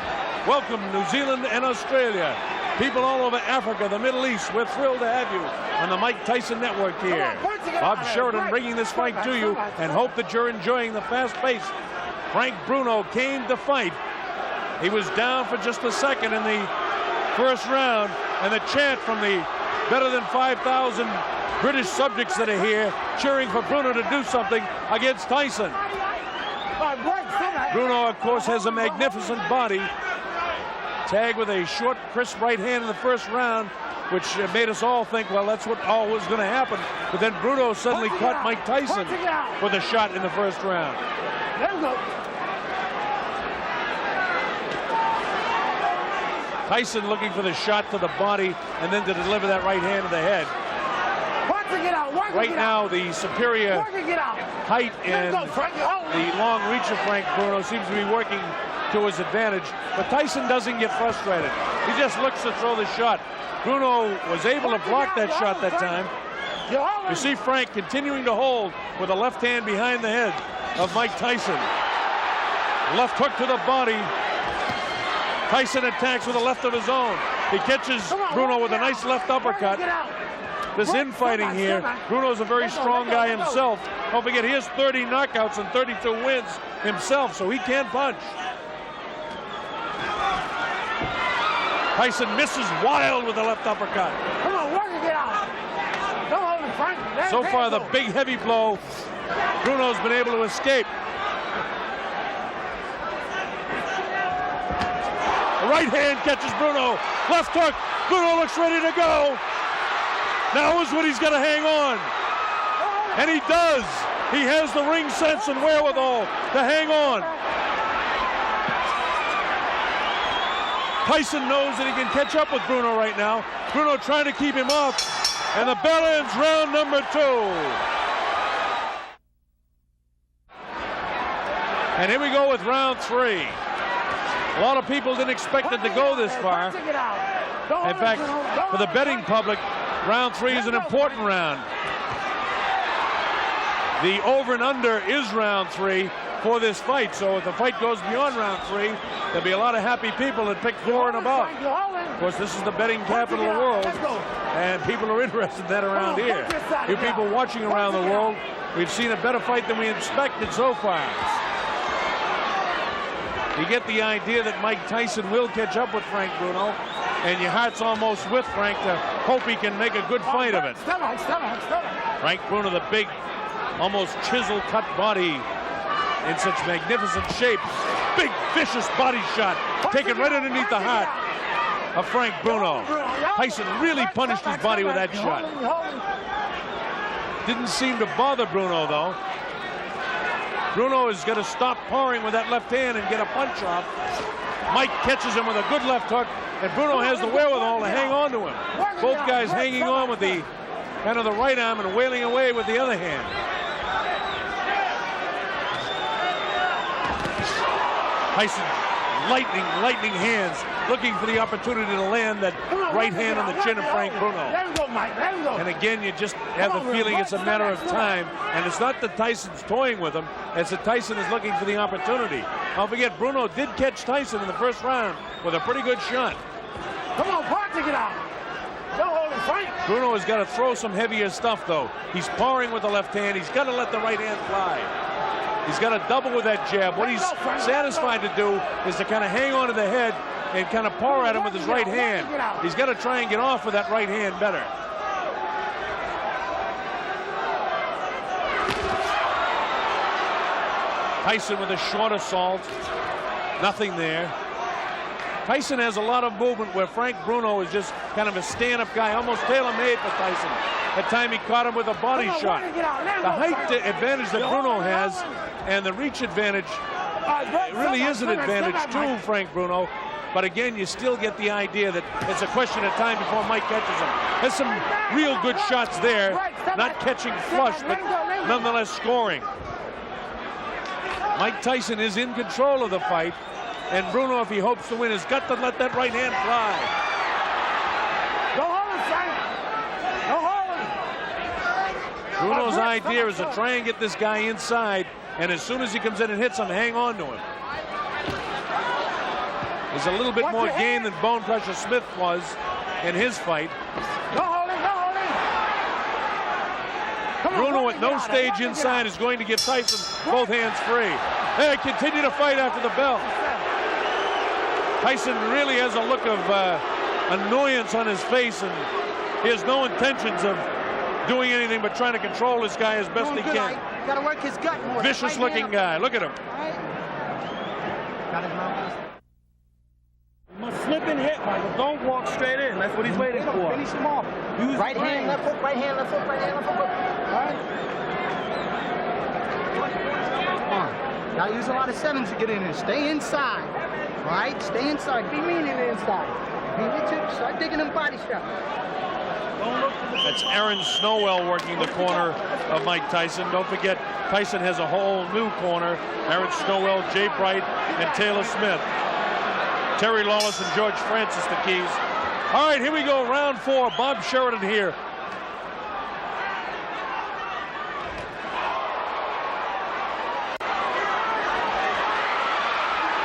Welcome, New Zealand and Australia. People all over Africa, the Middle East, we're thrilled to have you on the Mike Tyson Network here. Bob Sheridan bringing this fight to you, and hope that you're enjoying the fast pace. Frank Bruno came to fight. He was down for just a second in the first round, and the chant from the better than 5,000 British subjects that are here cheering for Bruno to do something against Tyson. Bruno, of course, has a magnificent body. Tagged with a short, crisp right hand in the first round, which made us all think, well, that's what all was going to happen. But then Bruno suddenly caught Mike Tyson with a shot in the first round. Tyson looking for the shot to the body and then to deliver that right hand to the head. Right now, the superior height and the long reach of Frank Bruno seems to be working to his advantage, but Tyson doesn't get frustrated. He just looks to throw the shot. Bruno was able to block that shot that time. You see Frank continuing to hold with a left hand behind the head of Mike Tyson. Left hook to the body. Tyson attacks with a left of his own. He catches Bruno with a nice left uppercut. This infighting here, Bruno's a very strong guy himself. Don't forget, he has 30 knockouts and 32 wins himself, so he can punch. Tyson misses wild with a left uppercut. Come on, work it out. Don't hold it, Frank. So far, the big heavy blow, Bruno's been able to escape. Right hand catches Bruno. Left hook. Bruno looks ready to go. Now is when he's got to hang on. And he does. He has the ring sense and wherewithal to hang on. Tyson knows that he can catch up with Bruno right now. Bruno trying to keep him off. And the bell ends round number 2. And here we go with round 3. A lot of people didn't expect it to go this far. In fact, for the betting public, round 3 is an important round. The over and under is round 3 for this fight. So if the fight goes beyond round 3, there'll be a lot of happy people that pick 4 and above. Of course, this is the betting capital of the world, and people are interested in that around here. You people watching around the world, we've seen a better fight than we expected so far. You get the idea that Mike Tyson will catch up with Frank Bruno, and your heart's almost with Frank to hope he can make a good fight of it. Frank Bruno, the big, almost chisel-cut body in such magnificent shape. Big, vicious body shot, taken right underneath the heart of Frank Bruno. Tyson really punished his body with that shot. Didn't seem to bother Bruno, though. Bruno is going to stop pawing with that left hand and get a punch off. Mike catches him with a good left hook, and Bruno has the wherewithal to hang on to him. Both guys hanging on with the kind of the right arm and wailing away with the other hand. Tyson, lightning hands, looking for the opportunity to land that right hand on the chin of Frank Bruno. And again, you just have the feeling it's a matter of time. And it's not that Tyson's toying with him, it's that Tyson is looking for the opportunity. Don't forget, Bruno did catch Tyson in the first round with a pretty good shot. Come on, Park, get out. Don't hold it, Frank. Bruno has got to throw some heavier stuff, though. He's pawing with the left hand. He's got to let the right hand fly. He's got to double with that jab. What he's satisfied to do is to kind of hang on to the head and kind of paw at him with his right hand. He's got to try and get off with that right hand better. Tyson with a short assault. Nothing there. Tyson has a lot of movement where Frank Bruno is just kind of a stand-up guy, almost tailor-made for Tyson. That time he caught him with a body shot. The height advantage that Bruno has and the reach advantage really is an advantage to Frank Bruno. But again, you still get the idea that it's a question of time before Mike catches him. There's some real good shots there, not catching flush, but nonetheless scoring. Mike Tyson is in control of the fight, and Bruno, if he hopes to win, has got to let that right hand fly. Don't hold it, Frank. Don't hold it. Bruno's idea is to try and get this guy inside, and as soon as he comes in and hits him, hang on to him. There's a little bit more game than Bonecrusher Smith was in his fight. Don't hold it, don't hold it. Bruno at no stage inside is going to give Tyson both hands free. They continue to fight after the bell. Tyson really has a look of annoyance on his face, and he has no intentions of doing anything but trying to control this guy as best he can. Got to work his gut more. Vicious looking guy. Look at him. You must slip and hit, Michael. Don't walk straight in. That's what he's waiting for. Finish him off. Use right hand, left hook, right hand, left hook, right hand, left hook. All right. Come on. Gotta use a lot of sevens to get in there. Stay inside. All right? Stay inside. Be mean in the inside. Mean it too. Start digging them body shots. That's Aaron Snowell working the corner of Mike Tyson. Don't forget, Tyson has a whole new corner. Aaron Snowell, Jay Bright, and Taylor Smith. Terry Lawless and George Francis the keys. All right, here we go, round 4. Bob Sheridan here.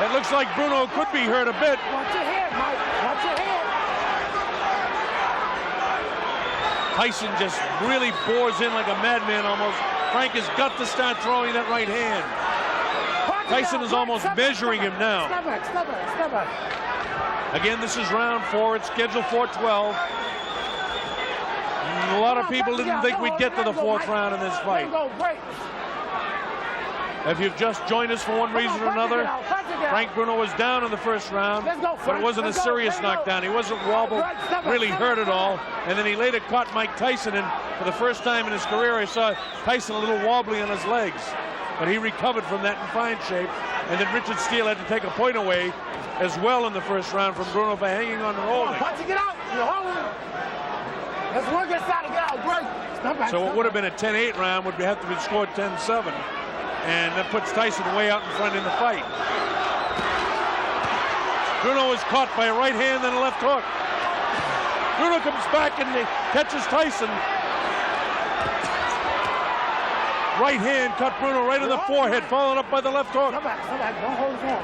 It looks like Bruno could be hurt a bit. Watch your head, Mike. Watch your head. Tyson just really bores in like a madman almost. Frank has got to start throwing that right hand. Tyson is almost measuring him now. Step back. Again, this is round 4. It's scheduled for 12. A lot of people didn't think we'd get to the 4th round in this fight. If you've just joined us for one reason or another, Frank Bruno was down in the 1st round, but it wasn't a serious knockdown. He wasn't wobbled, really hurt at all. And then he later caught Mike Tyson, and for the first time in his career, I saw Tyson a little wobbly on his legs. But he recovered from that in fine shape. And then Richard Steele had to take a point away as well in the 1st round from Bruno for hanging on and holding. Get out. You're holding. Let's work inside and get out. Great. So what would have been a 10-8 round would have to be scored 10-7. And that puts Tyson way out in front in the fight. Bruno is caught by a right hand and a left hook. Bruno comes back and catches Tyson. Right hand cut Bruno right in the forehead, followed up by the left hook. Come back. Don't hold his hand.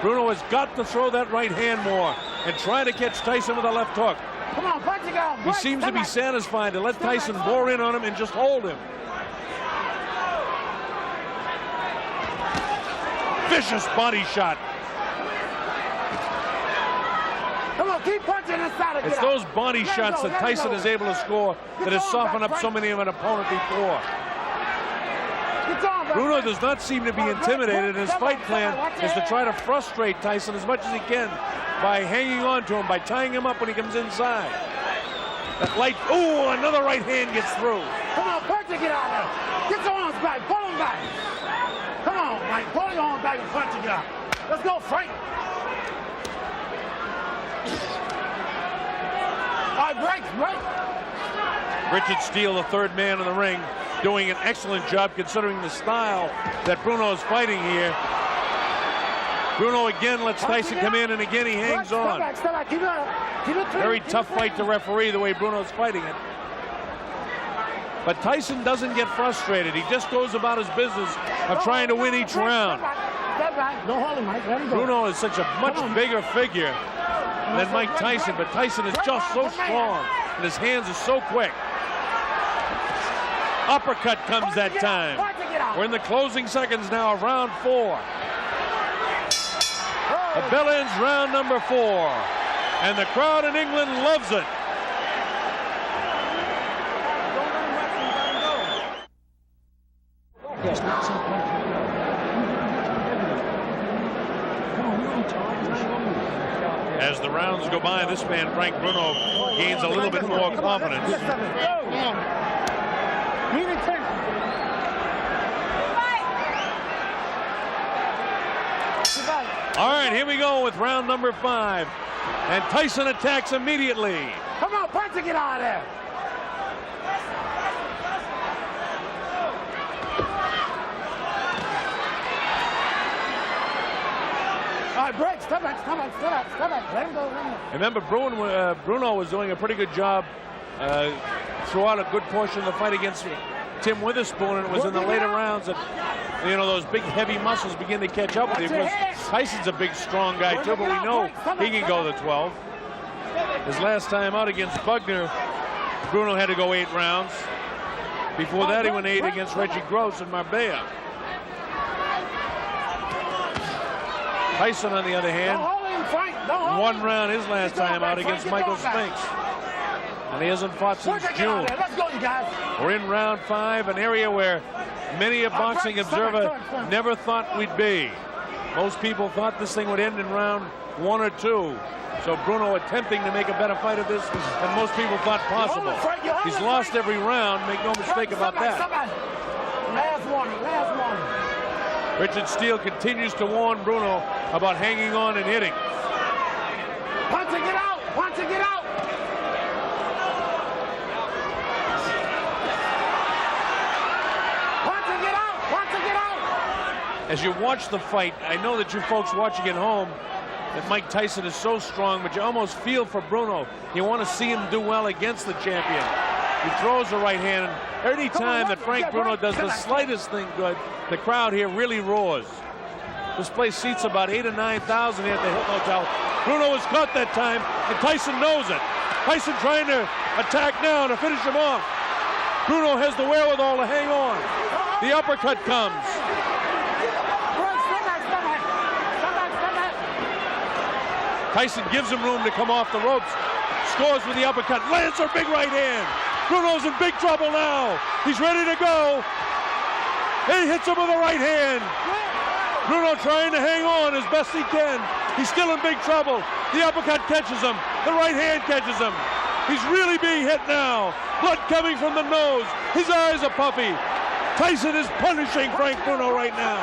Bruno has got to throw that right hand more and try to catch Tyson with a left hook. Come on, punch it out. He seems to be satisfied to let Tyson bore in on him and just hold him. Vicious body shot. Come on, keep punching inside. It's those body shots that Tyson is able to score that has softened up so many of an opponent before. Bruno does not seem to be intimidated, and his fight plan is to try to frustrate Tyson as much as he can by hanging on to him, by tying him up when he comes inside. That light, ooh, another right hand gets through. Come on, punch it, get out there. Get your arms back, pull them back. Come on, Mike, pull your arms back and punch it, get out. Let's go, Frank. All right, break. Richard Steele, the 3rd man in the ring, doing an excellent job considering the style that Bruno is fighting here. Bruno again lets Tyson come in, and again he hangs on. Very tough fight to referee the way Bruno's fighting it. But Tyson doesn't get frustrated. He just goes about his business of trying to win each round. Don't hold him, Mike. Let him go. Bruno is such a much bigger figure than Mike Tyson, but Tyson is just so strong, and his hands are so quick. Uppercut comes that time. We're in the closing seconds now of round 4. The bell ends round number 4, and the crowd in England loves it. As the rounds go by, this man, Frank Bruno, gains a little bit more confidence. All right, here we go with round number 5. And Tyson attacks immediately. Come on, punch it, get out of there. All right, break. Step back. Let him go. Remember, Bruno was doing a pretty good job throughout a good portion of the fight against Tim Witherspoon, and it was in the later rounds that, you know, those big, heavy muscles begin to catch up with him. Because Tyson's a big, strong guy, too, but we know he can go the 12. His last time out against Bugner, Bruno had to go 8 rounds. Before that, he went 8 against Reggie Gross in Marbella. Tyson, on the other hand, 1 round his last time out against Michael Spinks. And he hasn't fought since June. We're in round 5, an area where many a boxing observer never thought we'd be. Most people thought this thing would end in round 1 or 2. So Bruno attempting to make a better fight of this than most people thought possible. He's lost every round, make no mistake about that. Last warning. Richard Steele continues to warn Bruno about hanging on and hitting. Punch it, get out. Watch it get out. Watch it get out. Watch it get out. As you watch the fight, I know that you folks watching at home, that Mike Tyson is so strong, but you almost feel for Bruno. You want to see him do well against the champion. He throws the right hand, and any time that Frank Bruno does the slightest thing good, the crowd here really roars. This place seats about 8,000 or 9,000 here at the Hilton Hotel. Bruno was caught that time, and Tyson knows it. Tyson trying to attack now to finish him off. Bruno has the wherewithal to hang on. The uppercut comes. Tyson gives him room to come off the ropes. Scores with the uppercut. Lands a big right hand. Bruno's in big trouble now. He's ready to go. He hits him with a right hand. Bruno trying to hang on as best he can. He's still in big trouble. The uppercut catches him. The right hand catches him. He's really being hit now. Blood coming from the nose. His eyes are puffy. Tyson is punishing Frank Bruno right now.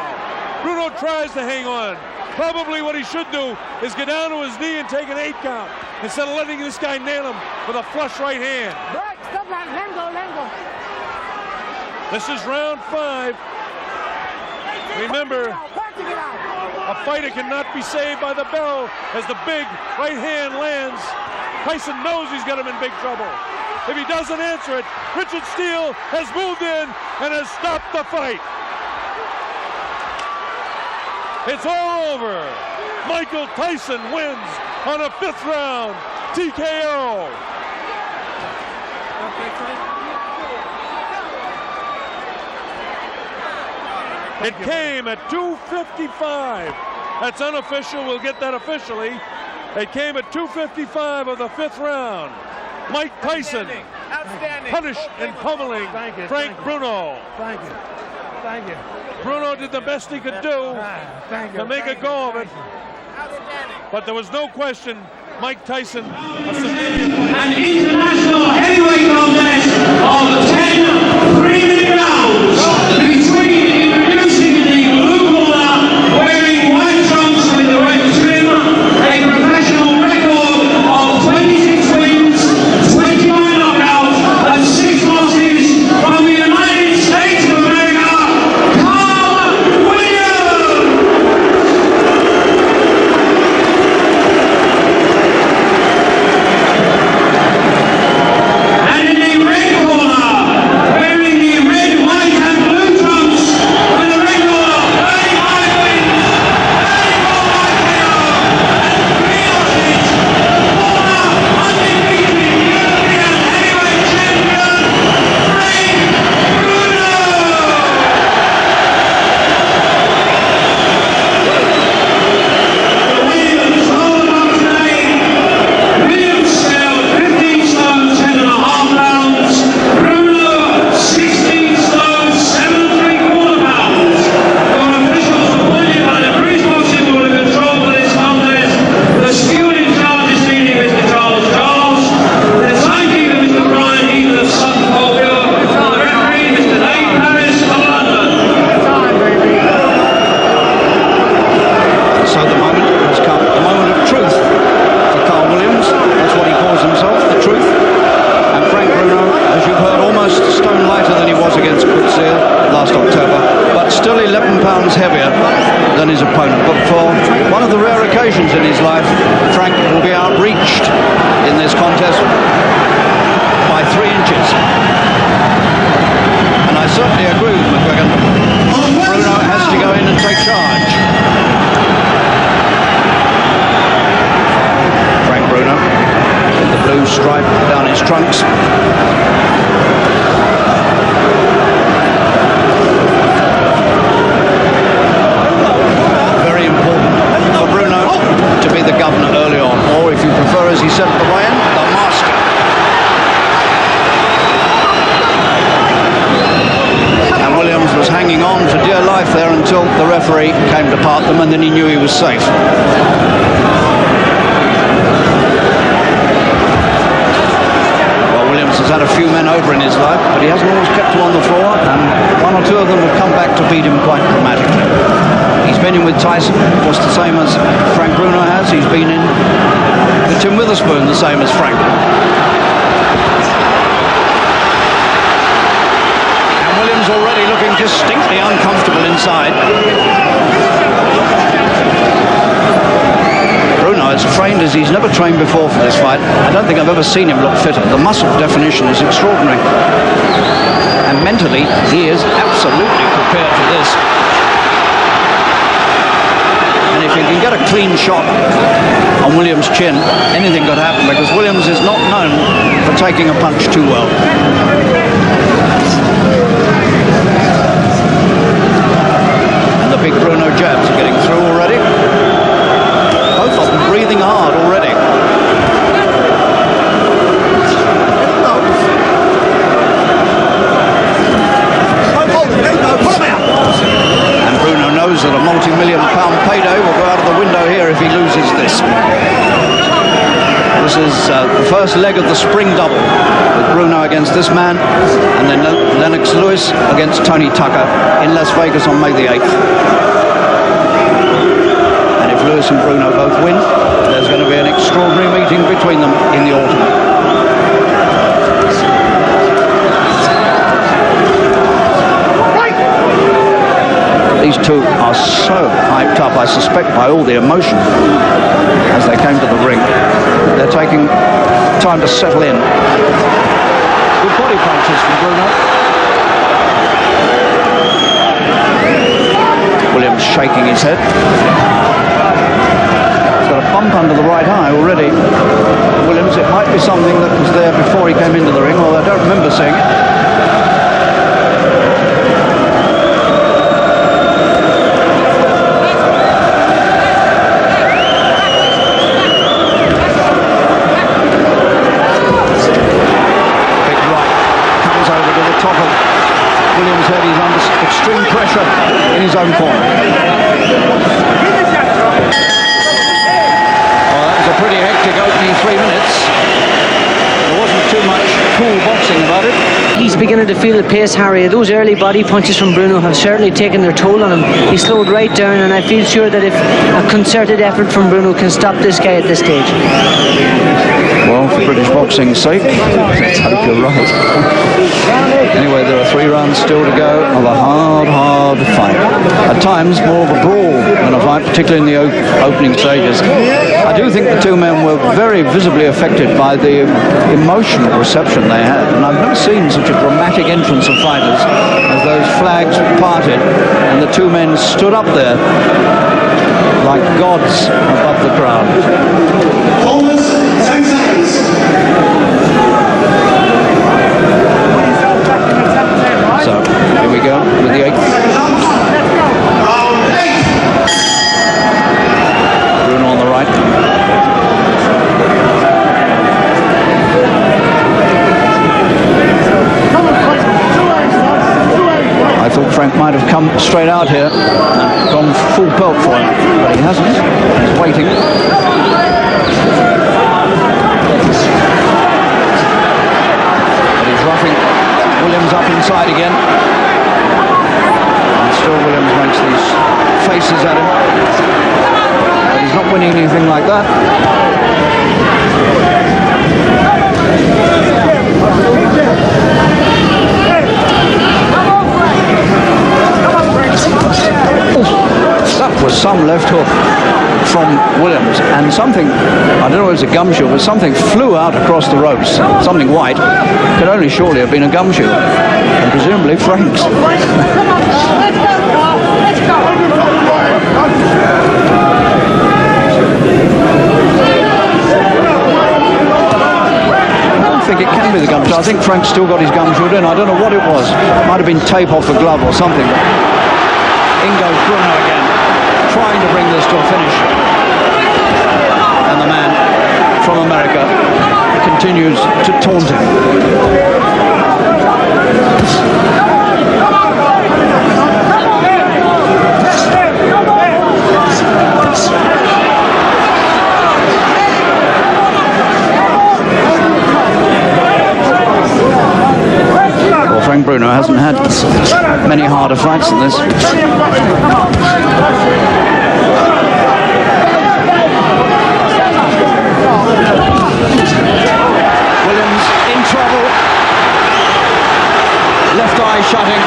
Bruno tries to hang on. Probably what he should do is get down to his knee and take an 8 count instead of letting this guy nail him with a flush right hand. Stop that. Let him go. Let him go. This is round 5. Remember, a fighter cannot be saved by the bell as the big right hand lands. Tyson knows he's got him in big trouble. If he doesn't answer it, Richard Steele has moved in and has stopped the fight. It's all over. Michael Tyson wins on a 5th round TKO. It came at 2:55. That's unofficial. We'll get that officially. It came at 2:55 of the 5th round. Mike Tyson punished and pummeling Frank Bruno. Thank you. Thank you. Bruno did the best he could do to make a go of it. But there was no question Mike Tyson, a civilian fighter. An international heavyweight contest of 10 3-minute rounds between introducing the blue corner wearing white trunks with the red trim, a professional record of 26 wins, 29 knockouts and 6 losses from the United States of America, and then he knew he was safe. Well, Williams has had a few men over in his life, but he hasn't always kept them on the floor, and 1 or 2 of them have come back to beat him quite dramatically. He's been in with Tyson, just the same as Frank Bruno has. He's been in the Tim Witherspoon the same as Frank. And Williams already looking distinctly uncomfortable inside. Bruno, as trained as he's never trained before for this fight, I don't think I've ever seen him look fitter. The muscle definition is extraordinary. And mentally, he is absolutely prepared for this. And if you can get a clean shot on Williams' chin, anything could happen, because Williams is not known for taking a punch too well. And the big Bruno jabs are getting through already. Both of them breathing hard already. And Bruno knows that a multi-million-pound payday will go out of the window here if he loses this. This is the first leg of the spring double, with Bruno against this man, and then Lennox Lewis against Tony Tucker in Las Vegas on May the 8th. And if Lewis and Bruno both win, there's going to be an extraordinary meeting between them in the autumn. These two are so hyped up, I suspect, by all the emotion as they came to the ring. They're taking time to settle in. Good body punches from Bruno. Williams shaking his head. He's got a bump under the right eye already. Williams, it might be something that was there before he came into the ring, although I don't remember seeing it. Williams head, he's under extreme pressure in his own corner. Well, that was a pretty hectic opening 3 minutes. There wasn't too much cool boxing about it. He's beginning to feel the pace, Harry. Those early body punches from Bruno have certainly taken their toll on him. He slowed right down, and I feel sure that if a concerted effort from Bruno can stop this guy at this stage. Well, for British boxing's sake, let's hope you're right. Anyway, there are 3 rounds still to go of a hard fight. At times, more of a brawl than a fight, particularly in the opening stages. I do think the two men were very visibly affected by the emotional reception they had, and I've never seen such a dramatic entrance of fighters as those flags parted and the two men stood up there like gods above the crowd. So, here we go with the 8th. Bruno on the right. I thought Frank might have come straight out here and gone full pelt for him, but he hasn't. He's waiting. But he's roughing Williams up inside again. And still Williams makes these faces at him. But he's not winning anything like that. That was some left hook from Williams, and something, I don't know if it was a gumshoe, but something flew out across the ropes, something white. Could only surely have been a gumshoe, and presumably Frank's. I don't think it can be the gumshoe. I think Frank's still got his gumshoe in. I don't know what it was. Might have been tape off a glove or something. In goes Bruno again, trying to bring this to a finish. And the man from America continues to taunt him. Frank Bruno hasn't had many harder fights than this. eyes shutting,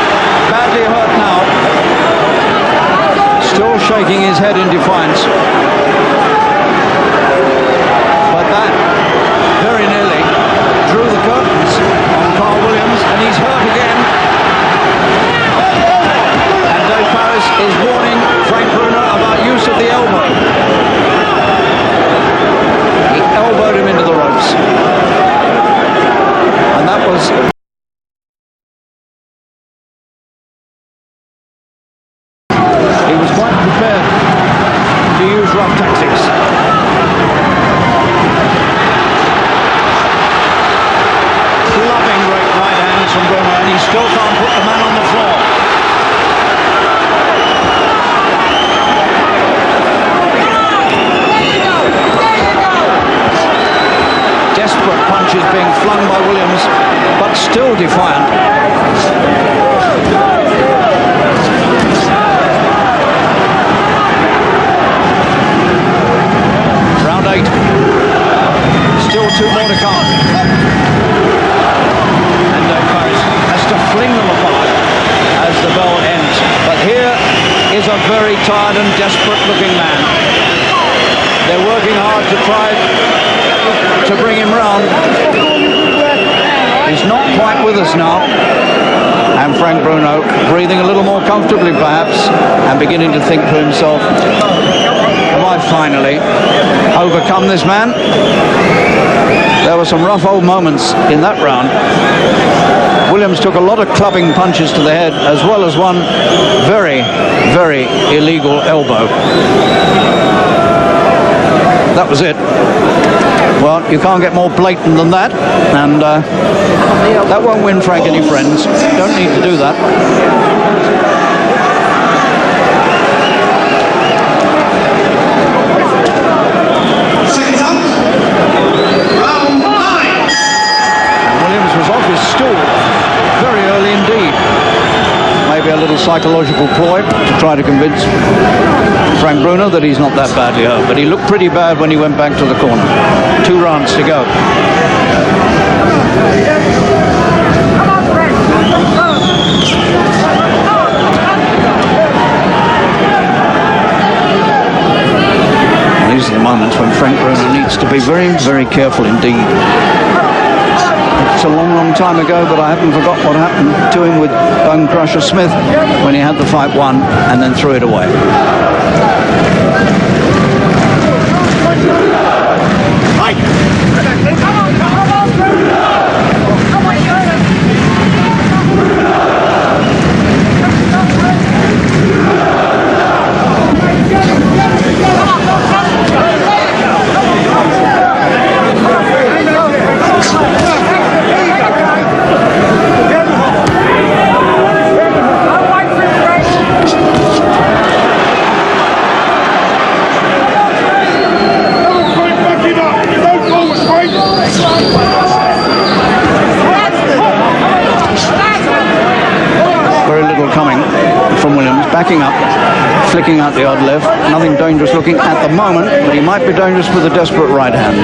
badly hurt now. Still shaking his head in defiance. But that very nearly drew the curtains on Carl Williams, and he's hurt again. And Dave Paris is warning Frank Bruno about use of the elbow. He elbowed him into the ropes. And that was... He was quite prepared to use rough tactics. Loving great right hands from Bruno, and he still can't put the man on the floor. Desperate punches being flung by Williams, but still defiant. Round 8. Still 2 more to come. And Dave Paris has to fling them apart as the bell ends. But here is a very tired and desperate looking man. They're working hard to try to bring him round. He's not quite with us now. And Frank Bruno breathing a little more comfortably perhaps, and beginning to think to himself, have I finally overcome this man? There were some rough old moments in that round. Williams took a lot of clubbing punches to the head, as well as one very, very illegal elbow. That was it. Well, you can't get more blatant than that, and that won't win Frank any friends. Don't need to do that. And Williams was off his stool very early indeed. Maybe a little psychological ploy to try to convince Frank Bruno that he's not that badly hurt, but he looked pretty bad when he went back to the corner. 2 rounds to go. These are the moments when Frank Bruno needs to be very, very careful indeed. It's a long, long time ago, but I haven't forgot what happened to him with Bonecrusher Smith when he had the fight won and then threw it away. Backing up, flicking out the odd left, nothing dangerous looking at the moment, but he might be dangerous with a desperate right hand.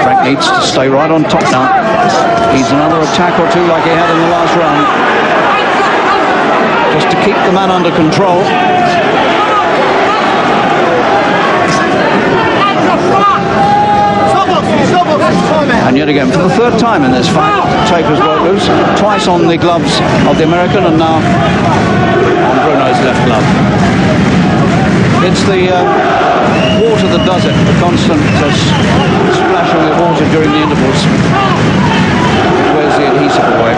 Frank needs to stay right on top now. Needs another attack or two like he had in the last round, just to keep the man under control. And yet again, for the 3rd time in this fight, Taker's broke loose, twice on the gloves of the American and now on Bruno's left glove. It's the water that does it, the constant splashing of water during the intervals. Where's the adhesive away?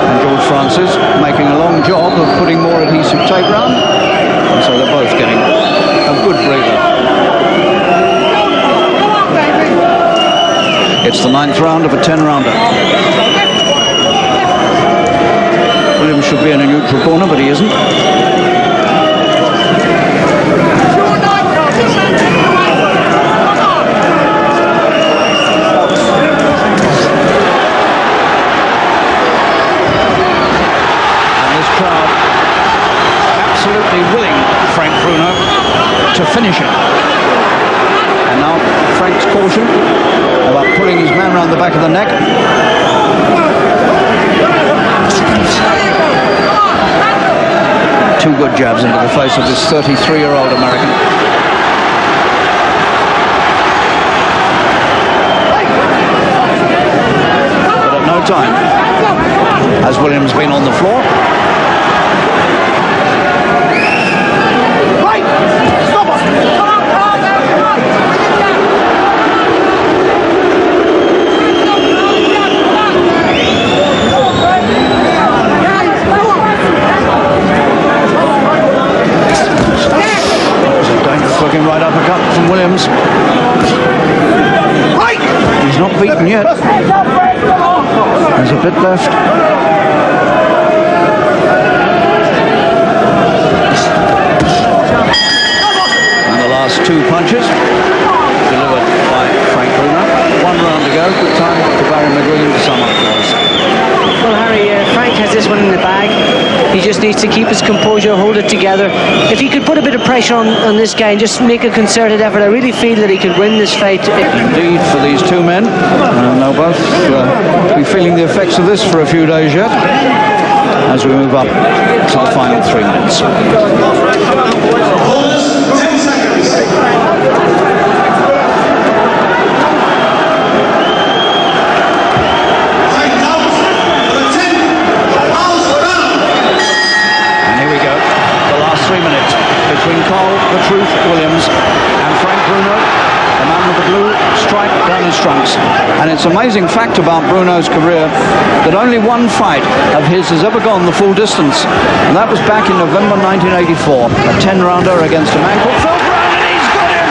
And George Francis making a long job of putting more adhesive tape round. And so they're both getting a good breather. It's the 9th round of a 10-rounder. Williams should be in a neutral corner, but he isn't. And this crowd absolutely willing Frank Bruno. around the back of the neck. Two good jabs into the face of this 33-year-old American. But at no time has Williams been on the floor. Looking right uppercut from Williams. He's not beaten yet. There's a bit left. And the last two punches delivered by Frank Bruno. 1 round to go. Good time for Barry McGuigan to sum up for us. Well, Harry, Frank has this one in the bag. He just needs to keep his composure, hold it together. If he could put a bit of pressure on this guy and just make a concerted effort, I really feel that he could win this fight. Indeed, for these two men. They'll both be feeling the effects of this for a few days yet, as we move up to the final 3 minutes. Between Cole, the Truth, Williams and Frank Bruno, the man with the blue stripe down his trunks. And it's an amazing fact about Bruno's career that only one fight of his has ever gone the full distance, and that was back in November 1984, a 10-rounder against a man called Phil Brown, and he's got him!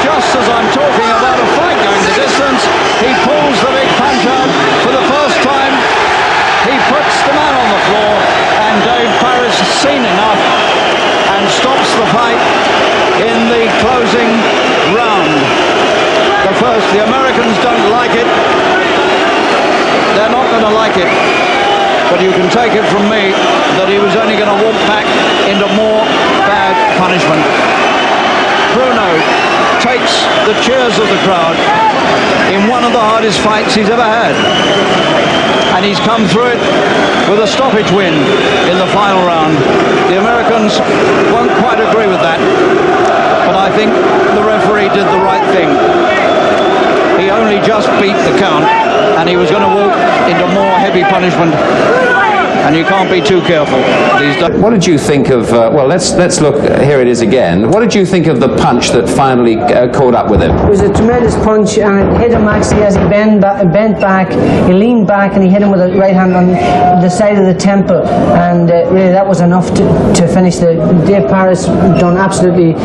Just as I'm talking about a fight going the distance, he pulls the big punch out for the first time. He puts the man on the floor, and Dave Paris has seen enough and stops the fight in the closing round. The Americans don't like it. They're not going to like it. But you can take it from me that he was only going to walk back into more bad punishment. Bruno takes the cheers of the crowd in one of the hardest fights he's ever had. And he's come through it with a stoppage win in the final round. The Americans won't quite agree with that, but I think the referee did the right thing. He only just beat the count, and he was going to walk into more heavy punishment, and you can't be too careful these days. What did you think of, well, let's look, here it is again. What did you think of the punch that finally caught up with him? It was a tremendous punch, and it hit him actually as he bent back, he leaned back, and he hit him with a right hand on the side of the temple, and really that was enough to finish the... Dave Paris done absolutely...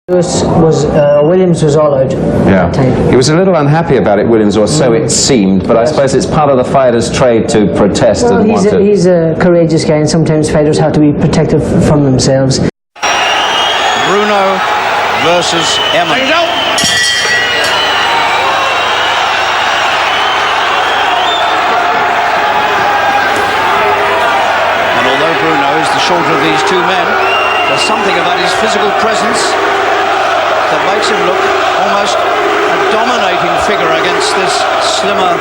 Williams was all out. Yeah, he was a little unhappy about it, Williams, or so it seemed, but I suppose it's part of the fighter's trade to protest and want to... He's a courageous guy, and sometimes fighters have to be protective from themselves. Bruno versus Eklund. And although Bruno is the shorter of these two men, there's something about his physical presence that makes him look almost a dominating figure against this slimmer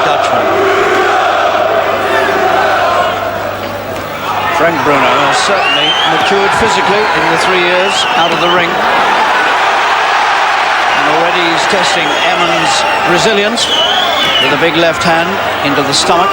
Dutchman. Frank Bruno has certainly matured physically in the 3 years out of the ring. And already he's testing Eklund's resilience with a big left hand into the stomach.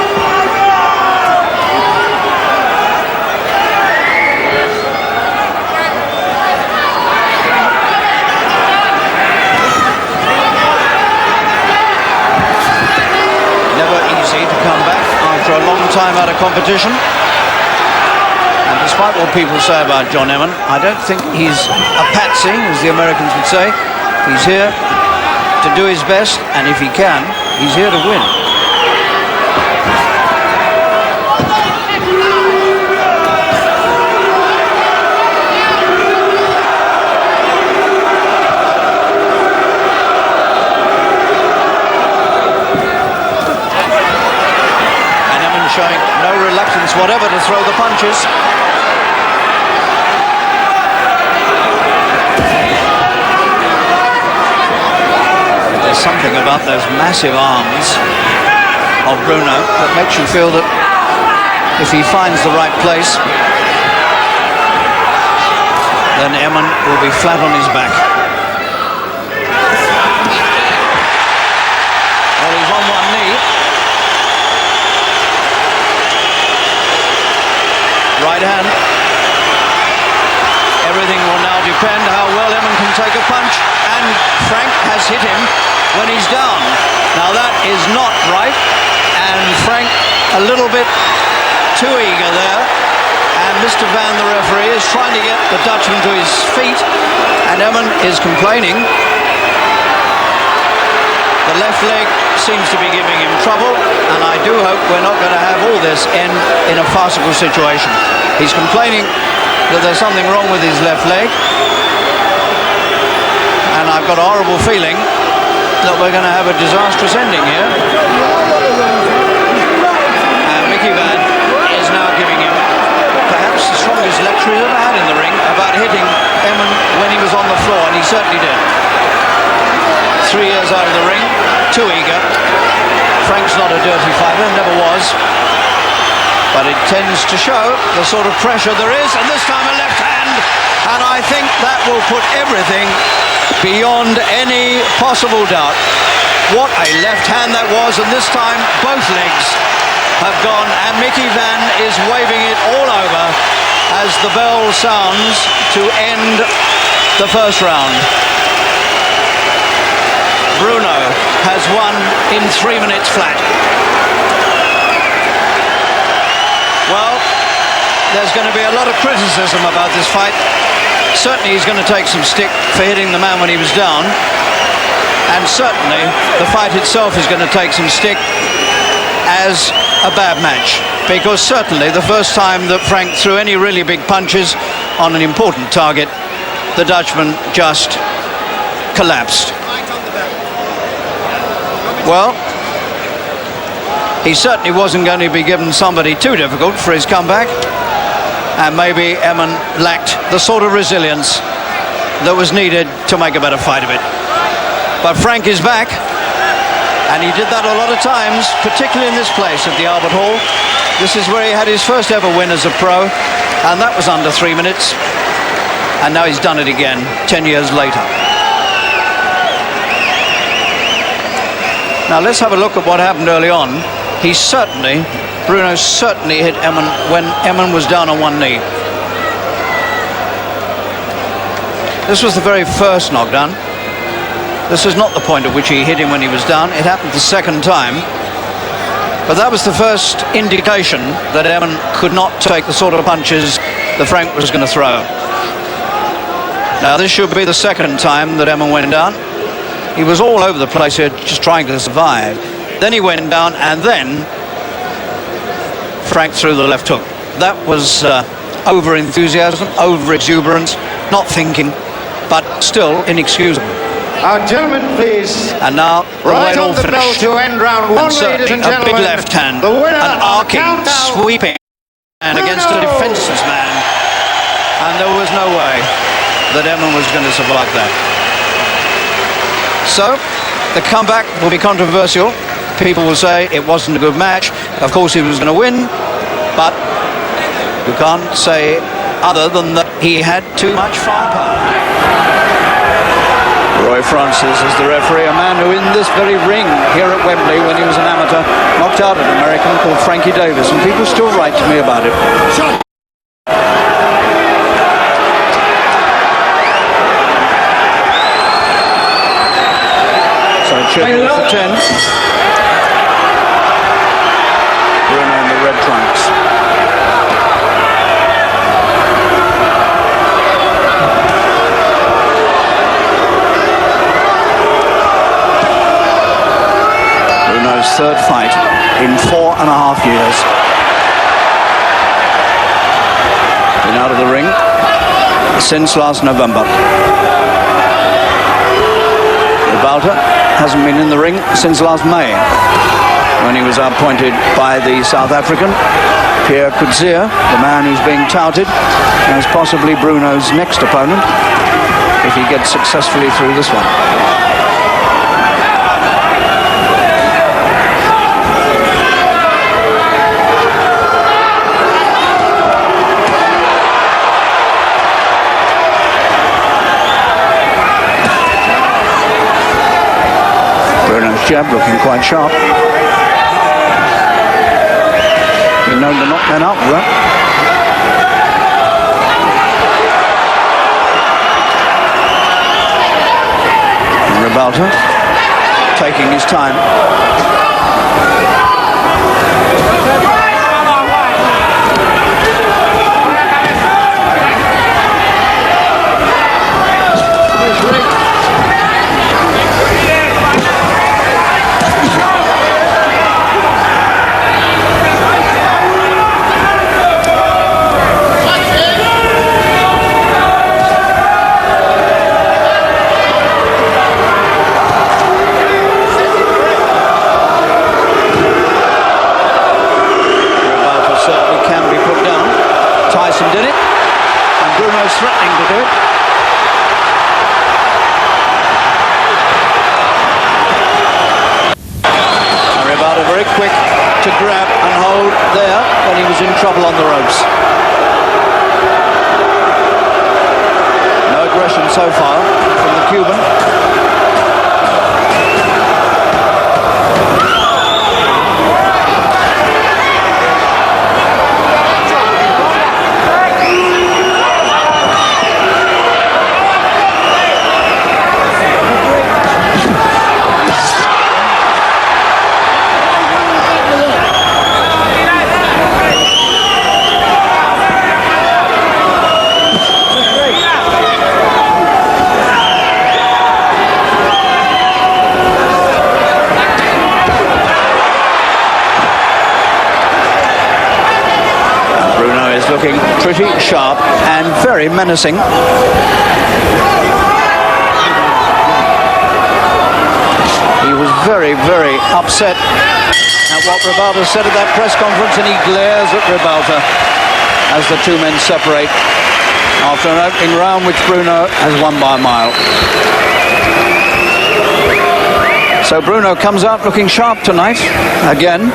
A long time out of competition, and despite what people say about John Eklund, I don't think he's a patsy, as the Americans would say. He's here to do his best, and if he can, he's here to win. Showing no reluctance whatever to throw the punches. There's something about those massive arms of Bruno that makes you feel that if he finds the right place, then Eman will be flat on his back. Well, he's on one knee. Right hand. Everything will now depend how well Eman can take a punch, and Frank has hit him when he's down. Now that is not right, and Frank a little bit too eager there, and Mr. Van, the referee, is trying to get the Dutchman to his feet, and Eman is complaining. The left leg seems to be giving him trouble, and I do hope we're not going to have all this end in a farcical situation. He's complaining that there's something wrong with his left leg, and I've got a horrible feeling that we're going to have a disastrous ending here. And Mickey Van is now giving him perhaps the strongest lecture he's ever had in the ring about hitting Eman when he was on the floor, and he certainly did. 3 years out of the ring, too eager. Frank's not a dirty fighter, never was. But it tends to show the sort of pressure there is, and this time a left hand, and I think that will put everything beyond any possible doubt. What a left hand that was, and this time both legs have gone, and Mickey Van is waving it all over as the bell sounds to end the first round. Bruno has won in 3 minutes flat. Well, there's going to be a lot of criticism about this fight. Certainly he's going to take some stick for hitting the man when he was down, and certainly the fight itself is going to take some stick as a bad match, because certainly the first time that Frank threw any really big punches on an important target, the Dutchman just collapsed. Well, he certainly wasn't going to be given somebody too difficult for his comeback, and maybe Eman lacked the sort of resilience that was needed to make a better fight of it. But Frank is back, and he did that a lot of times, particularly in this place at the Albert Hall. This is where he had his first ever win as a pro, and that was under 3 minutes, and now he's done it again 10 years later. Now let's have a look at what happened early on. Bruno certainly hit Eman when Eman was down on one knee. This was the very first knockdown. This is not the point at which he hit him when he was down. It happened the second time. But that was the first indication that Eman could not take the sort of punches that Frank was going to throw. Now this should be the second time that Eman went down. He was all over the place here just trying to survive. Then he went down, and then Frank threw the left hook. That was over-enthusiasm, over-exuberance, not thinking, but still inexcusable. Gentlemen, please. And now the right way on all the bell finished. to end round one, ladies and a gentlemen. big left hand, The winner an arcing, count out, sweeping, and against a defenseless man. And there was no way that Eman was going to survive that. So, the comeback will be controversial. People will say it wasn't a good match. Of course he was going to win, but you can't say other than that he had too much firepower. Roy Francis is the referee, a man who in this very ring here at Wembley when he was an amateur knocked out an American called Frankie Davis, and people still write to me about it. For 10. Bruno in the red trunks. Bruno's third fight in 4.5 years. Been out of the ring since last November. Ribalta hasn't been in the ring since last May, when he was appointed by the South African Pierre Coetzee, the man who's being touted as possibly Bruno's next opponent if he gets successfully through this one. jab looking quite sharp. Been known to knock men out with that. Ribalta taking his time. Tyson did it, and Bruno's threatening to do it. Ribalta very quick to grab and hold there when he was in trouble on the ropes. No aggression so far from the Cuban. Looking pretty sharp and very menacing. He was very, very upset at what Ribalta said at that press conference, and he glares at Ribalta as the two men separate after an opening round which Bruno has won by a mile. So Bruno comes out looking sharp tonight, again,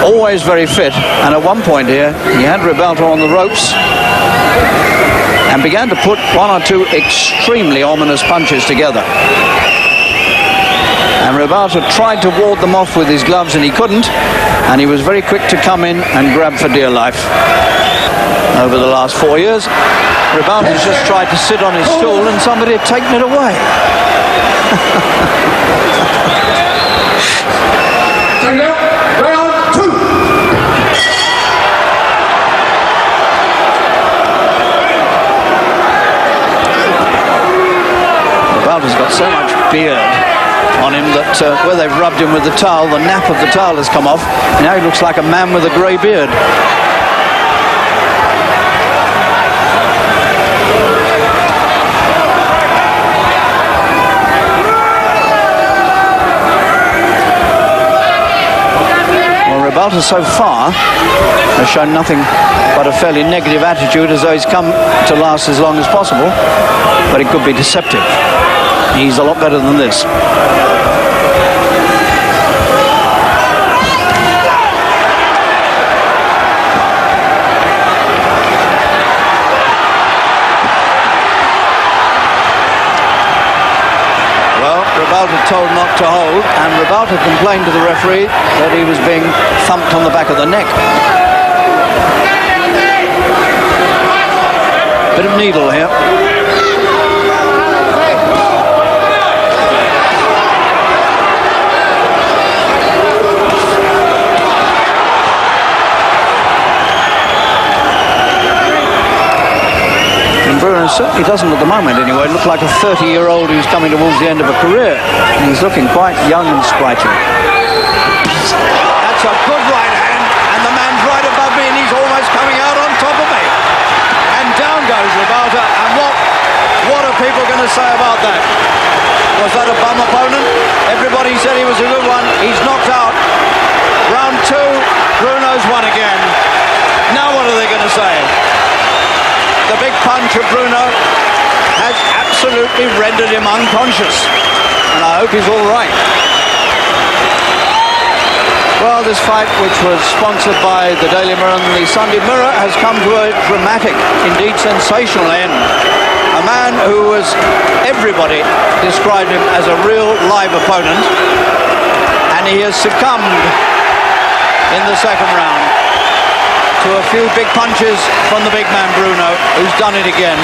always very fit, and at one point here he had Ribalta on the ropes and began to put one or two extremely ominous punches together. And Ribalta tried to ward them off with his gloves and he couldn't, and he was very quick to come in and grab for dear life. Over the last 4 years, Ribalta's just tried to sit on his stool and somebody had taken it away. Round 2. Ribalta's got so much beard on him that where they've rubbed him with the towel, the nap of the towel has come off. Now he looks like a man with a grey beard. Ribalta so far has shown nothing but a fairly negative attitude, as though he's come to last as long as possible, but it could be deceptive. He's a lot better than this. Ribalta told not to hold, and Ribalta complained to the referee that he was being thumped on the back of the neck. Bit of needle here. Bruno certainly doesn't at the moment anyway look like a 30-year-old who's coming towards the end of a career. He's looking quite young and sprightly. That's a good right hand, and the man's right above me, and he's almost coming out on top of me. And down goes Ribalta, and what are people going to say about that? Was that a bum opponent? Everybody said he was a good one. He's knocked out. Round 2, Bruno's won again. Now what are they going to say? The big punch of Bruno has absolutely rendered him unconscious, and I hope he's all right. Well, this fight, which was sponsored by the Daily Mirror and the Sunday Mirror, has come to a dramatic, indeed sensational end. A man who was, everybody described him as a real live opponent, And he has succumbed in the second round to a few big punches from the big man Bruno, who's done it again.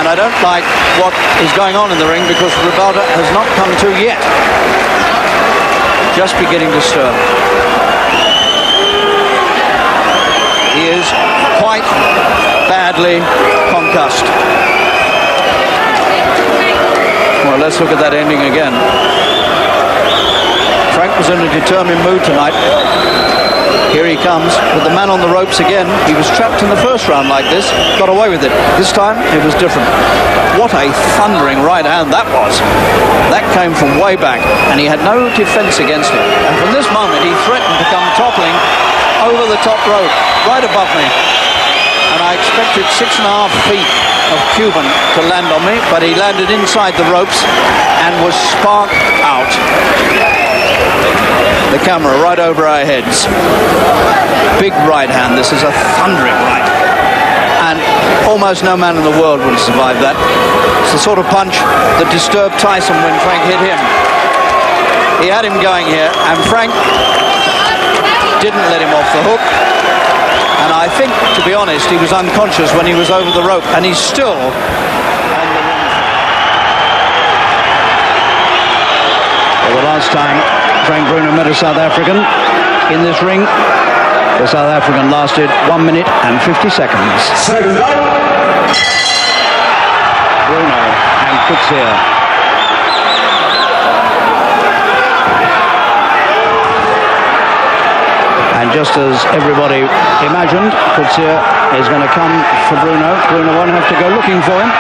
And I don't like what is going on in the ring because Ribalta has not come to yet. Just beginning to stir. He is quite badly concussed. Well, let's look at that ending again. Frank was in a determined mood tonight. Here he comes with the man on the ropes again. He was trapped in the first round like this, got away with it. This time it was different. What a thundering right hand that was. That came from way back and he had no defense against it. And from this moment he threatened to come toppling over the top rope, right above me. And I expected 6.5 feet of Cuban to land on me, but he landed inside the ropes and was sparked out. The camera right over our heads. Big right hand. This is a thundering right. And almost no man in the world would have survived that. It's the sort of punch that disturbed Tyson when Frank hit him. He had him going here, and Frank didn't let him off the hook. And I think, to be honest, he was unconscious when he was over the rope, and he's still on the ring. For the last time Frank Bruno met a South African in this ring, the South African lasted 1 minute and 50 seconds. Bruno and Coetzee. And just as everybody imagined, Coetzee is going to come for Bruno. Bruno won't have to go looking for him.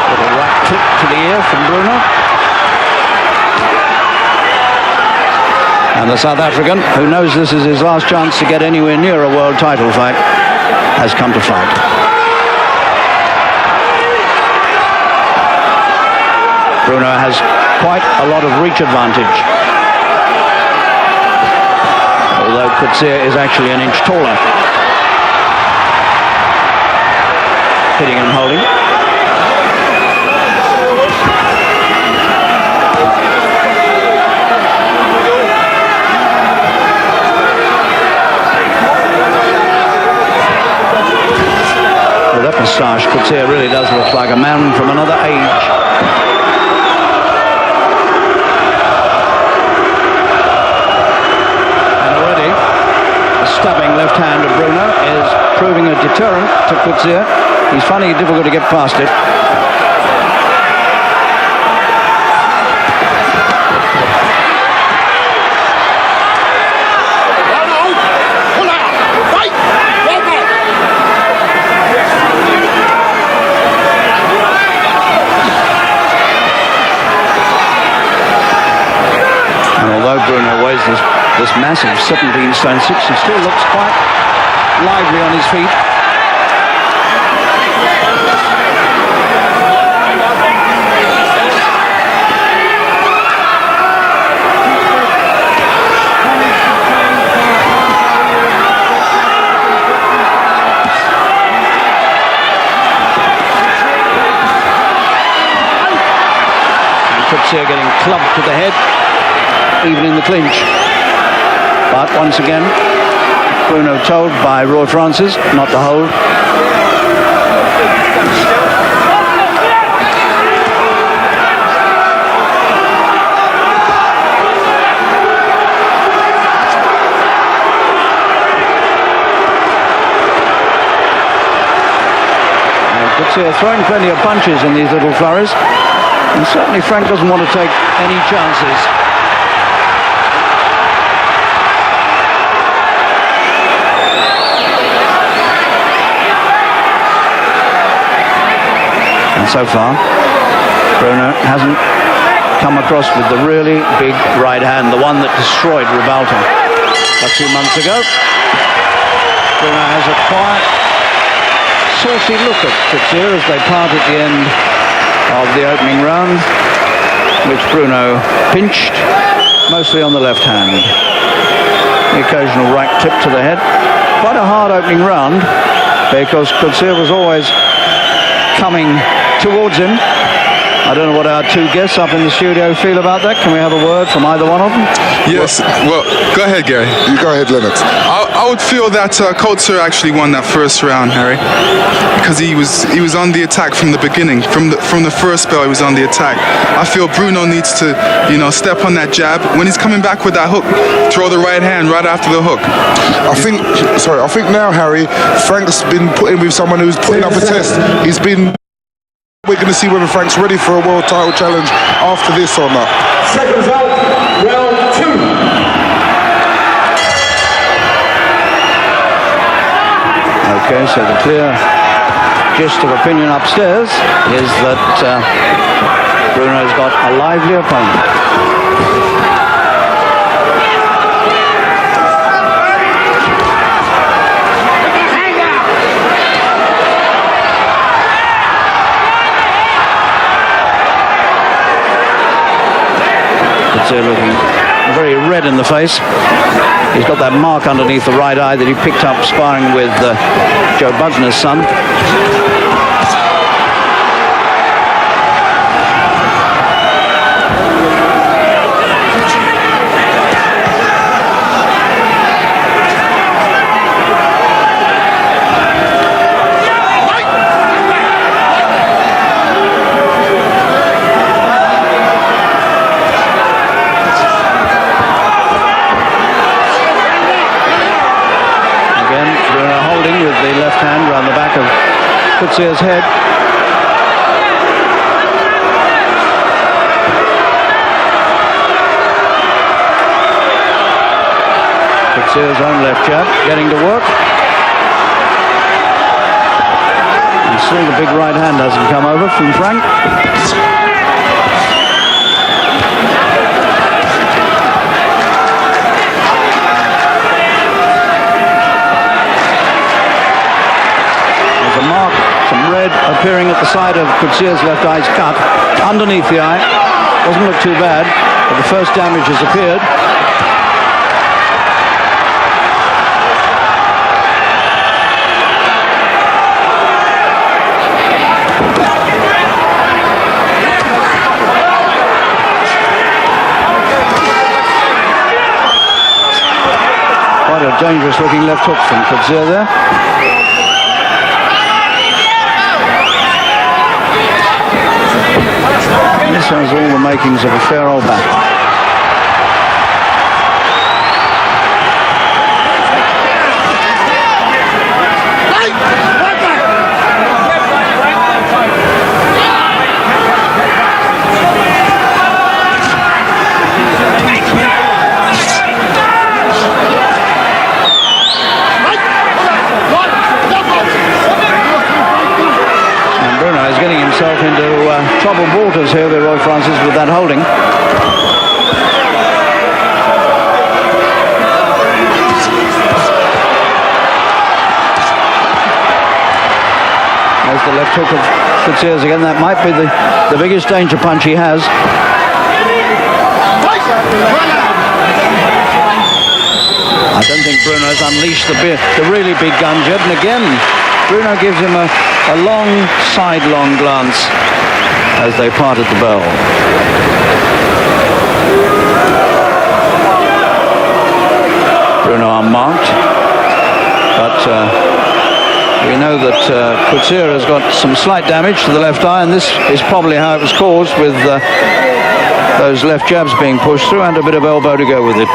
Little right kick to the ear from Bruno. And the South African, who knows this is his last chance to get anywhere near a world title fight, has come to fight. Bruno has quite a lot of reach advantage, although Coetzee is actually an inch taller. Hitting and holding. With that moustache, Coetzee really does look like a man from another age. Stabbing left hand of Bruno is proving a deterrent to Coetzee. He's finding it difficult to get past it. And although Bruno weighs this massive 17 stone 6, he still looks quite lively on his feet. And Coetzee getting clubbed to the head, even in the clinch. But once again, Bruno told by Roy Francis not to hold. And Coetzee throwing plenty of punches in these little flurries. And certainly Frank doesn't want to take any chances. And so far, Bruno hasn't come across with the really big right hand, the one that destroyed Ribalta a few months ago. Bruno has a quiet, saucy look at Coetzee as they part at the end of the opening round, which Bruno pinched, mostly on the left hand. The occasional right tip to the head. Quite a hard opening round. because Coetzee was always coming towards him. I don't know what our two guests up in the studio feel about that. Can we have a word from either one of them? Yes. Well, go ahead, Gary. You go ahead, Lennox. I would feel that Coetzee actually won that first round, Harry, because he was on the attack from the beginning. From the first spell, he was on the attack. I feel Bruno needs to, step on that jab. When he's coming back with that hook, throw the right hand right after the hook. I think now, Harry, Frank's been put in with someone who's putting up a test. We're going to see whether Frank's ready for a world title challenge after this or not. Seconds out, round 2. Okay, so the clear gist of opinion upstairs is that Bruno's got a lively opponent. Looking very red in the face. He's got that mark underneath the right eye that he picked up sparring with Joe Bugner's son. Coetzee's head. Coetzee's own left jab getting to work. And still the big right hand hasn't come over from Frank. Appearing at the side of Coetzee's left eye's cut, underneath the eye. Doesn't look too bad, but the first damage has appeared. Quite a dangerous looking left hook from Coetzee there. This has all the makings of a fair old battle. Into troubled waters here with Roy Francis with that holding. There's the left hook of Coetzee's again. That might be the biggest danger punch he has. I don't think Bruno's unleashed the really big guns yet, and again Bruno gives him a long sidelong glance as they part at the bell. Bruno unmarked, but we know that Coetzee has got some slight damage to the left eye, and this is probably how it was caused, with those left jabs being pushed through and a bit of elbow to go with it.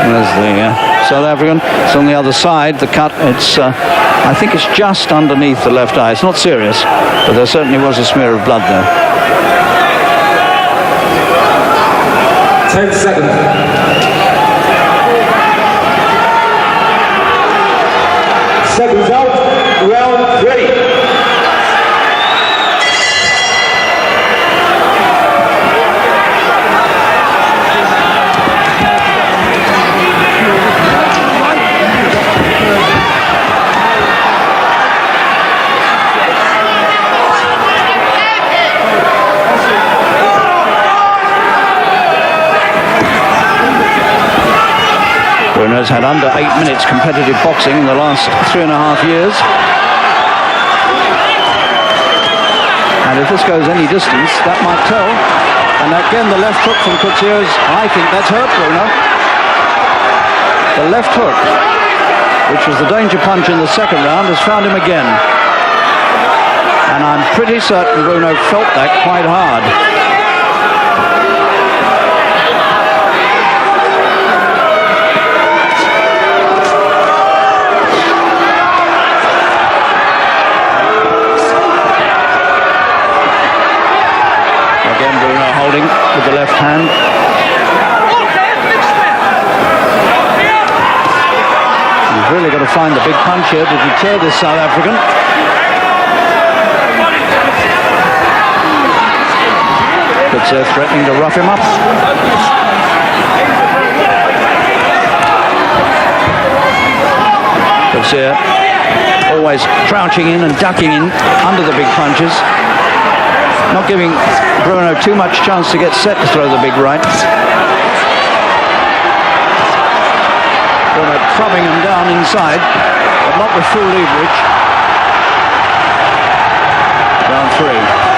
There's the South African. It's on the other side. The cut, it's I think it's just underneath the left eye. It's not serious, but there certainly was a smear of blood there. 10 seconds. Seconds out, round 3. Bruno's had under 8 minutes competitive boxing in the last 3.5 years. And if this goes any distance, that might tell. And again, the left hook from Couture's, I think that's hurt Bruno. The left hook, which was the danger punch in the second round, has found him again. And I'm pretty certain Bruno felt that quite hard. Again, Bruno holding with the left hand. He's really got to find the big punch here to deter this South African. Couture threatening to rough him up. Couture always crouching in and ducking in under the big punches. Not giving Bruno too much chance to get set to throw the big right. Bruno clubbing him down inside, but not with full leverage. Round 3.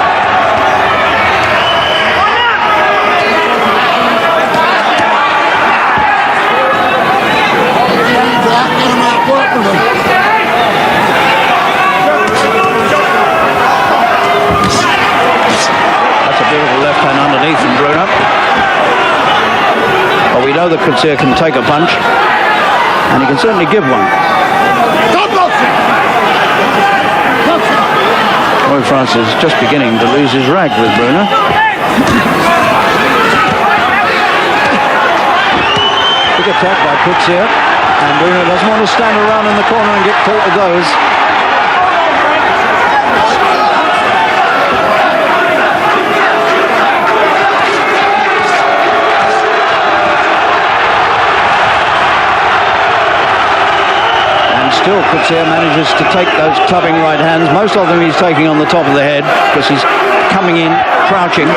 Left hand underneath from Bruno. Well, we know that Couture can take a punch, and he can certainly give one. Floyd France is just beginning to lose his rag with Bruno. Big attack by Couture, and Bruno doesn't want to stand around in the corner and get caught with those. Still, Couture manages to take those clubbing right hands. Most of them he's taking on the top of the head because he's coming in, crouching.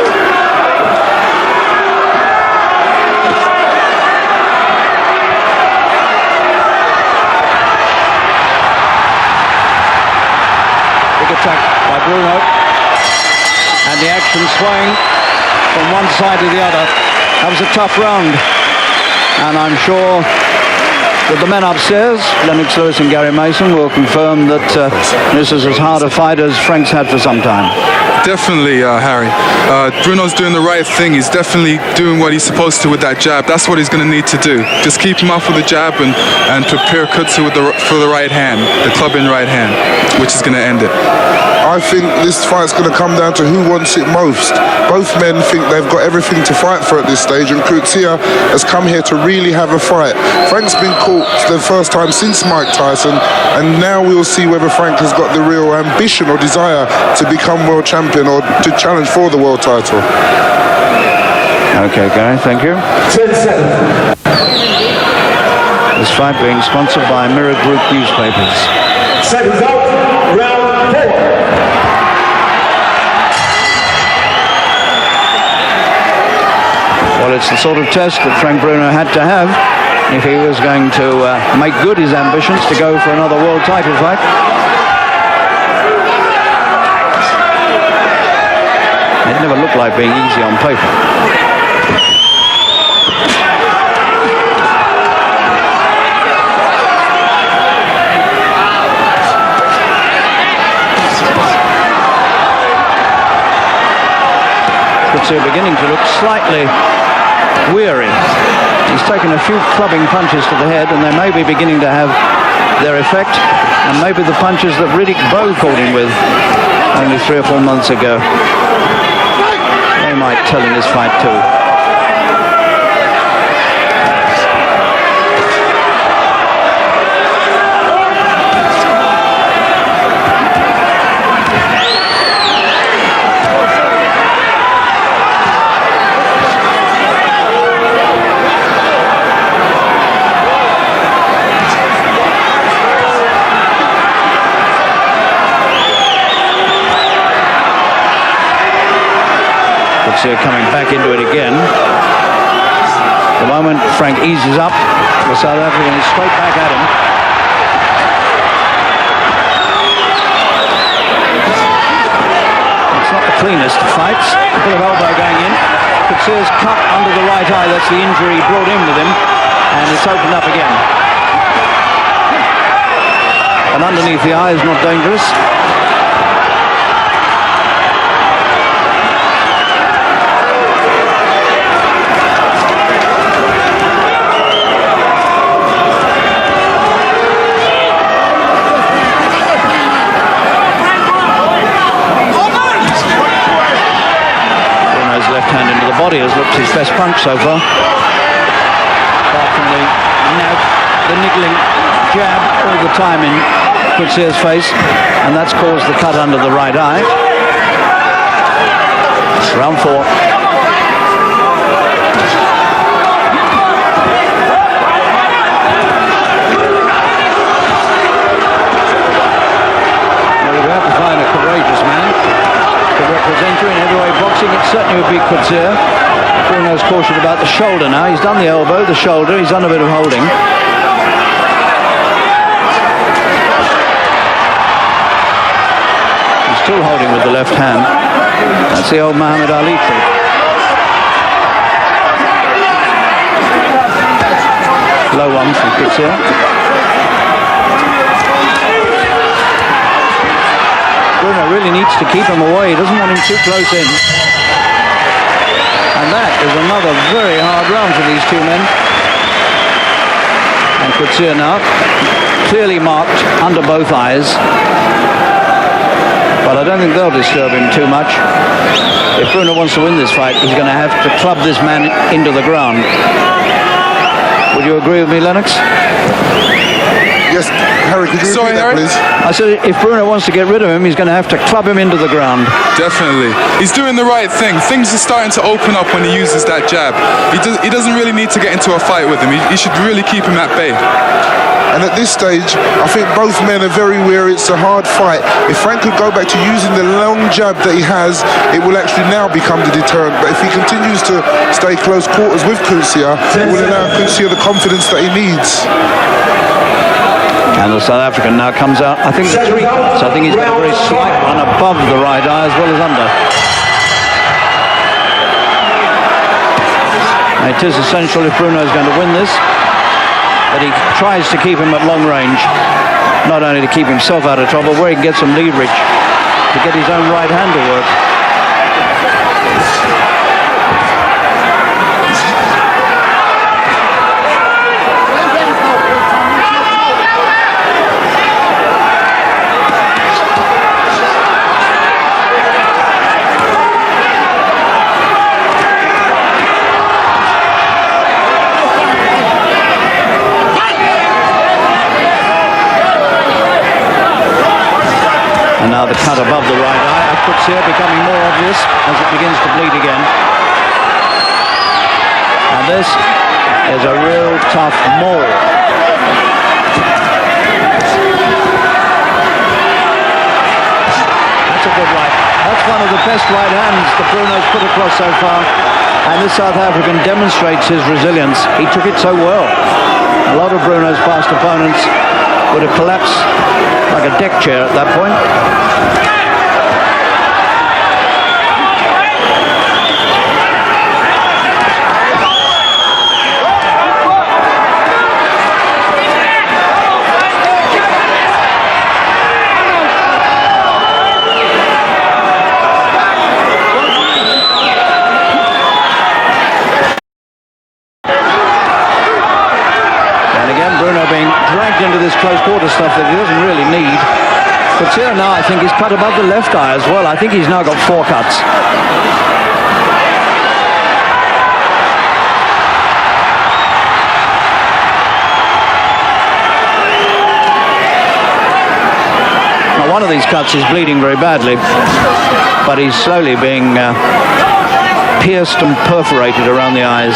Big attack by Bruno. And the action swaying from one side to the other. That was a tough round. And I'm sure that the men upstairs, Lennox, Lewis and Gary Mason, will confirm that this is as hard a fight as Frank's had for some time. Definitely, Harry. Bruno's doing the right thing. He's definitely doing what he's supposed to with that jab. That's what he's going to need to do. Just keep him off with the jab and prepare Couture for the right hand, the clubbing right hand, which is going to end it. I think this fight's going to come down to who wants it most. Both men think they've got everything to fight for at this stage, and Couture has come here to really have a fight. Frank's been caught the first time since Mike Tyson, and now we'll see whether Frank has got the real ambition or desire to become world champion or to challenge for the world title. Okay, Gary, thank you. 10 seconds. This fight being sponsored by Mirror Group newspapers. Seconds out, round 4. Well, it's the sort of test that Frank Bruno had to have if he was going to make good his ambitions to go for another world title fight. It never looked like being easy on paper. Couture beginning to look slightly weary. He's taken a few clubbing punches to the head, and they may be beginning to have their effect, and maybe the punches that Riddick Bowe caught him with only 3 or 4 months ago, they might tell in this fight too. Coming back into it again. The moment Frank eases up, The South African is straight back at him. It's not the cleanest of fights. A bit of elbow going in. Coetzee's cut under the right eye. That's the injury he brought in with him. And it's opened up again. And underneath the eye is not dangerous. Bruno's left hand into the body has looked his best punch so far. Apart from the niggling jab all the time in Coetzee's face, and that's caused the cut under the right eye. Round 4. Well, we have to find a courageous man to represent you in heavyweight boxing. It certainly would be Coetzee. Bruno's cautioned about the shoulder now. He's done the elbow, the shoulder. He's done a bit of holding. Still holding with the left hand. That's the old Muhammad Ali trick. Low one from Coetzee. Bruno really needs to keep him away. He doesn't want him too close in. And that is another very hard round for these two men. And Coetzee now clearly marked under both eyes. But I don't think they'll disturb him too much. If Bruno wants to win this fight, he's going to have to club this man into the ground. Would you agree with me, Lennox? Yes, Harry, could you repeat that, please? I said if Bruno wants to get rid of him, he's going to have to club him into the ground. Definitely. He's doing the right thing. Things are starting to open up when he uses that jab. He doesn't really need to get into a fight with him. He should really keep him at bay. And at this stage, I think both men are very wary. It's a hard fight. If Frank could go back to using the long jab that he has, it will actually now become the deterrent. But if he continues to stay close quarters with Coetzee, it will allow Coetzee the confidence that he needs. And the South African now comes out, I think, 3 cuts. I think he's got a very slight one above the right eye as well as under. It is essential if Bruno is going to win this that he tries to keep him at long range, not only to keep himself out of trouble, where he can get some leverage to get his own right hand to work. And now the cut above the right eye. Coetzee becoming more obvious as it begins to bleed again. And this is a real tough maul. That's a good right. That's one of the best right hands that Bruno's put across so far. And this South African demonstrates his resilience. He took it so well. A lot of Bruno's past opponents would have collapsed like a deck chair at that point. Into this close quarter stuff that he doesn't really need. But here now I think he's cut above the left eye as well. I think he's now got 4 cuts. Now one of these cuts is bleeding very badly, but he's slowly being pierced and perforated around the eyes.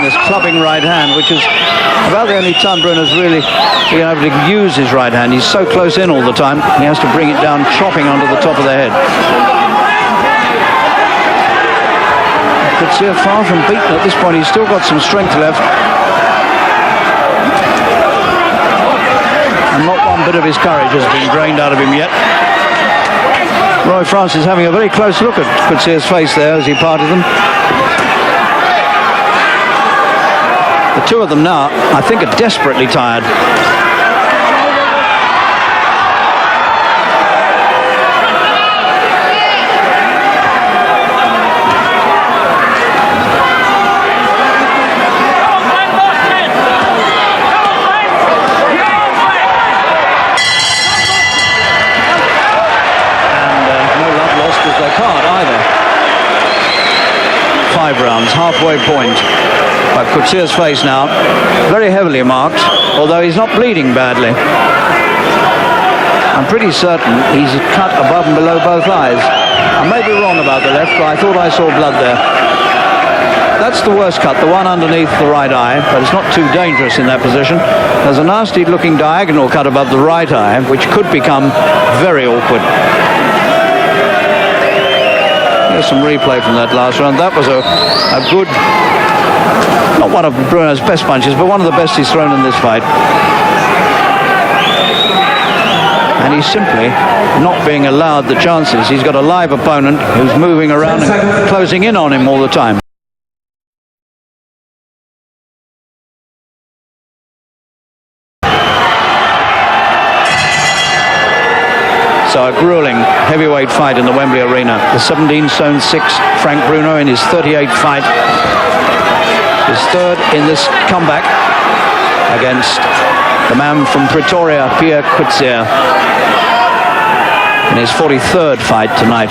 This clubbing right hand, which is about the only time Bruno's really been able to use his right hand. He's so close in all the time, he has to bring it down, chopping onto the top of the head. Coetzee far from beaten at this point. He's still got some strength left. And not one bit of his courage has been drained out of him yet. Roy France is having a very close look at Coetzee's face there as he parted them. The two of them now, I think, are desperately tired. Rounds, halfway point. But Coetzee's face now very heavily marked, although he's not bleeding badly. I'm pretty certain he's cut above and below both eyes. I may be wrong about the left, but I thought I saw blood there. That's the worst cut, the one underneath the right eye, but it's not too dangerous in that position. There's a nasty looking diagonal cut above the right eye, which could become very awkward. Here's some replay from that last round. That was a good, not one of Bruno's best punches, but one of the best he's thrown in this fight. And he's simply not being allowed the chances. He's got a live opponent who's moving around and closing in on him all the time. So a grueling heavyweight fight in the Wembley Arena. The 17 stone 6 Frank Bruno in his 38th fight. His third in this comeback against the man from Pretoria, Pierre Coetzee, in his 43rd fight tonight.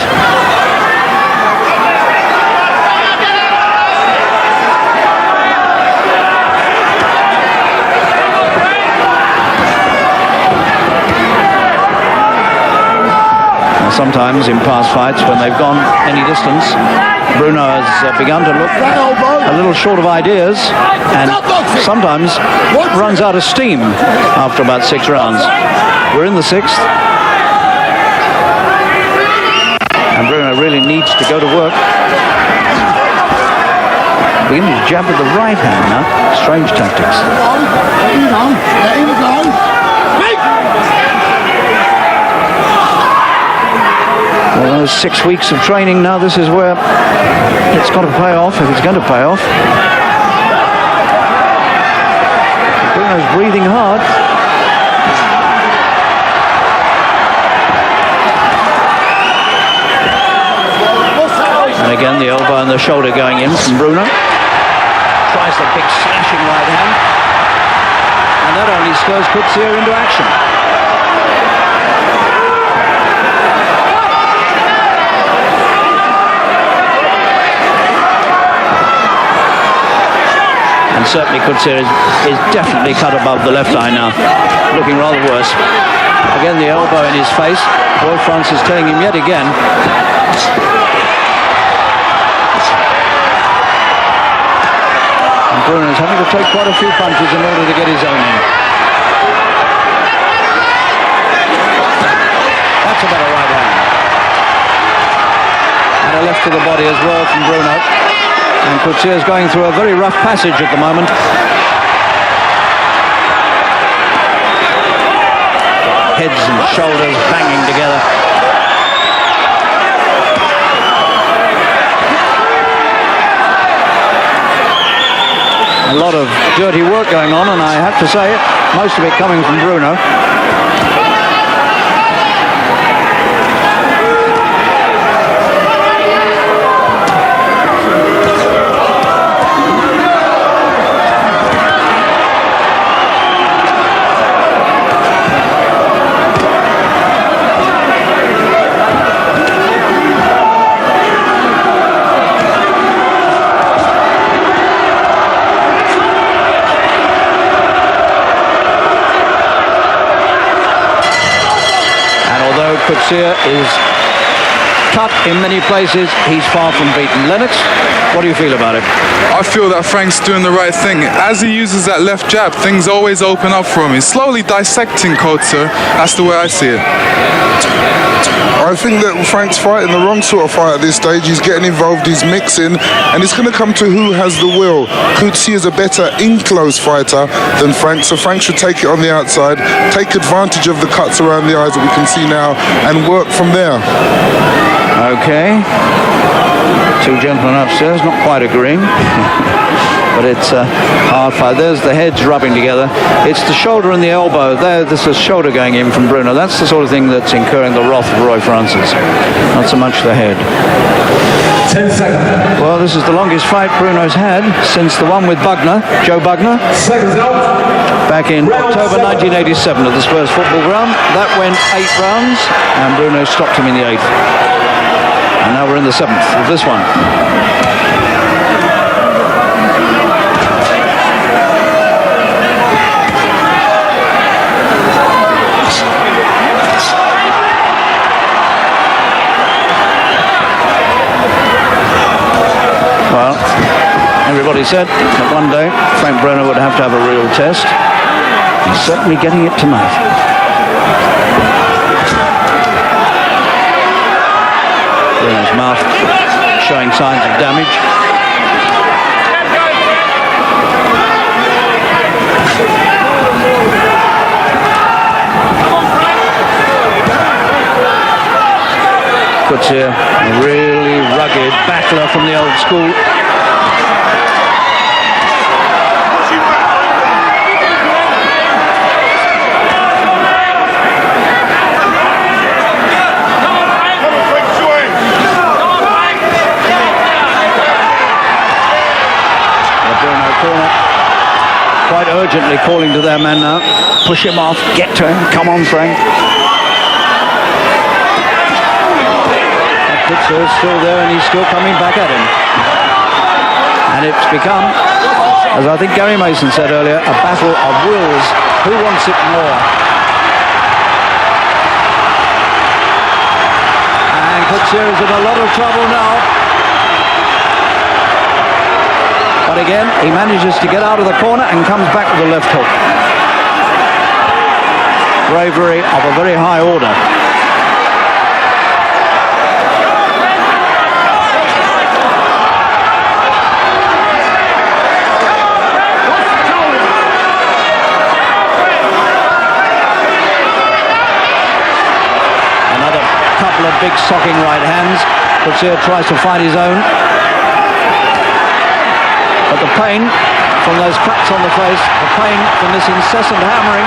Sometimes in past fights, when they've gone any distance, Bruno has begun to look a little short of ideas and sometimes runs out of steam after about 6 rounds. We're in the 6th. And Bruno really needs to go to work. Beginning to jab with the right hand now. Strange tactics. Well, those 6 weeks of training now, this is where it's got to pay off, if it's going to pay off. Bruno's breathing hard. And again, the elbow and the shoulder going in from Bruno. Tries the big slashing right hand. And that only stirs Coetzee into action. And certainly Coetzee is definitely cut above the left eye now, looking rather worse. Again, the elbow in his face. Roy France is telling him yet again. And Bruno is having to take quite a few punches in order to get his own in. That's a better right hand. And a left to the body as well from Bruno. And Coetzee is going through a very rough passage at the moment. Heads and shoulders banging together. A lot of dirty work going on, and I have to say it, most of it coming from Bruno. Coetzee is cut in many places. He's far from beaten. Lennox, what do you feel about it? I feel that Frank's doing the right thing. As he uses that left jab, things always open up for him. He's slowly dissecting Coates. That's the way I see it. I think that Frank's fighting the wrong sort of fight at this stage. He's getting involved, he's mixing, and it's going to come to who has the will. Coates is a better in-close fighter than Frank, so Frank should take it on the outside, take advantage of the cuts around the eyes that we can see now, and work from there. Okay. Two gentlemen upstairs, not quite agreeing. But it's a hard fight. There's the heads rubbing together. It's the shoulder and the elbow. There's a shoulder going in from Bruno. That's the sort of thing that's incurring the wrath of Roy Francis. Not so much the head. 10 seconds. Well, this is the longest fight Bruno's had since the one with Bugner, Joe Bugner. Seconds out. Back in October 1987 at the Spurs football ground. That went 8 rounds, and Bruno stopped him in the 8th. And now we're in the 7th of this one. Well, everybody said that one day Frank Bruno would have to have a real test. He's certainly getting it tonight. Bruno's mouth showing signs of damage. Coates here, a really rugged battler from the old school. Quite urgently calling to their men now. Push him off, get to him, come on Frank. Coates is still there and he's still coming back at him. And it's become, as I think Gary Mason said earlier, a battle of wills. Who wants it more? And Coates is in a lot of trouble now. But again, he manages to get out of the corner and comes back with a left hook. Bravery of a very high order. Another couple of big socking right hands. Coates tries to find his own. But the pain from those cuts on the face, the pain from this incessant hammering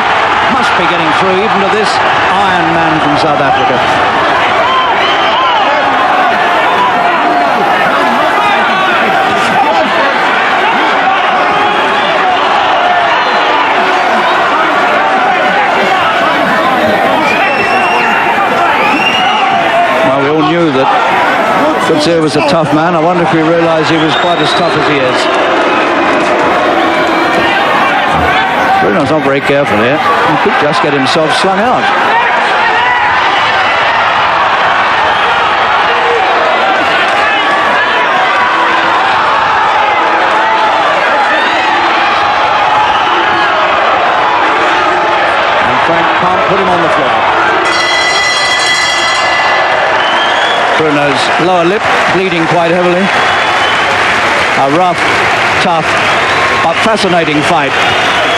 must be getting through even to this Iron Man from South Africa. Well, we all knew that Coates was a tough man. I wonder if we realised he was quite as tough as he is. Bruno's not very careful here. He could just get himself slung out. And Frank can't put him on the floor. Bruno's lower lip bleeding quite heavily. A rough, tough, but fascinating fight.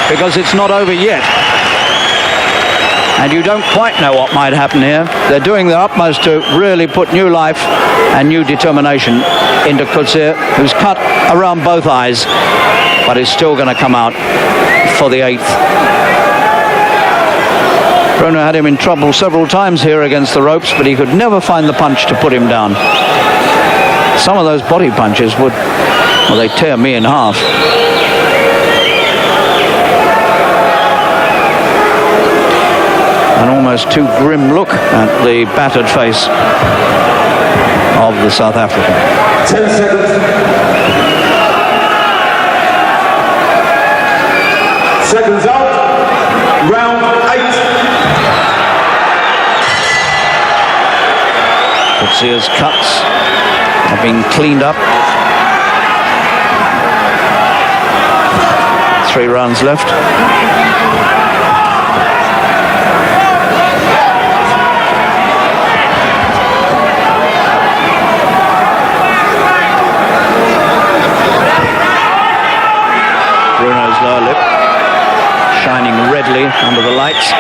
Because it's not over yet. And you don't quite know what might happen here. They're doing their utmost to really put new life and new determination into Coates, who's cut around both eyes, but is still going to come out for the 8th. Bruno had him in trouble several times here against the ropes, but he could never find the punch to put him down. Some of those body punches would, well, they tear me in half. An almost too grim look at the battered face of the South African. 10 seconds. Seconds out. Round 8. Coates Coetzee cuts have been cleaned up. 3 rounds left. Bruno's lower lip shining redly under the lights.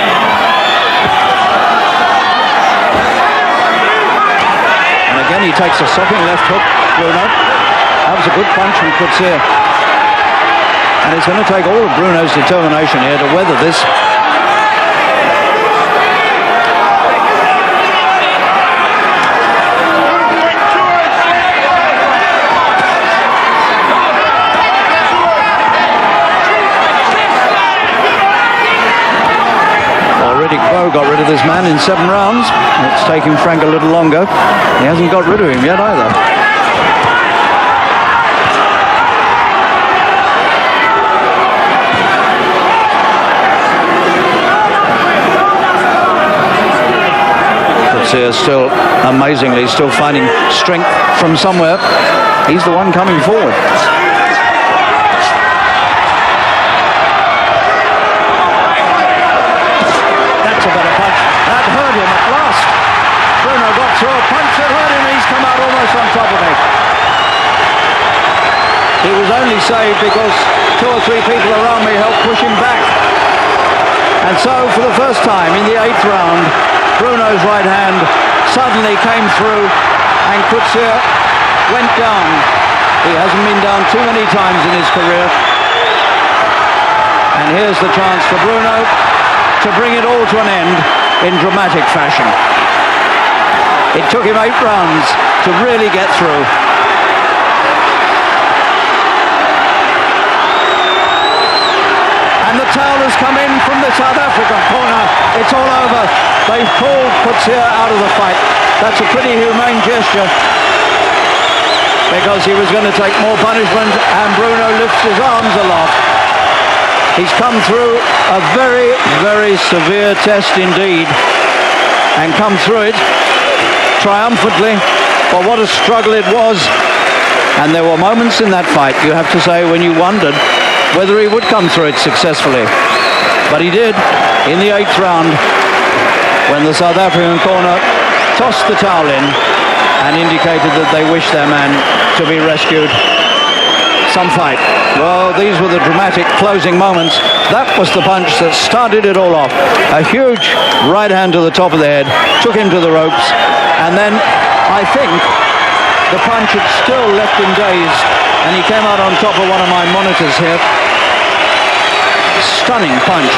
And again he takes a sopping left hook, Bruno. That was a good punch from Coetzee. And it's going to take all of Bruno's determination here to weather this. Got rid of this man in 7 rounds. It's taking Frank a little longer. He hasn't got rid of him yet either. Coetzee is still, amazingly, still finding strength from somewhere. He's the one coming forward. Bruno got through a punch that hurt him, and he's come out almost on top of it. He was only saved because 2 or 3 people around me helped push him back. And so, for the first time in the 8th round, Bruno's right hand suddenly came through, and Coetzee went down. He hasn't been down too many times in his career. And here's the chance for Bruno to bring it all to an end in dramatic fashion. It took him 8 rounds to really get through. And the towel has come in from the South African corner. It's all over. They've pulled Coetzee out of the fight. That's a pretty humane gesture, because he was going to take more punishment, and Bruno lifts his arms aloft. He's come through a very, very severe test indeed, and come through it triumphantly. But what a struggle it was. And there were moments in that fight, you have to say, when you wondered whether he would come through it successfully. But he did in the 8th round, when the South African corner tossed the towel in and indicated that they wished their man to be rescued. Some fight. Well, these were the dramatic closing moments. That was the punch that started it all off. A huge right hand to the top of the head, took him to the ropes, and then I think the punch had still left him dazed, and he came out on top of one of my monitors here. Stunning punch,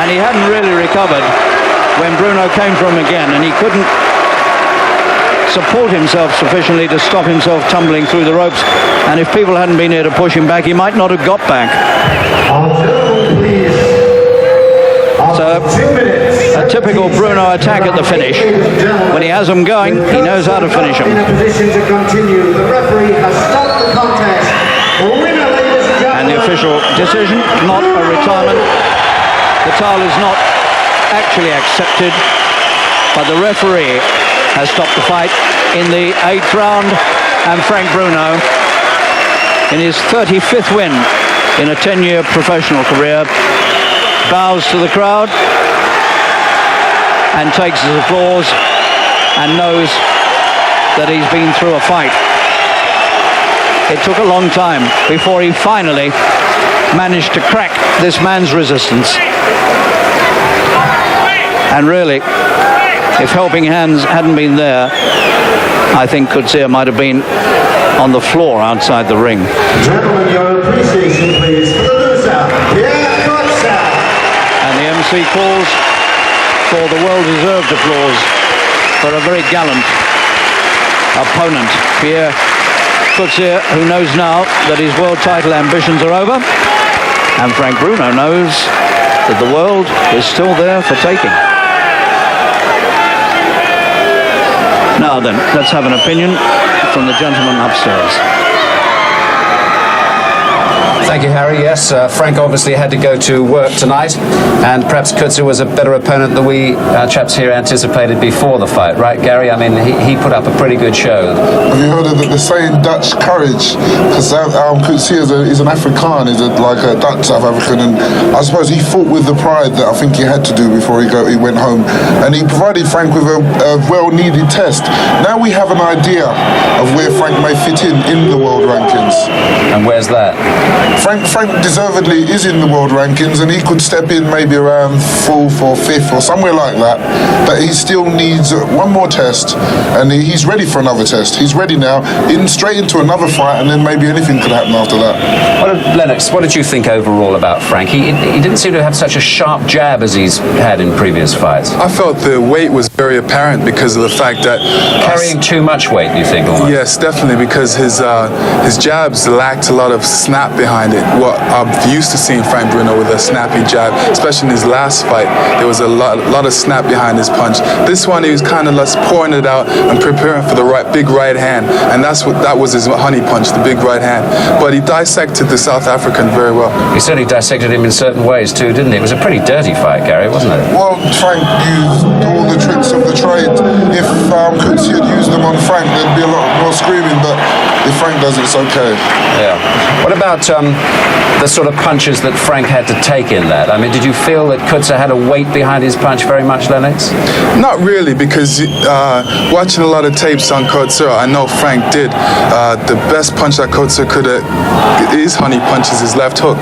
and he hadn't really recovered when Bruno came for him again, and he couldn't support himself sufficiently to stop himself tumbling through the ropes, and if people hadn't been here to push him back, he might not have got back. So a typical Bruno attack at the finish. When he has them going, he knows how to finish them. And the official decision, not a retirement. The towel is not actually accepted, but the referee has stopped the fight in the 8th round, and Frank Bruno, in his 35th win in a 10-year professional career, bows to the crowd and takes his applause and knows that he's been through a fight. It took a long time before he finally managed to crack this man's resistance. And really, if helping hands hadn't been there, I think Coetzee might have been on the floor outside the ring. Gentlemen, your appreciation, please, for the loser, and the MC calls for the well-deserved applause for a very gallant opponent, Pierre Coetzee, who knows now that his world title ambitions are over, and Frank Bruno knows that the world is still there for taking. Now then, let's have an opinion from the gentleman upstairs. Thank you, Harry. Yes, Frank obviously had to go to work tonight, and perhaps Coetzee was a better opponent than we chaps here anticipated before the fight, right, Gary? I mean, he put up a pretty good show. Have you heard of the saying Dutch courage? Because Coetzee is an Afrikaan, he's like a Dutch South African, and I suppose he fought with the pride that I think he had to do before he went home, and he provided Frank with a well-needed test. Now we have an idea of where Frank may fit in the world rankings. And where's that? Frank deservedly is in the world rankings, and he could step in maybe around 4th or 5th or somewhere like that, but he still needs one more test, and he's ready for another test. He's ready now, straight into another fight, and then maybe anything could happen after that. Lennox, what did you think overall about Frank? He didn't seem to have such a sharp jab as he's had in previous fights. I felt the weight was very apparent because of the fact that carrying too much weight, you think? Almost? Yes, definitely, because his jabs lacked a lot of snap behind it. What I'm used to seeing Frank Bruno with a snappy jab, especially in his last fight, there was a lot of snap behind his punch. This one, he was kind of less pouring it out and preparing for the big right hand, and that was his honey punch, the big right hand. But he dissected the South African very well. He certainly dissected him in certain ways too, didn't he? It was a pretty dirty fight, Gary, wasn't it? Well, Frank used all the tricks of the trade. If Coetzee had used them on Frank, there'd be a lot more screaming, but if Frank does it, it's okay. Yeah. What about the sort of punches that Frank had to take in that? I mean, did you feel that Coetzee had a weight behind his punch very much, Lennox? Not really, because watching a lot of tapes on Coetzee, I know Frank did. The best punch that Coetzee could have, his honey punch is his left hook.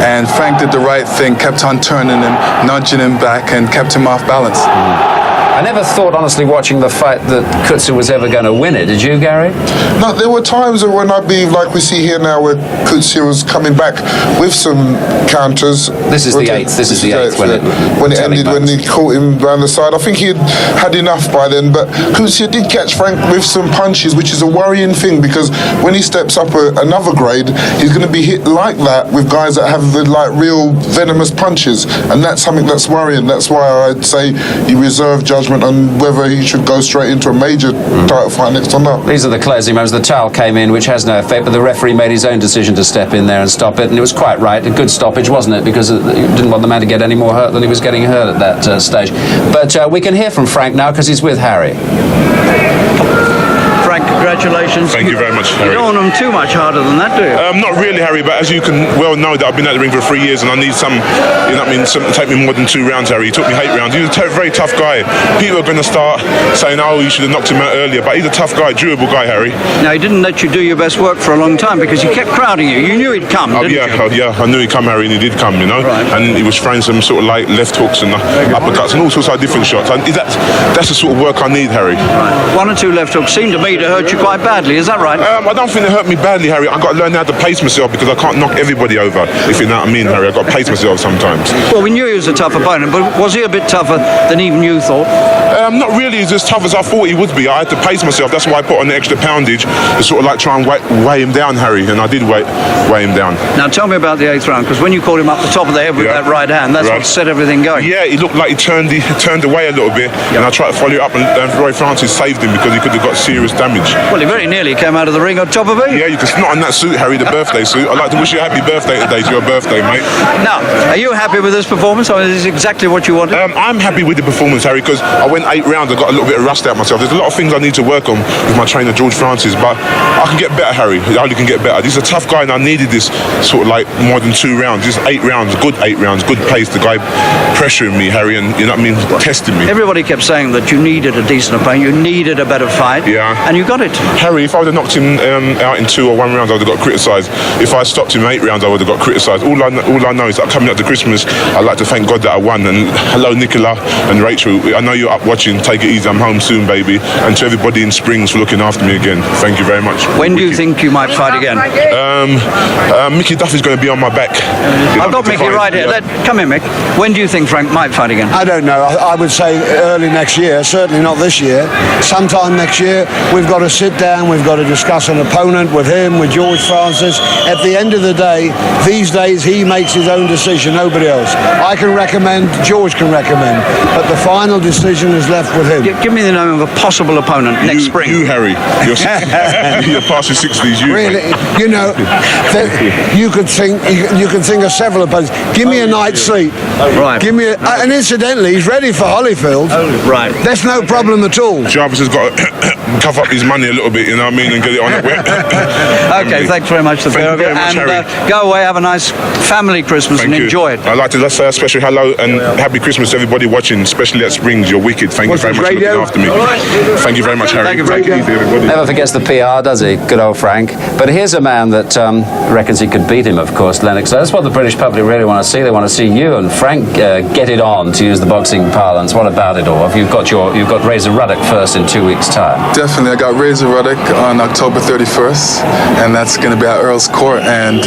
And Frank did the right thing, kept on turning him, nudging him back, and kept him off balance. I never thought, honestly, watching the fight that Coetzee was ever going to win it. Did you, Gary? No, there were times when I'd be like we see here now, where Coetzee was coming back with some counters. This is the eighth. This is the eighth when it ended, when he caught him round the side. I think he had enough by then, but Coetzee did catch Frank with some punches, which is a worrying thing, because when he steps up another grade, he's going to be hit like that with guys that have the real venomous punches, and that's something that's worrying. That's why I'd say you reserve judgment on whether he should go straight into a major title fight next or not. These are the closing moments. The towel came in, which has no effect, but the referee made his own decision to step in there and stop it, and it was quite right. A good stoppage, wasn't it? Because he didn't want the man to get any more hurt than he was getting hurt at that stage. But we can hear from Frank now, because he's with Harry. Frank, congratulations. Thank you very much, Harry. You don't want them too much harder than that, do you? Not really, Harry, but as you can well know, that I've been at the ring for 3 years, and I need some, you know what I mean, something to take me more than 2 rounds, Harry. He took me 8 rounds. He's a very tough guy. People are going to start saying, oh, you should have knocked him out earlier, but he's a tough guy, durable guy, Harry. Now, he didn't let you do your best work for a long time because he kept crowding you. You knew he'd come, didn't you? Yeah, I knew he'd come, Harry, and he did come, you know. Right. And he was throwing some sort of left hooks and uppercuts and all sorts of different shots. And that's the sort of work I need, Harry. Right. 1 or 2 left hooks seemed to me to hurt you quite badly. Is that right? I don't think they hurt me badly, Harry. I've got to learn how to pace myself, because I can't knock everybody over, if you know what I mean, Harry. I've got to pace myself sometimes. Well, we knew he was a tough opponent, but was he a bit tougher than even you thought? Not really as tough as I thought he would be. I had to pace myself. That's why I put on the extra poundage to sort of try and weigh him down, Harry, and I did weigh him down. Now, tell me about the 8th round, because when you caught him up the top of the head with that right hand, that's what set everything going. Yeah, he looked like he turned away a little bit, and I tried to follow it up, and Roy Francis saved him because he could have got serious damage. Well, he very nearly came out of the ring on top of it. Yeah, you can not on that suit, Harry, the birthday suit. I'd like to wish you a happy birthday today. It's your birthday, mate. Now, are you happy with this performance, or is this exactly what you wanted? I'm happy with the performance, Harry, because I went 8 rounds. I got a little bit of rust out myself. There's a lot of things I need to work on with my trainer, George Francis, but I can get better, Harry. I only can get better. He's a tough guy, and I needed this sort of more than 2 rounds. Just 8 rounds, good 8 rounds, good pace. The guy pressuring me, Harry, and you know what I mean, testing me. Everybody kept saying that you needed a decent opponent, you needed a better fight, and you got it. Harry, if I would have knocked him out in 2 or 1 round, I would have got criticised. If I stopped him in 8 rounds, I would have got criticised. All I know is that coming up to Christmas, I'd like to thank God that I won. And hello, Nicola and Rachel. I know you're up watching. Take it easy. I'm home soon, baby. And to everybody in Springs for looking after me again. Thank you very much. When do you think you might fight again? Mickey Duffy's going to be on my back. I've got Mickey right here. Come here, Mick. When do you think Frank might fight again? I don't know. I would say early next year. Certainly not this year. Sometime next year, we've got to sit sit down, we've got to discuss an opponent with him, with George Francis. At the end of the day, these days he makes his own decision, nobody else. I can recommend, George can recommend, but the final decision is left with him. Give me the name of a possible opponent next spring. You, Harry. You're past your 60s, you. Really, you know, you could think of several opponents. Give me a night's sleep. Right. Give me and incidentally, he's ready for Holyfield. Right. That's no problem at all. Jarvis has got to cough up his money a little bit, you know what I mean, and get it on it. Okay, thanks very much, the pair of you. And go away, have a nice family Christmas and enjoy it. I'd like to say a special hello and happy Christmas to everybody watching, especially at Springs. You're wicked. Thank you very much for looking after me. Thank you very much, Harry. Thank you, Frank. everybody. Never forgets the PR, does he? Good old Frank. But here's a man that reckons he could beat him, of course, Lennox. So that's what the British public really want to see. They want to see you and Frank get it on, to use the boxing parlance. What about it all? You've got Razor Ruddock first in 2 weeks' time. Definitely. I got Razor Ruddock on October 31st, and that's going to be at Earl's Court. And,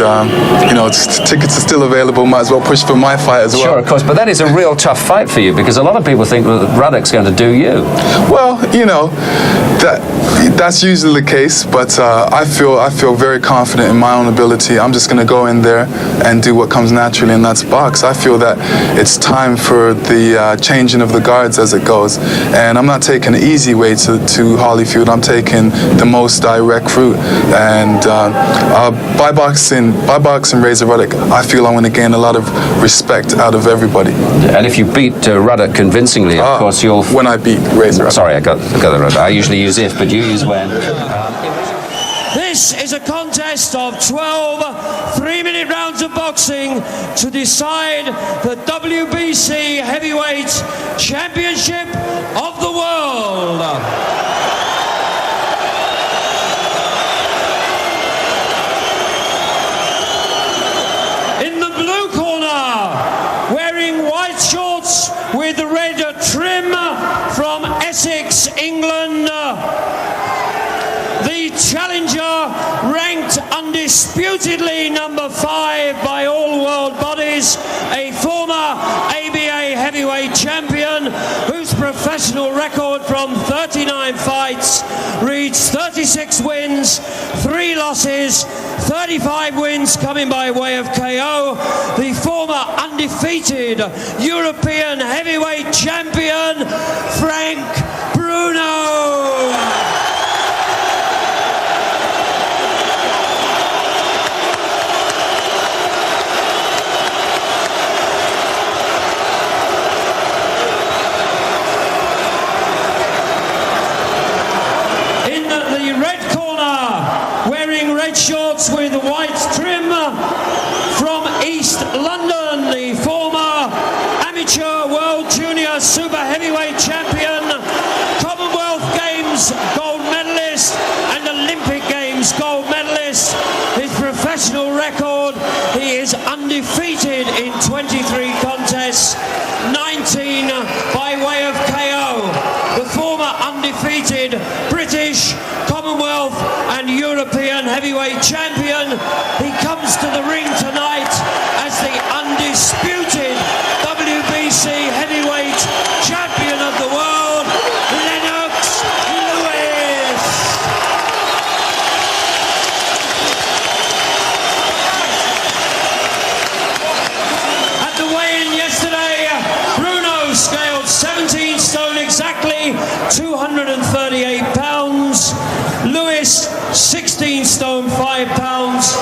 tickets are still available. Might as well push for my fight as well. Sure, of course. But that is a real tough fight for you, because a lot of people think that Ruddock's going to do you. Well, that's usually the case, but I feel very confident in my own ability. I'm just going to go in there and do what comes naturally, and that's box. I feel that it's time for the changing of the guards as it goes, and I'm not taking the easy way to Holyfield. I'm taking the most direct route, and by boxing Razor Ruddock, I feel I'm going to gain a lot of respect out of everybody. And if you beat Ruddock convincingly, of course, you'll... When I beat Razor Ruddock. Sorry, I got the Ruddock. I usually use if, but you use when. This is a contest of 12 3-minute rounds of boxing to decide the WBC Heavyweight Championship of the World. In the blue corner, wearing white shorts with red trim from Essex, England, the challenger, ranked undisputedly number 5 by all world bodies, a former ABA heavyweight champion whose professional record from 39 fights reached 36 wins, 3 losses, 35 wins coming by way of KO, the former undefeated European heavyweight champion, Frank Bruno. Shorts with white trim from East London, the former amateur world junior super heavyweight champion, Commonwealth Games gold medalist and Olympic Games gold medalist. His professional record, he is undefeated in 23 contests, 19 by way of KO. The former undefeated British, Commonwealth and European heavyweight champion. He comes to the ring tonight as the undisputed WBC heavyweight champion of the world, Lennox Lewis. At the weigh-in yesterday, Bruno scaled 17 stone exactly, 238 pounds. Lewis, 16 stone 5 pounds,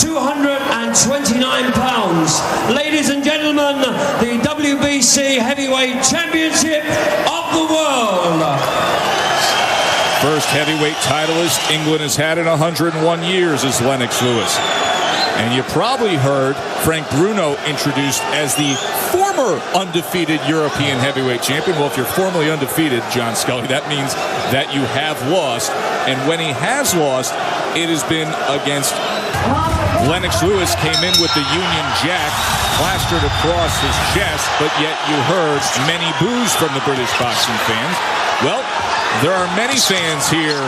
229 pounds. Ladies and gentlemen, the WBC Heavyweight Championship of the World. First heavyweight titleist England has had in 101 years is Lennox Lewis. And you probably heard Frank Bruno introduced as the former undefeated European heavyweight champion. Well, if you're formerly undefeated, John Scully, that means that you have lost. And when he has lost, it has been against Lennox Lewis. Came in with the Union Jack plastered across his chest, but yet you heard many boos from the British boxing fans. Well, there are many fans here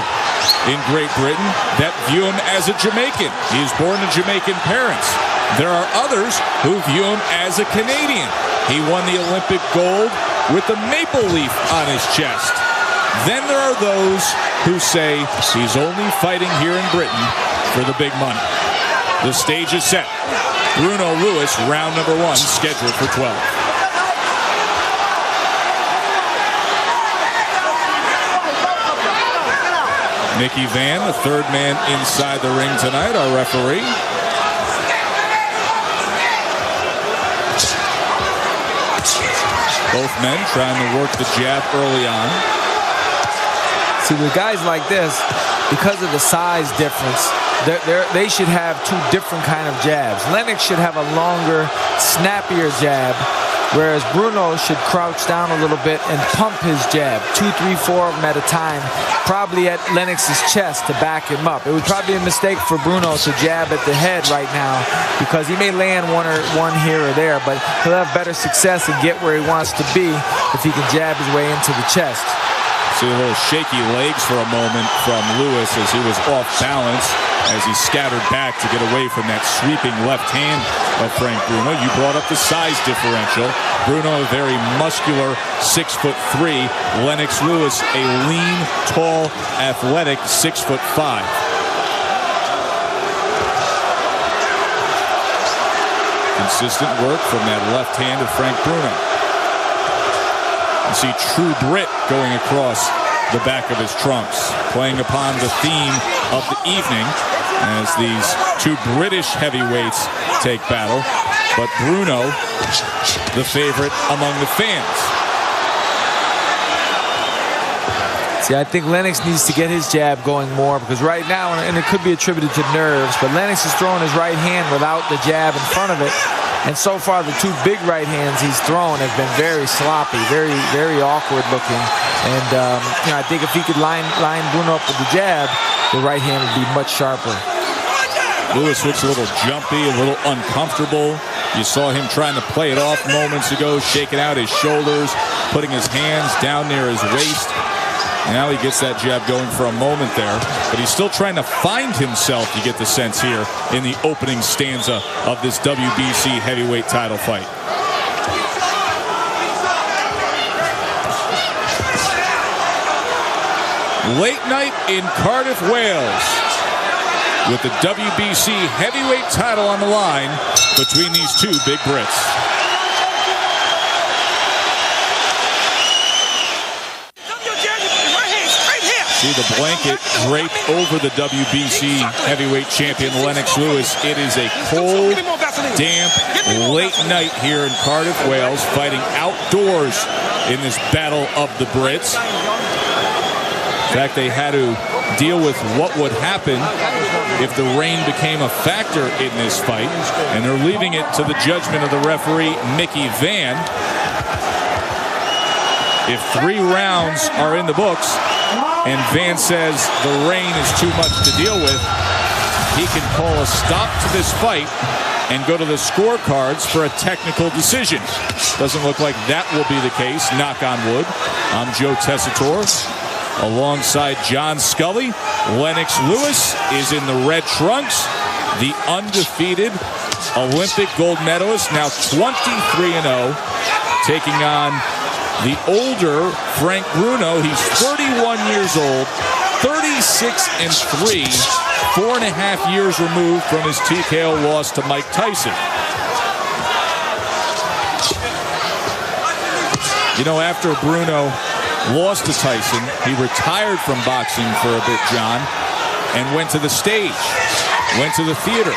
in Great Britain that view him as a Jamaican. He is born to Jamaican parents. There are others who view him as a Canadian. He won the Olympic gold with the maple leaf on his chest. Then there are those who say he's only fighting here in Britain for the big money. The stage is set. Bruno Lewis, round number 1, scheduled for 12. Mickey Van, the third man inside the ring tonight, our referee. Both men trying to work the jab early on. See, with guys like this, because of the size difference, they should have two different kind of jabs. Lennox should have a longer, snappier jab, whereas Bruno should crouch down a little bit and pump his jab, 2, 3, 4 of them at a time, probably at Lennox's chest to back him up. It would probably be a mistake for Bruno to jab at the head right now, because he may land one here or there, but he'll have better success and get where he wants to be if he can jab his way into the chest. See a little shaky legs for a moment from Lewis as he was off balance as he scattered back to get away from that sweeping left hand of Frank Bruno. You brought up the size differential. Bruno, a very muscular 6'3". Lennox Lewis, a lean, tall, athletic 6'5". Consistent work from that left hand of Frank Bruno. You see true grit going across the back of his trunks, playing upon the theme of the evening as these two British heavyweights take battle. But Bruno, the favorite among the fans. See, I think Lennox needs to get his jab going more, because right now, and it could be attributed to nerves, but Lennox is throwing his right hand without the jab in front of it. And so far, the two big right hands he's thrown have been very sloppy, very, very awkward looking. And I think if he could line Bruno up with the jab, the right hand would be much sharper. Lewis looks a little jumpy, a little uncomfortable. You saw him trying to play it off moments ago, shaking out his shoulders, putting his hands down near his waist. Now he gets that jab going for a moment there, but he's still trying to find himself, you get the sense here, in the opening stanza of this WBC heavyweight title fight. Late night in Cardiff, Wales, with the WBC heavyweight title on the line between these two big Brits. See the blanket draped over the WBC heavyweight champion Lennox Lewis. It is a cold, damp, late night here in Cardiff, Wales, fighting outdoors in this battle of the Brits. In fact, they had to deal with what would happen if the rain became a factor in this fight, and they're leaving it to the judgment of the referee, Mickey Van. If 3 rounds are in the books, and Van says the rain is too much to deal with, he can call a stop to this fight and go to the scorecards for a technical decision. Doesn't look like that will be the case, knock on wood. I'm Joe Tessitore, alongside John Scully. Lennox Lewis is in the red trunks, the undefeated Olympic gold medalist, now 23-0, taking on the older Frank Bruno. He's 31 years old, 36-3, 4.5 years removed from his TKO loss to Mike Tyson. You know, after Bruno lost to Tyson, he retired from boxing for a bit, John, and went to the stage, went to the theater.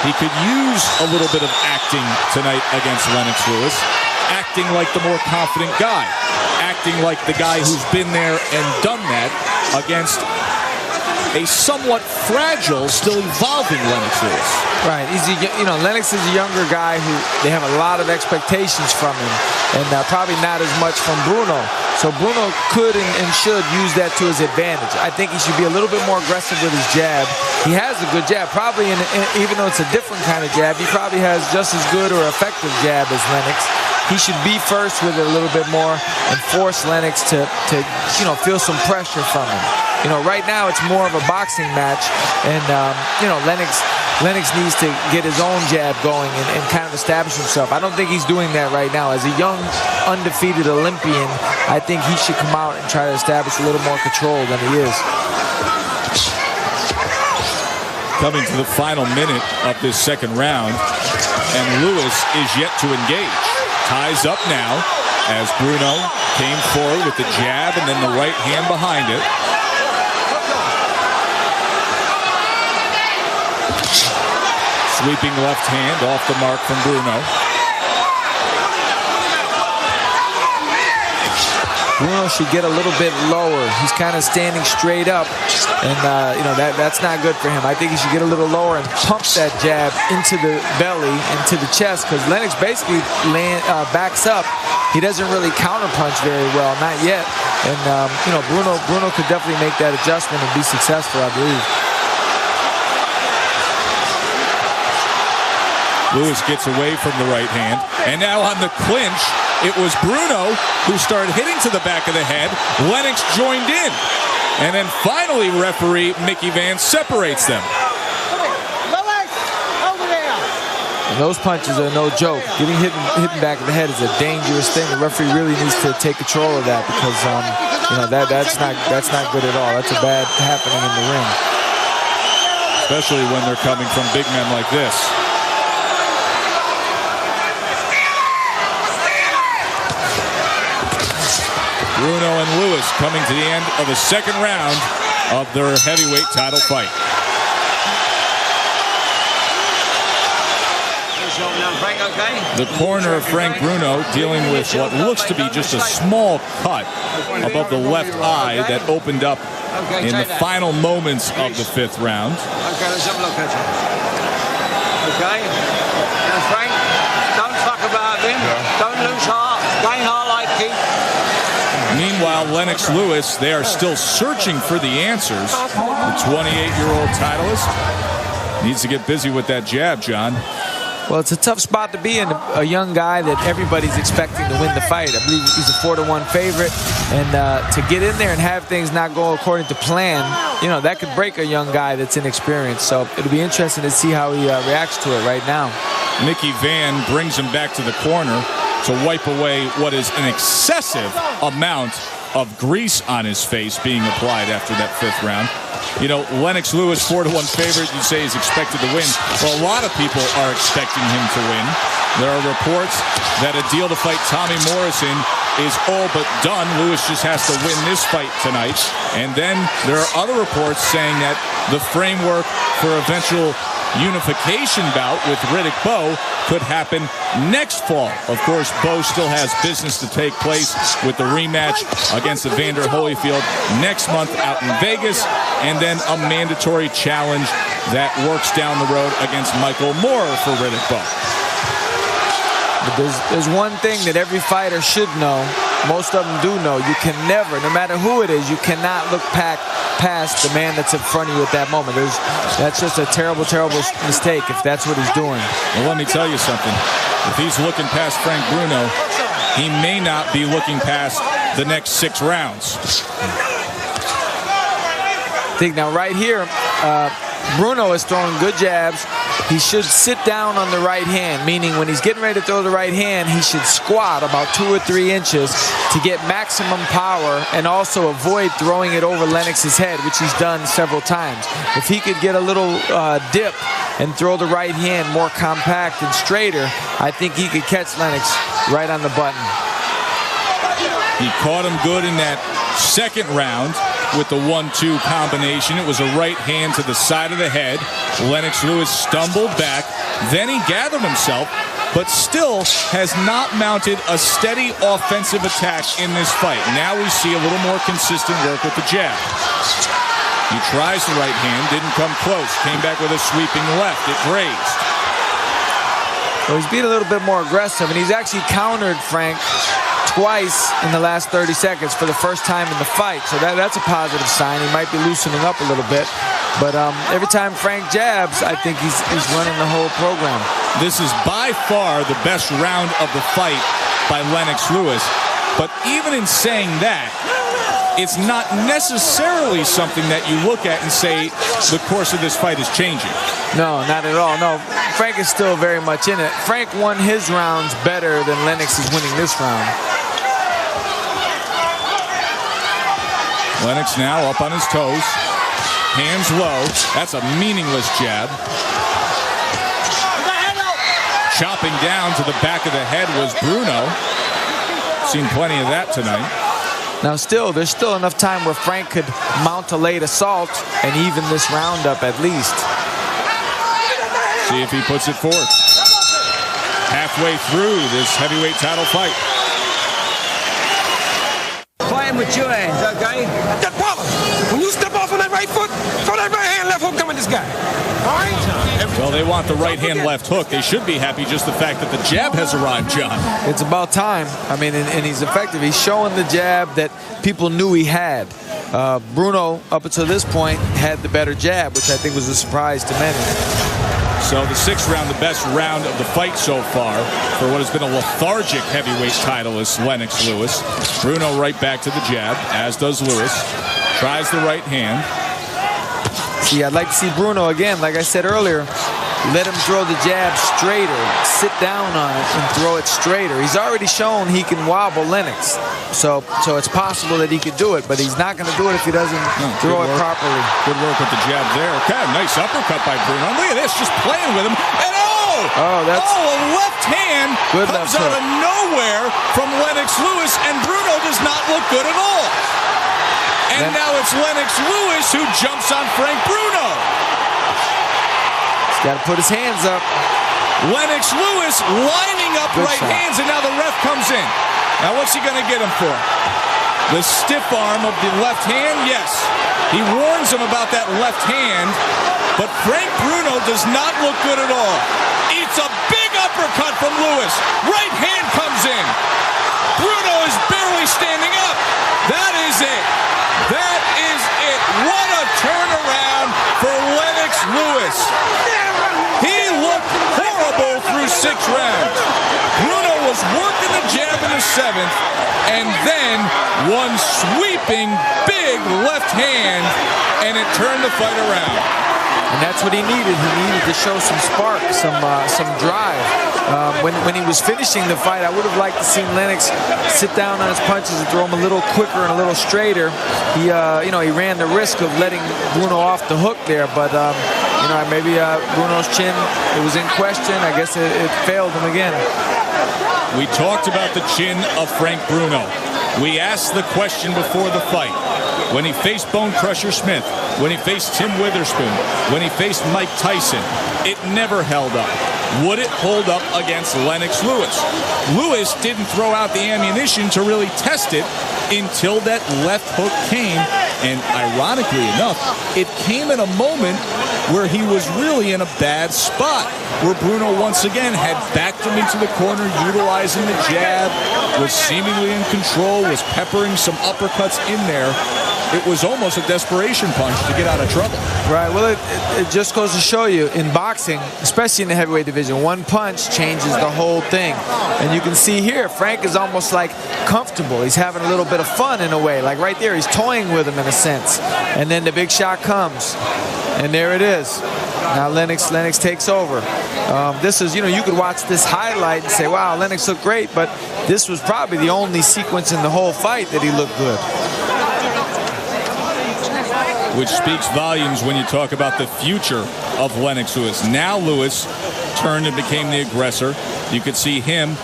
He could use a little bit of acting tonight against Lennox Lewis. Acting like the more confident guy. Acting like the guy who's been there and done that against a somewhat fragile, still evolving Lennox Lewis. Right. Lennox is a younger guy who they have a lot of expectations from him, and probably not as much from Bruno. So Bruno could and should use that to his advantage. I think he should be a little bit more aggressive with his jab. He has a good jab, probably, even though it's a different kind of jab, he probably has just as good or effective jab as Lennox. He should be first with it a little bit more and force Lennox to feel some pressure from him. Right now it's more of a boxing match, and Lennox, Lennox needs to get his own jab going and kind of establish himself. I don't think he's doing that right now. As a young, undefeated Olympian, I think he should come out and try to establish a little more control than he is. Coming to the final minute of this second round, and Lewis is yet to engage. Ties up now as Bruno came forward with the jab and then the right hand behind it. Sweeping left hand off the mark from Bruno. Bruno should get a little bit lower. He's kind of standing straight up, and that's not good for him. I think he should get a little lower and pump that jab into the belly, into the chest, because Lennox basically backs up. He doesn't really counterpunch very well, not yet. And Bruno could definitely make that adjustment and be successful, I believe. Lewis gets away from the right hand, and now on the clinch, it was Bruno who started hitting to the back of the head. Lennox joined in, and then finally referee Mickey Van separates them. And those punches are no joke. Getting hit back of the head is a dangerous thing. The referee really needs to take control of that, because that's not good at all. That's a bad happening in the ring, especially when they're coming from big men like this. Bruno and Lewis coming to the end of the second round of their heavyweight title fight. The corner of Frank Bruno dealing with what looks to be just a small cut above the left eye that opened up in the final moments of the fifth round. Okay, let's have a look at it. Okay, and Frank, don't fuck about him. Don't lose heart. Gain heart like Keith. Meanwhile, Lennox Lewis, they are still searching for the answers. The 28-year-old titleist needs to get busy with that jab, John. Well, it's a tough spot to be in. A young guy that everybody's expecting to win the fight. I believe he's a 4-1 favorite, and to get in there and have things not go according to plan, that could break a young guy that's inexperienced. So it'll be interesting to see how he reacts to it right now. Mickey Van brings him back to the corner to wipe away what is an excessive amount of grease on his face being applied after that fifth round. Lennox Lewis, 4-1 favorite, you say is expected to win. Well, a lot of people are expecting him to win. There are reports that a deal to fight Tommy Morrison is all but done. Lewis just has to win this fight tonight. And then there are other reports saying that the framework for eventual unification bout with Riddick Bowe could happen next fall. Of course, Bowe still has business to take place with the rematch against Evander Holyfield next month out in Vegas, and then a mandatory challenge that works down the road against Michael Moore for Riddick Bowe. But there's one thing that every fighter should know. Most of them do know. You can never, no matter who it is, you cannot look past the man that's in front of you at that moment. That's just a terrible, terrible mistake if that's what he's doing. Well, let me tell you something. If he's looking past Frank Bruno, he may not be looking past the next 6 rounds. I think now right here, Bruno is throwing good jabs. He should sit down on the right hand, meaning when he's getting ready to throw the right hand, he should squat about 2 or 3 inches to get maximum power and also avoid throwing it over Lennox's head, which he's done several times. If he could get a little dip and throw the right hand more compact and straighter, I think he could catch Lennox right on the button. He caught him good in that second round with the 1-2 combination. It was a right hand to the side of the head. Lennox Lewis stumbled back. Then he gathered himself, but still has not mounted a steady offensive attack in this fight. Now we see a little more consistent work with the jab. He tries the right hand, didn't come close. Came back with a sweeping left. It grazed. Well, he's being a little bit more aggressive, and he's actually countered Frank twice in the last 30 seconds for the first time in the fight. So that's a positive sign. He might be loosening up a little bit. But every time Frank jabs, I think he's running the whole program. This is by far the best round of the fight by Lennox Lewis. But even in saying that, it's not necessarily something that you look at and say the course of this fight is changing. No, not at all. No, Frank is still very much in it. Frank won his rounds better than Lennox is winning this round. Lennox now up on his toes. Hands low. That's a meaningless jab. Chopping down to the back of the head was Bruno. Seen plenty of that tonight. Now there's still enough time where Frank could mount a late assault and even this round up at least. See if he puts it forth. Halfway through this heavyweight title fight. Playing with your hands, okay? That problem. When you step off on that right foot, throw that right hand, left hook coming this guy. All right? Well, they want the right hand, left hook. They should be happy just the fact that the jab has arrived, John. It's about time. I mean, and he's effective. He's showing the jab that people knew he had. Bruno, up until this point, had the better jab, which I think was a surprise to many. So the sixth round, the best round of the fight so far for what has been a lethargic heavyweight title is Lennox Lewis. Bruno right back to the jab, as does Lewis. Tries the right hand. See, I'd like to see Bruno again, like I said earlier, let him throw the jab straighter, sit down on it and throw it straighter. He's already shown he can wobble Lennox. So it's possible that he could do it, but he's not going to do it if he doesn't throw it properly. Good work with the jab there. Okay, nice uppercut by Bruno. Look at this, just playing with him. And a left hand comes out of nowhere from Lennox Lewis, and Bruno does not look good at all. And now it's Lennox Lewis who jumps on Frank Bruno. He's got to put his hands up. Lennox Lewis lining up right hands, and now the ref comes in. Now what's he going to get him for? The stiff arm of the left hand? Yes. He warns him about that left hand, but Frank Bruno does not look good at all. Eats a big uppercut from Lewis. Right hand comes in. Bruno is barely standing up. That is it. That is it. What a turnaround for Lennox Lewis. He looked horrible through 6 rounds. Bruno was working the jab in the 7th, and then one sweeping big left hand, and it turned the fight around. And that's what he needed. He needed to show some spark, some drive. When he was finishing the fight, I would have liked to see Lennox sit down on his punches and throw him a little quicker and a little straighter. He ran the risk of letting Bruno off the hook there, but maybe Bruno's chin, it was in question. I guess it failed him again. We talked about the chin of Frank Bruno. We asked the question before the fight. When he faced Bonecrusher Smith, when he faced Tim Witherspoon, when he faced Mike Tyson, it never held up. Would it hold up against Lennox Lewis? Lewis didn't throw out the ammunition to really test it until that left hook came, and ironically enough, it came in a moment where he was really in a bad spot, where Bruno once again had backed him into the corner, utilizing the jab, was seemingly in control, was peppering some uppercuts in there. It was almost a desperation punch to get out of trouble. Right, well, it just goes to show you, in boxing, especially in the heavyweight division, one punch changes the whole thing. And you can see here, Frank is almost like comfortable. He's having a little bit of fun in a way. Like right there, he's toying with him in a sense. And then the big shot comes. And there it is. Now Lennox takes over. This is, you could watch this highlight and say, wow, Lennox looked great, but this was probably the only sequence in the whole fight that he looked good. Which speaks volumes when you talk about the future of Lennox Lewis. Now Lewis turned and became the aggressor. You could see him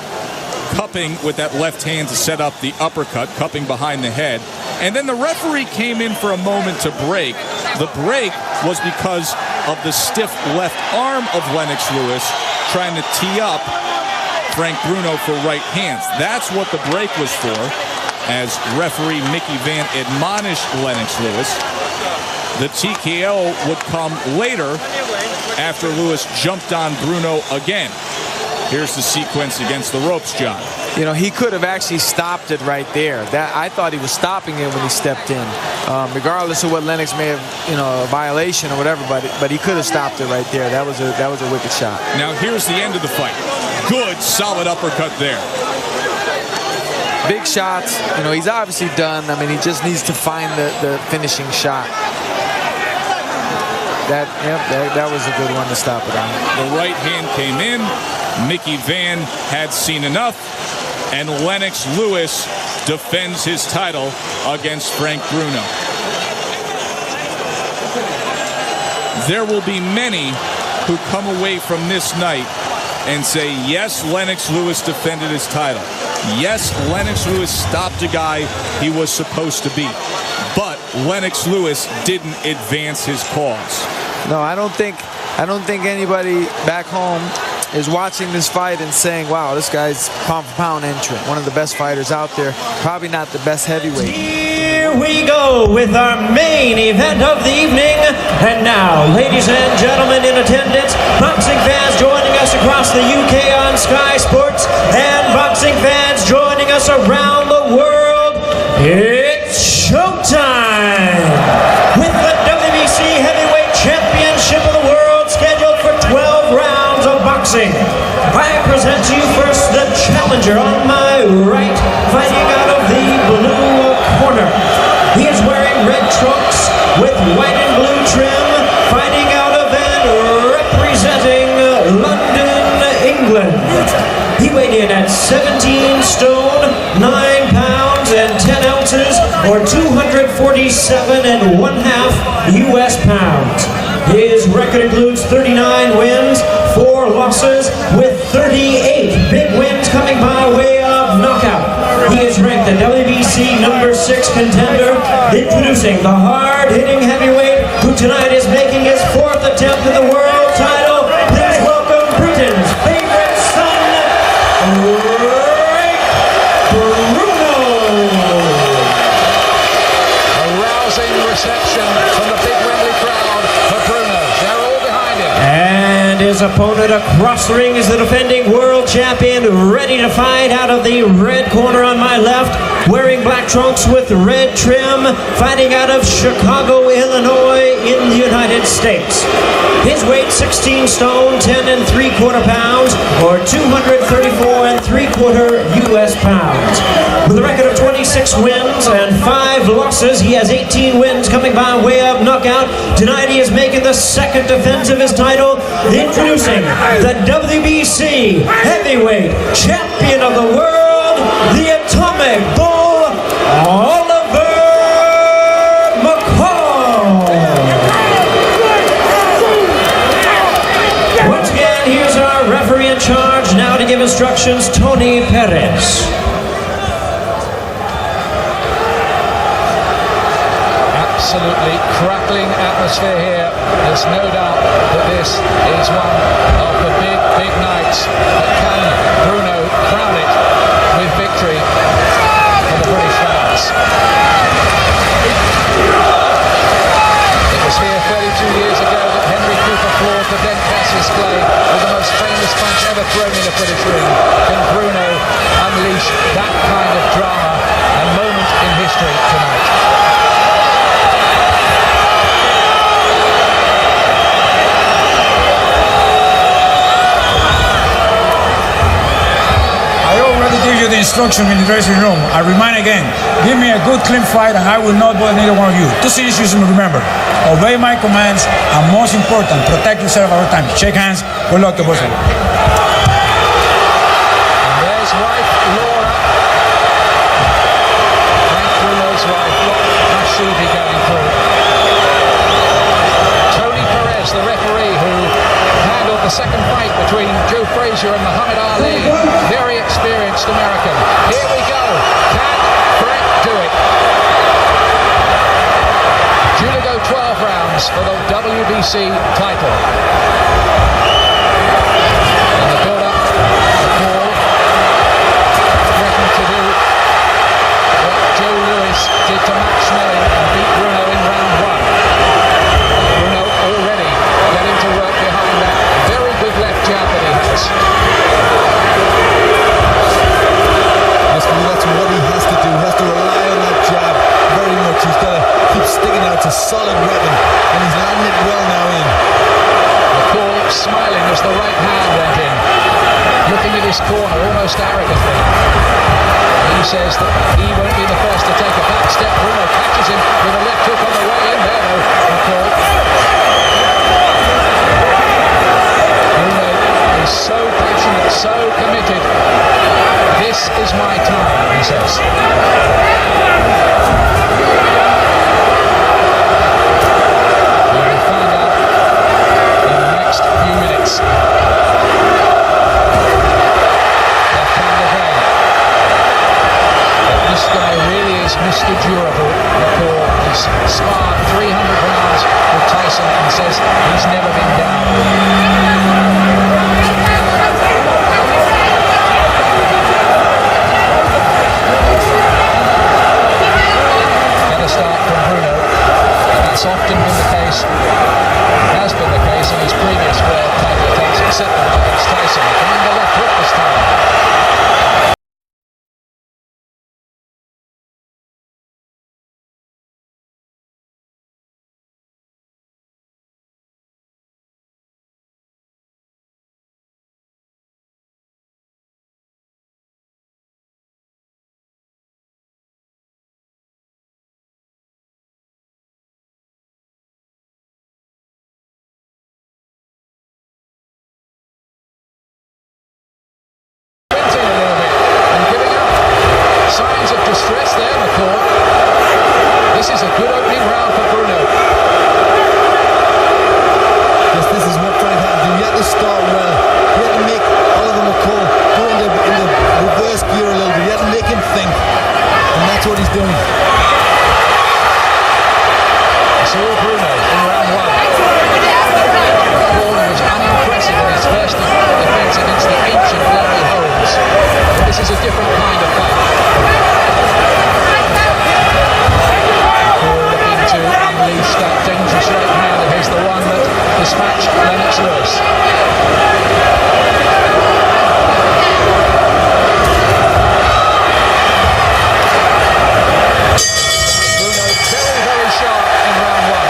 cupping with that left hand to set up the uppercut, cupping behind the head. And then the referee came in for a moment to break. The break was because of the stiff left arm of Lennox Lewis trying to tee up Frank Bruno for right hands. That's what the break was for, as referee Mickey Van admonished Lennox Lewis. The TKO would come later after Lewis jumped on Bruno again. Here's the sequence against the ropes, John. He could have actually stopped it right there. I thought he was stopping it when he stepped in, regardless of what Lennox may have, a violation or whatever. But he could have stopped it right there. That was a wicked shot. Now here's the end of the fight. Good, solid uppercut there. big shots. You know, he's obviously done. I mean, he just needs to find the finishing shot. That was a good one to stop it on. The right hand came in. Mickey Van had seen enough. And Lennox Lewis defends his title against Frank Bruno. There will be many who come away from this night and say, yes, Lennox Lewis defended his title. Yes, Lennox Lewis stopped a guy he was supposed to beat. But Lennox Lewis didn't advance his cause. No, I don't think anybody back home is watching this fight and saying, wow, this guy's pound-for-pound entrant, one of the best fighters out there, probably not the best heavyweight. Here we go with our main event of the evening. And now, ladies and gentlemen in attendance, boxing fans joining us across the UK on Sky Sports, and boxing fans joining us around the world, it's showtime! With the WBC Heavyweight Championship of the World scheduled for 12 rounds of boxing, I present to you first the challenger on my right, fighting out of the blue corner. He is wearing red trunks with white and blue trim, fighting out of and representing London, England. He weighed in at 17 stone, 9 pounds and 10 ounces, or 247 1/2 US pounds. His record includes 39 wins, 4 losses, with 38 big wins coming by way of knockout. He is ranked the WBC number 6 contender. Introducing the hard-hitting heavyweight who tonight is making his 4th attempt at the world title. Please welcome Britain's favorite son, Bruno. A rousing reception from the big Wembley crowd for Bruno. They're all behind him. And his opponent across the ring is the defending world champion, ready to fight out of the red corner on my left, wearing black trunks with red trim, fighting out of Chicago, Illinois in the United States. His weight 16 stone, 10 3/4 pounds, or 234 3/4 US pounds. With a record of 26 wins and 5 losses, he has 18 wins coming by way of knockout. Tonight he is making the 2nd defense of his title. Introducing the WBC Heavyweight Champion of the World, the Atomic Bull, Oliver McCall. Once again, here's our referee in charge now to give instructions, Tony Perez. Absolutely crackling atmosphere here. There's no doubt that this is one of the big nights. But can Bruno crown it with victory for the British fans? It was here 32 years ago that Henry Cooper floored the Doncaster's play with the most famous punch ever thrown in a British ring. Can Bruno unleash that kind of drama and moment in history tonight? Give you the instruction in the dressing room. I remind again, give me a good clean fight and I will not bother neither one of you. 2 things you should remember: obey my commands, and most important, protect yourself at all times. Shake hands. Good luck to both of you. And there's wife Laura, Frank Bruno's wife. What must she be going through? Tony Perez, the referee who handled the second fight between Joe Frazier and Muhammad Ali. Very experienced American. Here we go. Can Frank do it? Due to go 12 rounds for the WBC title. And the build-up, the call, threatened to do what Joe Lewis did to Matt Schmeling and beat Bruno in round 1. Bruno already getting to work behind that very good left jab that he has. That's what he has to do. He has to rely on that jab very much. He's got to keep sticking out. It's a solid weapon, and he's landing it well now in. McCall smiling as the right hand went in, looking at his corner almost arrogantly. He He says that he won't be the first to take a back step. Bruno catches him with a left hook on the way in there, though. McCall. Bruno is so passionate, so committed. This is my time, he says. We will find out in the next few minutes. This guy really is Mr. Durable. McCall has sparred 300 rounds with Tyson and says he's never been down. Another start from Bruno. That's often been the case. It has been the case in his previous world title attempts, except the one against Tyson. Coming the left hook this time. Signs of distress there, McCall. This is a good opening round for Bruno. Yes, this is what Frank had to do. He had to start well. He had to make Oliver McCall go in the reverse gear a little bit. He had to make him think. And that's what he's doing. It's all Bruno in round one. McCall was unimpressive in his first defence against the ancient Larry Holmes. But this is a different kind of fight. To unleash that dangerous right hand against the one that dispatched Lennox Lewis. Bruno very, very sharp in round one.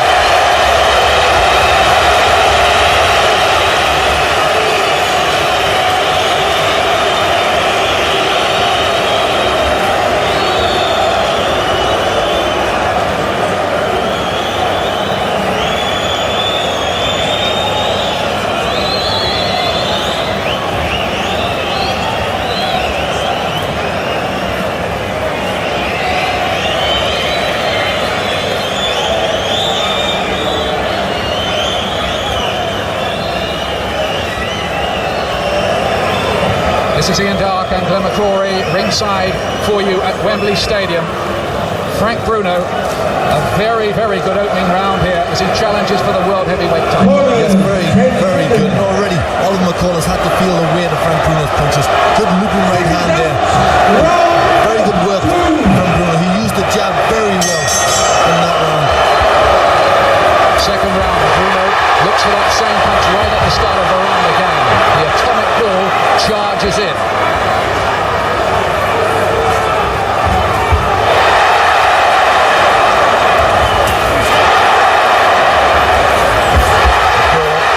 This is Ian Dark and Glenn McCrory ringside for you at Wembley Stadium. Frank Bruno, a very, very good opening round here as he challenges for the World Heavyweight title. Yes, very, very good. And already Oliver McCall has had to feel the weight of Frank Bruno's punches. Good looping right hand there. Very good work from Bruno. He used the jab very well in that round. Second round, Bruno looks for that same punch right at the start of the round again. The atomic ball charges in.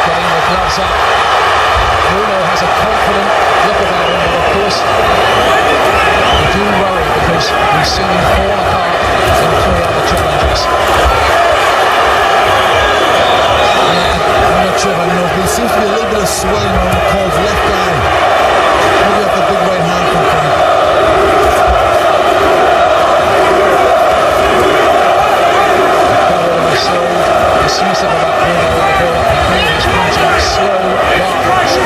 Getting the gloves up. Bruno has a confident look about him, but of course we do worry because we've seen him fall apart in 3 other challenges. I'm not sure if I know. There seems to be a little bit of swelling on McCall's left eye. Maybe off the big right hand from Frank. So dismissive about Bruno in the build-up. He was punching slow darts.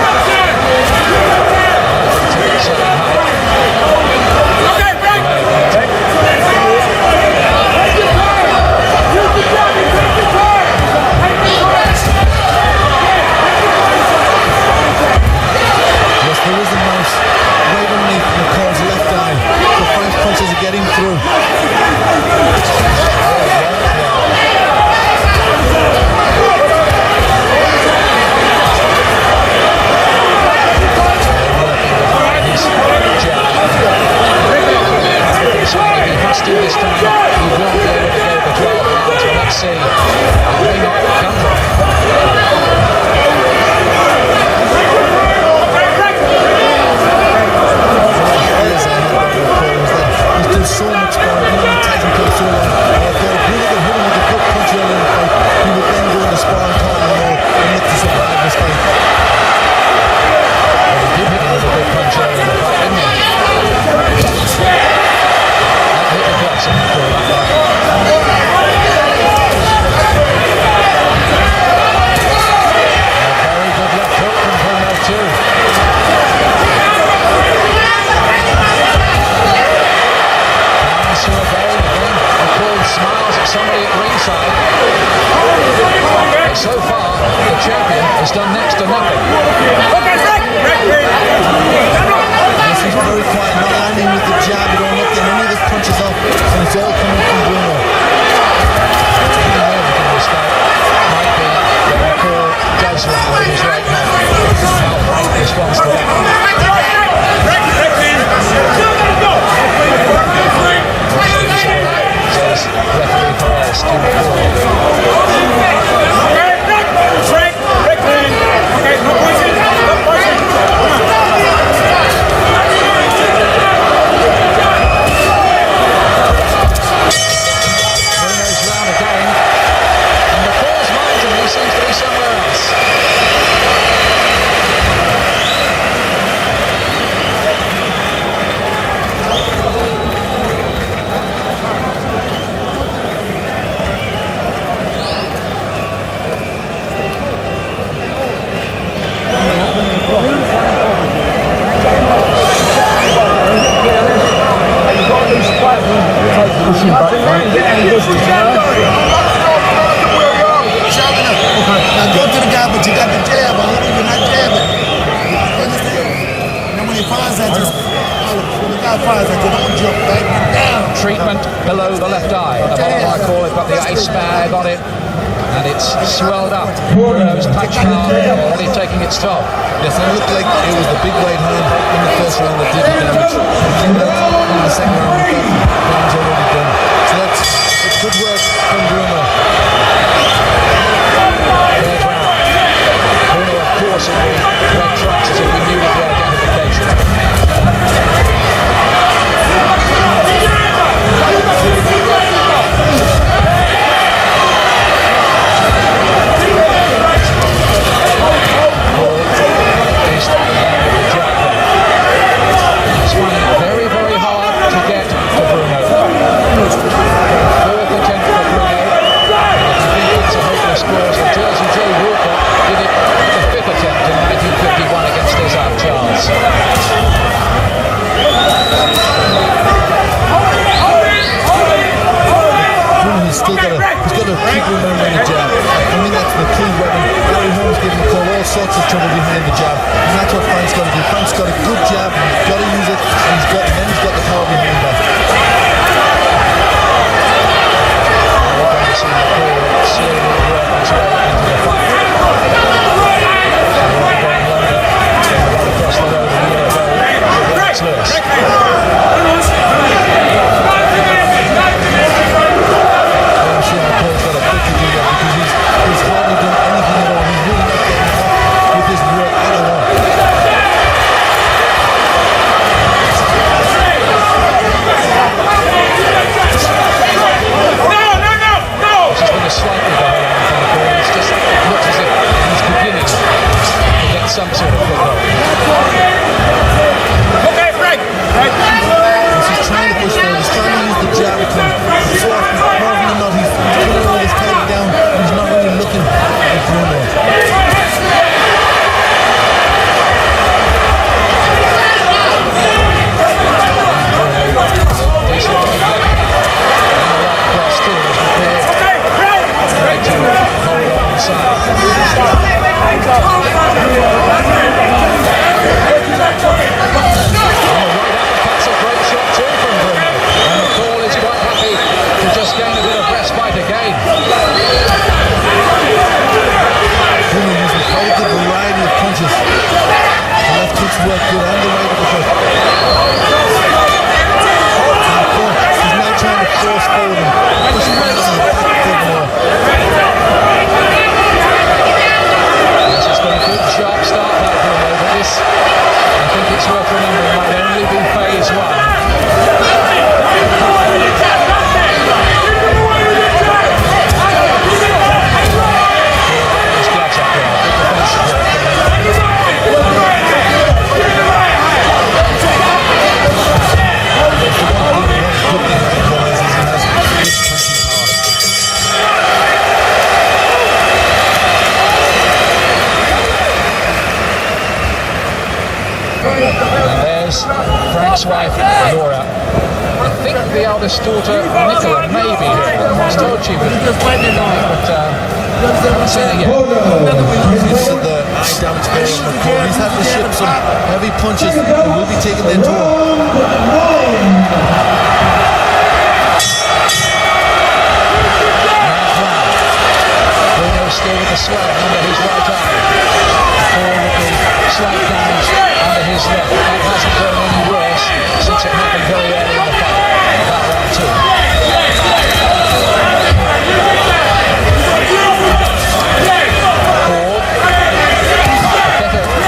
Yes, there is a mouse right underneath McCall's left eye. So Frank's punches are getting through. to nothing. He's very quiet, not landing with the jab at all, not getting any of his punches off, and it's all coming from Bruno. Might be that McCall does land with his right hand. How Frank responds to that. Says referee Perez, 'Cause case of the eye damage there on McCall. He's had to ship some heavy punches and will be taking their toll. Bruno still with the swag under his right eye. All with the slight damage under his left. That hasn't gone any worse since it happened very early in the fight, about round 2.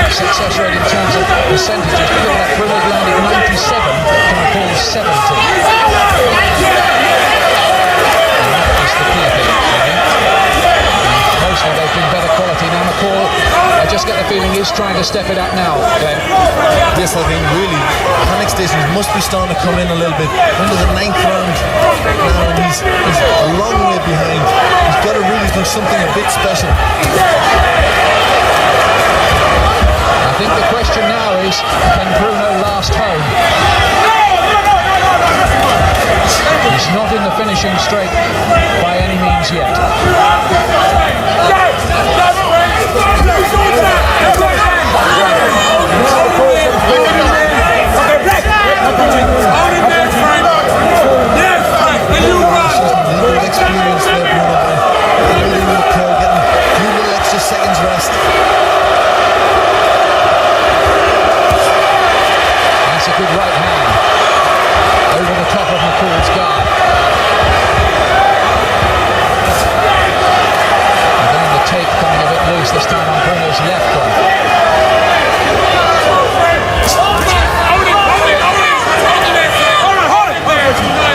Success rate in terms of percentages. Look at that, Bruno's landed 97 to McCall's 70. And that is the key thing, I think. Mostly they've been better quality. Now McCall, I just get the feeling he's trying to step it up now, Glenn. Yes, I think really panic stations must be starting to come in a little bit. Into the 9th round now, and he's a long way behind. He's got to really do something a bit special. I think the question now is, can Bruno last home? He's not in the finishing straight by any means yet. Experience there, Bruno, getting a few little extra seconds rest. That's a good right hand over the top of McCall's guard. And then the tape coming a bit loose this time on Bruno's left one.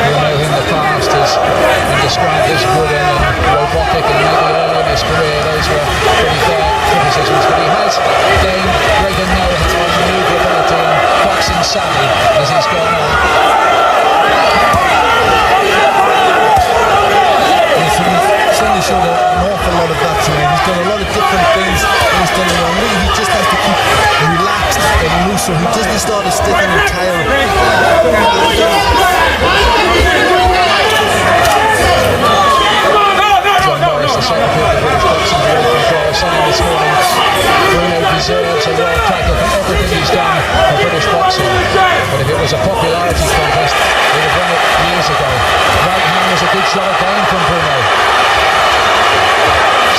Bruno in the past has been described as wooden and robotic, and maybe early in his career those were pretty fair criticisms, but he has gained greater know-how and maneuverability and boxing savvy as he's gone on. He's certainly showed an awful lot of that to him. He's done a lot of different things he's done wrong. Really, he just has to keep relaxed and loose so he doesn't start to stiffen and tire. John Morris, the secretary of the British Boxing World Control, saying this morning Bruno deserves a world title for everything he's done for British boxing. But if it was a popularity contest, he'd have won it years ago. Right hand was a good shot again from Bruno.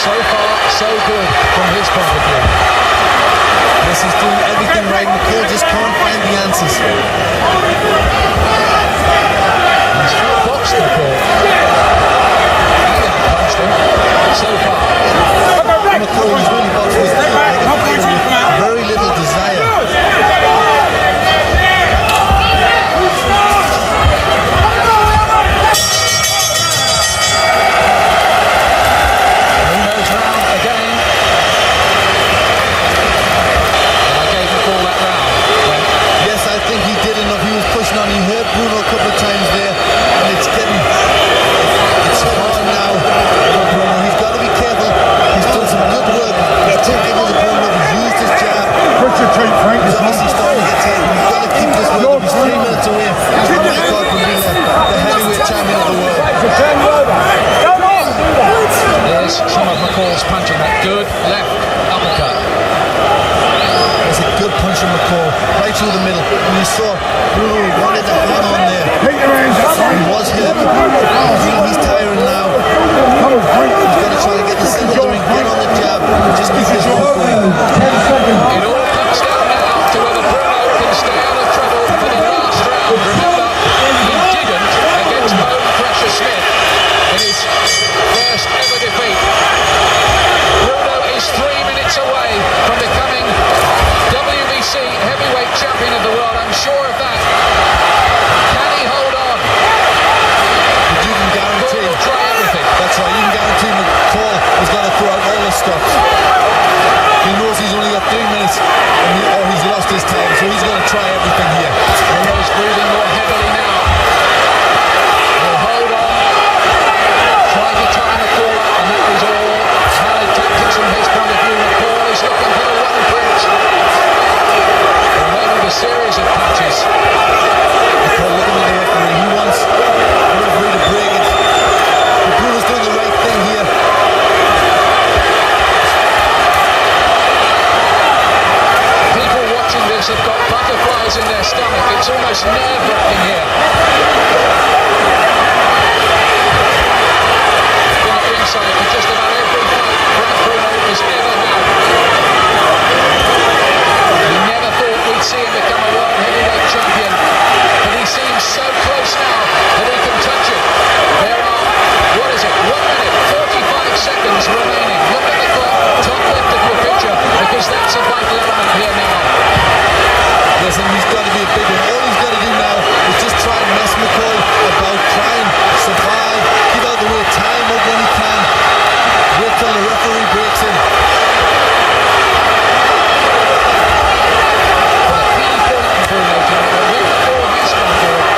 So far, so good from his point of view. Yes, he's doing everything right. McCall just can't find the answers. He's boxed McCall. He hasn't punched him so far. McCall is really boxed with very little desire. Bruno's round again. I gave McCall that round. Yes, I think he did enough. He was pushing on. He hurt Bruno a couple of times there, and it's hard now for Bruno. He's got to be careful. He's done some good work. He's taken his opponent up. He's used his jab. He's obviously starting to get tired. He's got to keep this work. He's 3 minutes away from McCall from being the heavyweight champion of the world. There's some of McCall's punching. That good left uppercut. That's a good punch from McCall, right through the middle. And you saw Bruno wanted to hang on there. He was hit. He's tiring now. He's got to try to get the center to ring, get on the jab, and just keep this work going. It all comes down now to whether Bruno can stay out of trouble for the last round. Remember, he didn't against Bonecrusher Smith in his first ever defeat. Bruno is 3 minutes away from becoming WBC heavyweight champion of the world. I'm sure of that. Can he hold on? But you can guarantee. Bruno will try everything. That's right. You can guarantee McCall has got to throw out all the stops. He knows he's only got 3 minutes, or he's lost his time, so he's going to try everything here. Bruno's breathing more heavily now. He'll hold on. Trying to time McCall up, and that was all valid tactics from his point of view. McCall is looking for the one punch. Or maybe the series of punches. McCall looking at the referee. He wants the referee to break it. But Bruno's doing the right thing here. fires in their stomach. It's almost nerve-wracking here. Been at ringside for just about every fight Frank Bruno has ever had. We never thought we'd see him become a world heavyweight champion, but he seems so close now that he can touch it. There are, 1 minute, 45 seconds remaining. Look at the clock, top left of your picture, because that's a vital element here now. Listen, he's got to be a big one. All he's got to do now is just try and mess McCall about, try and survive, get out the way, tie him up when he can, wait till the referee breaks in. Bruno tonight, right before he's come forward,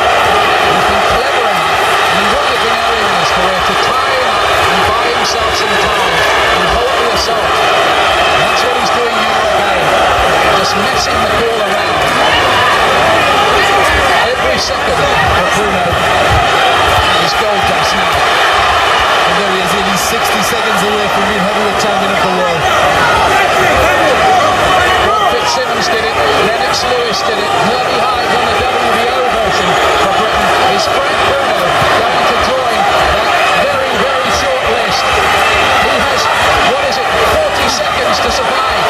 he's been clever enough, and he won't have been early in his career, to tie him up and buy himself some time and hold the assault. And that's what he's doing now again, just messing the ball around. Every second for Bruno is gold dust now. And there he is, he's 60 seconds away from being heavyweight champion of the world. Simmons did it, Lennox Lewis did it, Herbie Hyde on the WBO version for Britain. Is Frank Bruno going to join that very, very short list? He has, 40 seconds to survive.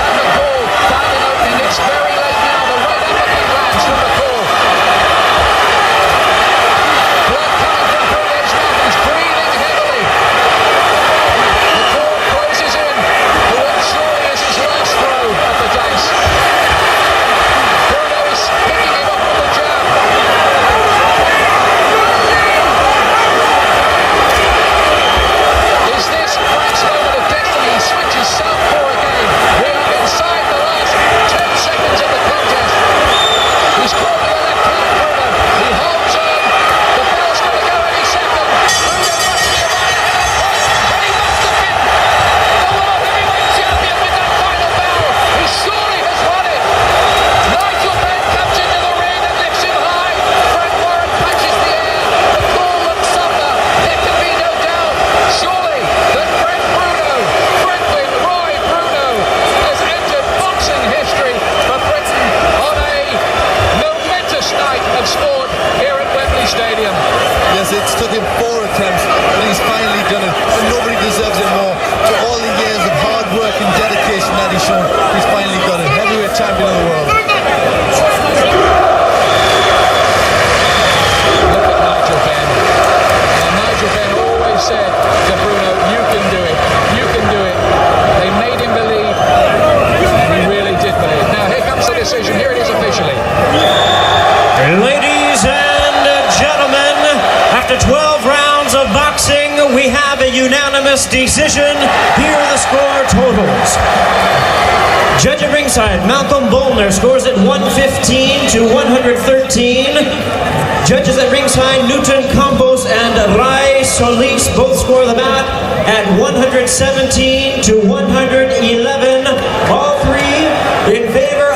And McCall found an opening. It's very late now. The right uppercut lands from McCall. Blood coming from Bruno's mouth. He's breathing heavily. McCall closes in. The one surely is his last throw at the dice. Bruno is picking him up with the jab. Is this Frank's moment of destiny? He switches southpaw again. We are inside the last 10 seconds of the contest. He's caught with the left hand, Bruno. He holds on. The bell's going to go any second. Bruno must be right ahead of Frank, and he must have been the world heavyweight champion with that final bell. He surely has won it. Nigel Benn comes into the ring and lifts him high. Frank Warren punches the air. The call looks softer. There can be no doubt, surely, that Frank Bruno, Franklin Roy Bruno, has entered boxing history for Britain on a momentous night of sport here at Wembley Stadium. Yes, it's took him 4 attempts, but he's finally done it. And nobody deserves it more. For all the years of hard work and dedication that he's shown, he's finally got it. Heavyweight champion of the world. Look at Nigel Benn. And Nigel Benn always said to Bruno, you can do it, you can do it. They made him believe, and he really did believe. Now here comes the decision, here it is officially. Ladies and gentlemen, after 12 rounds of boxing, we have a unanimous decision. Here are the score totals. Judge at ringside, Malcolm Bugner scores at 115 to 113. Judges at ringside, Newton Campos and Rai Solis both score the mat at 117 to 111. All three in favor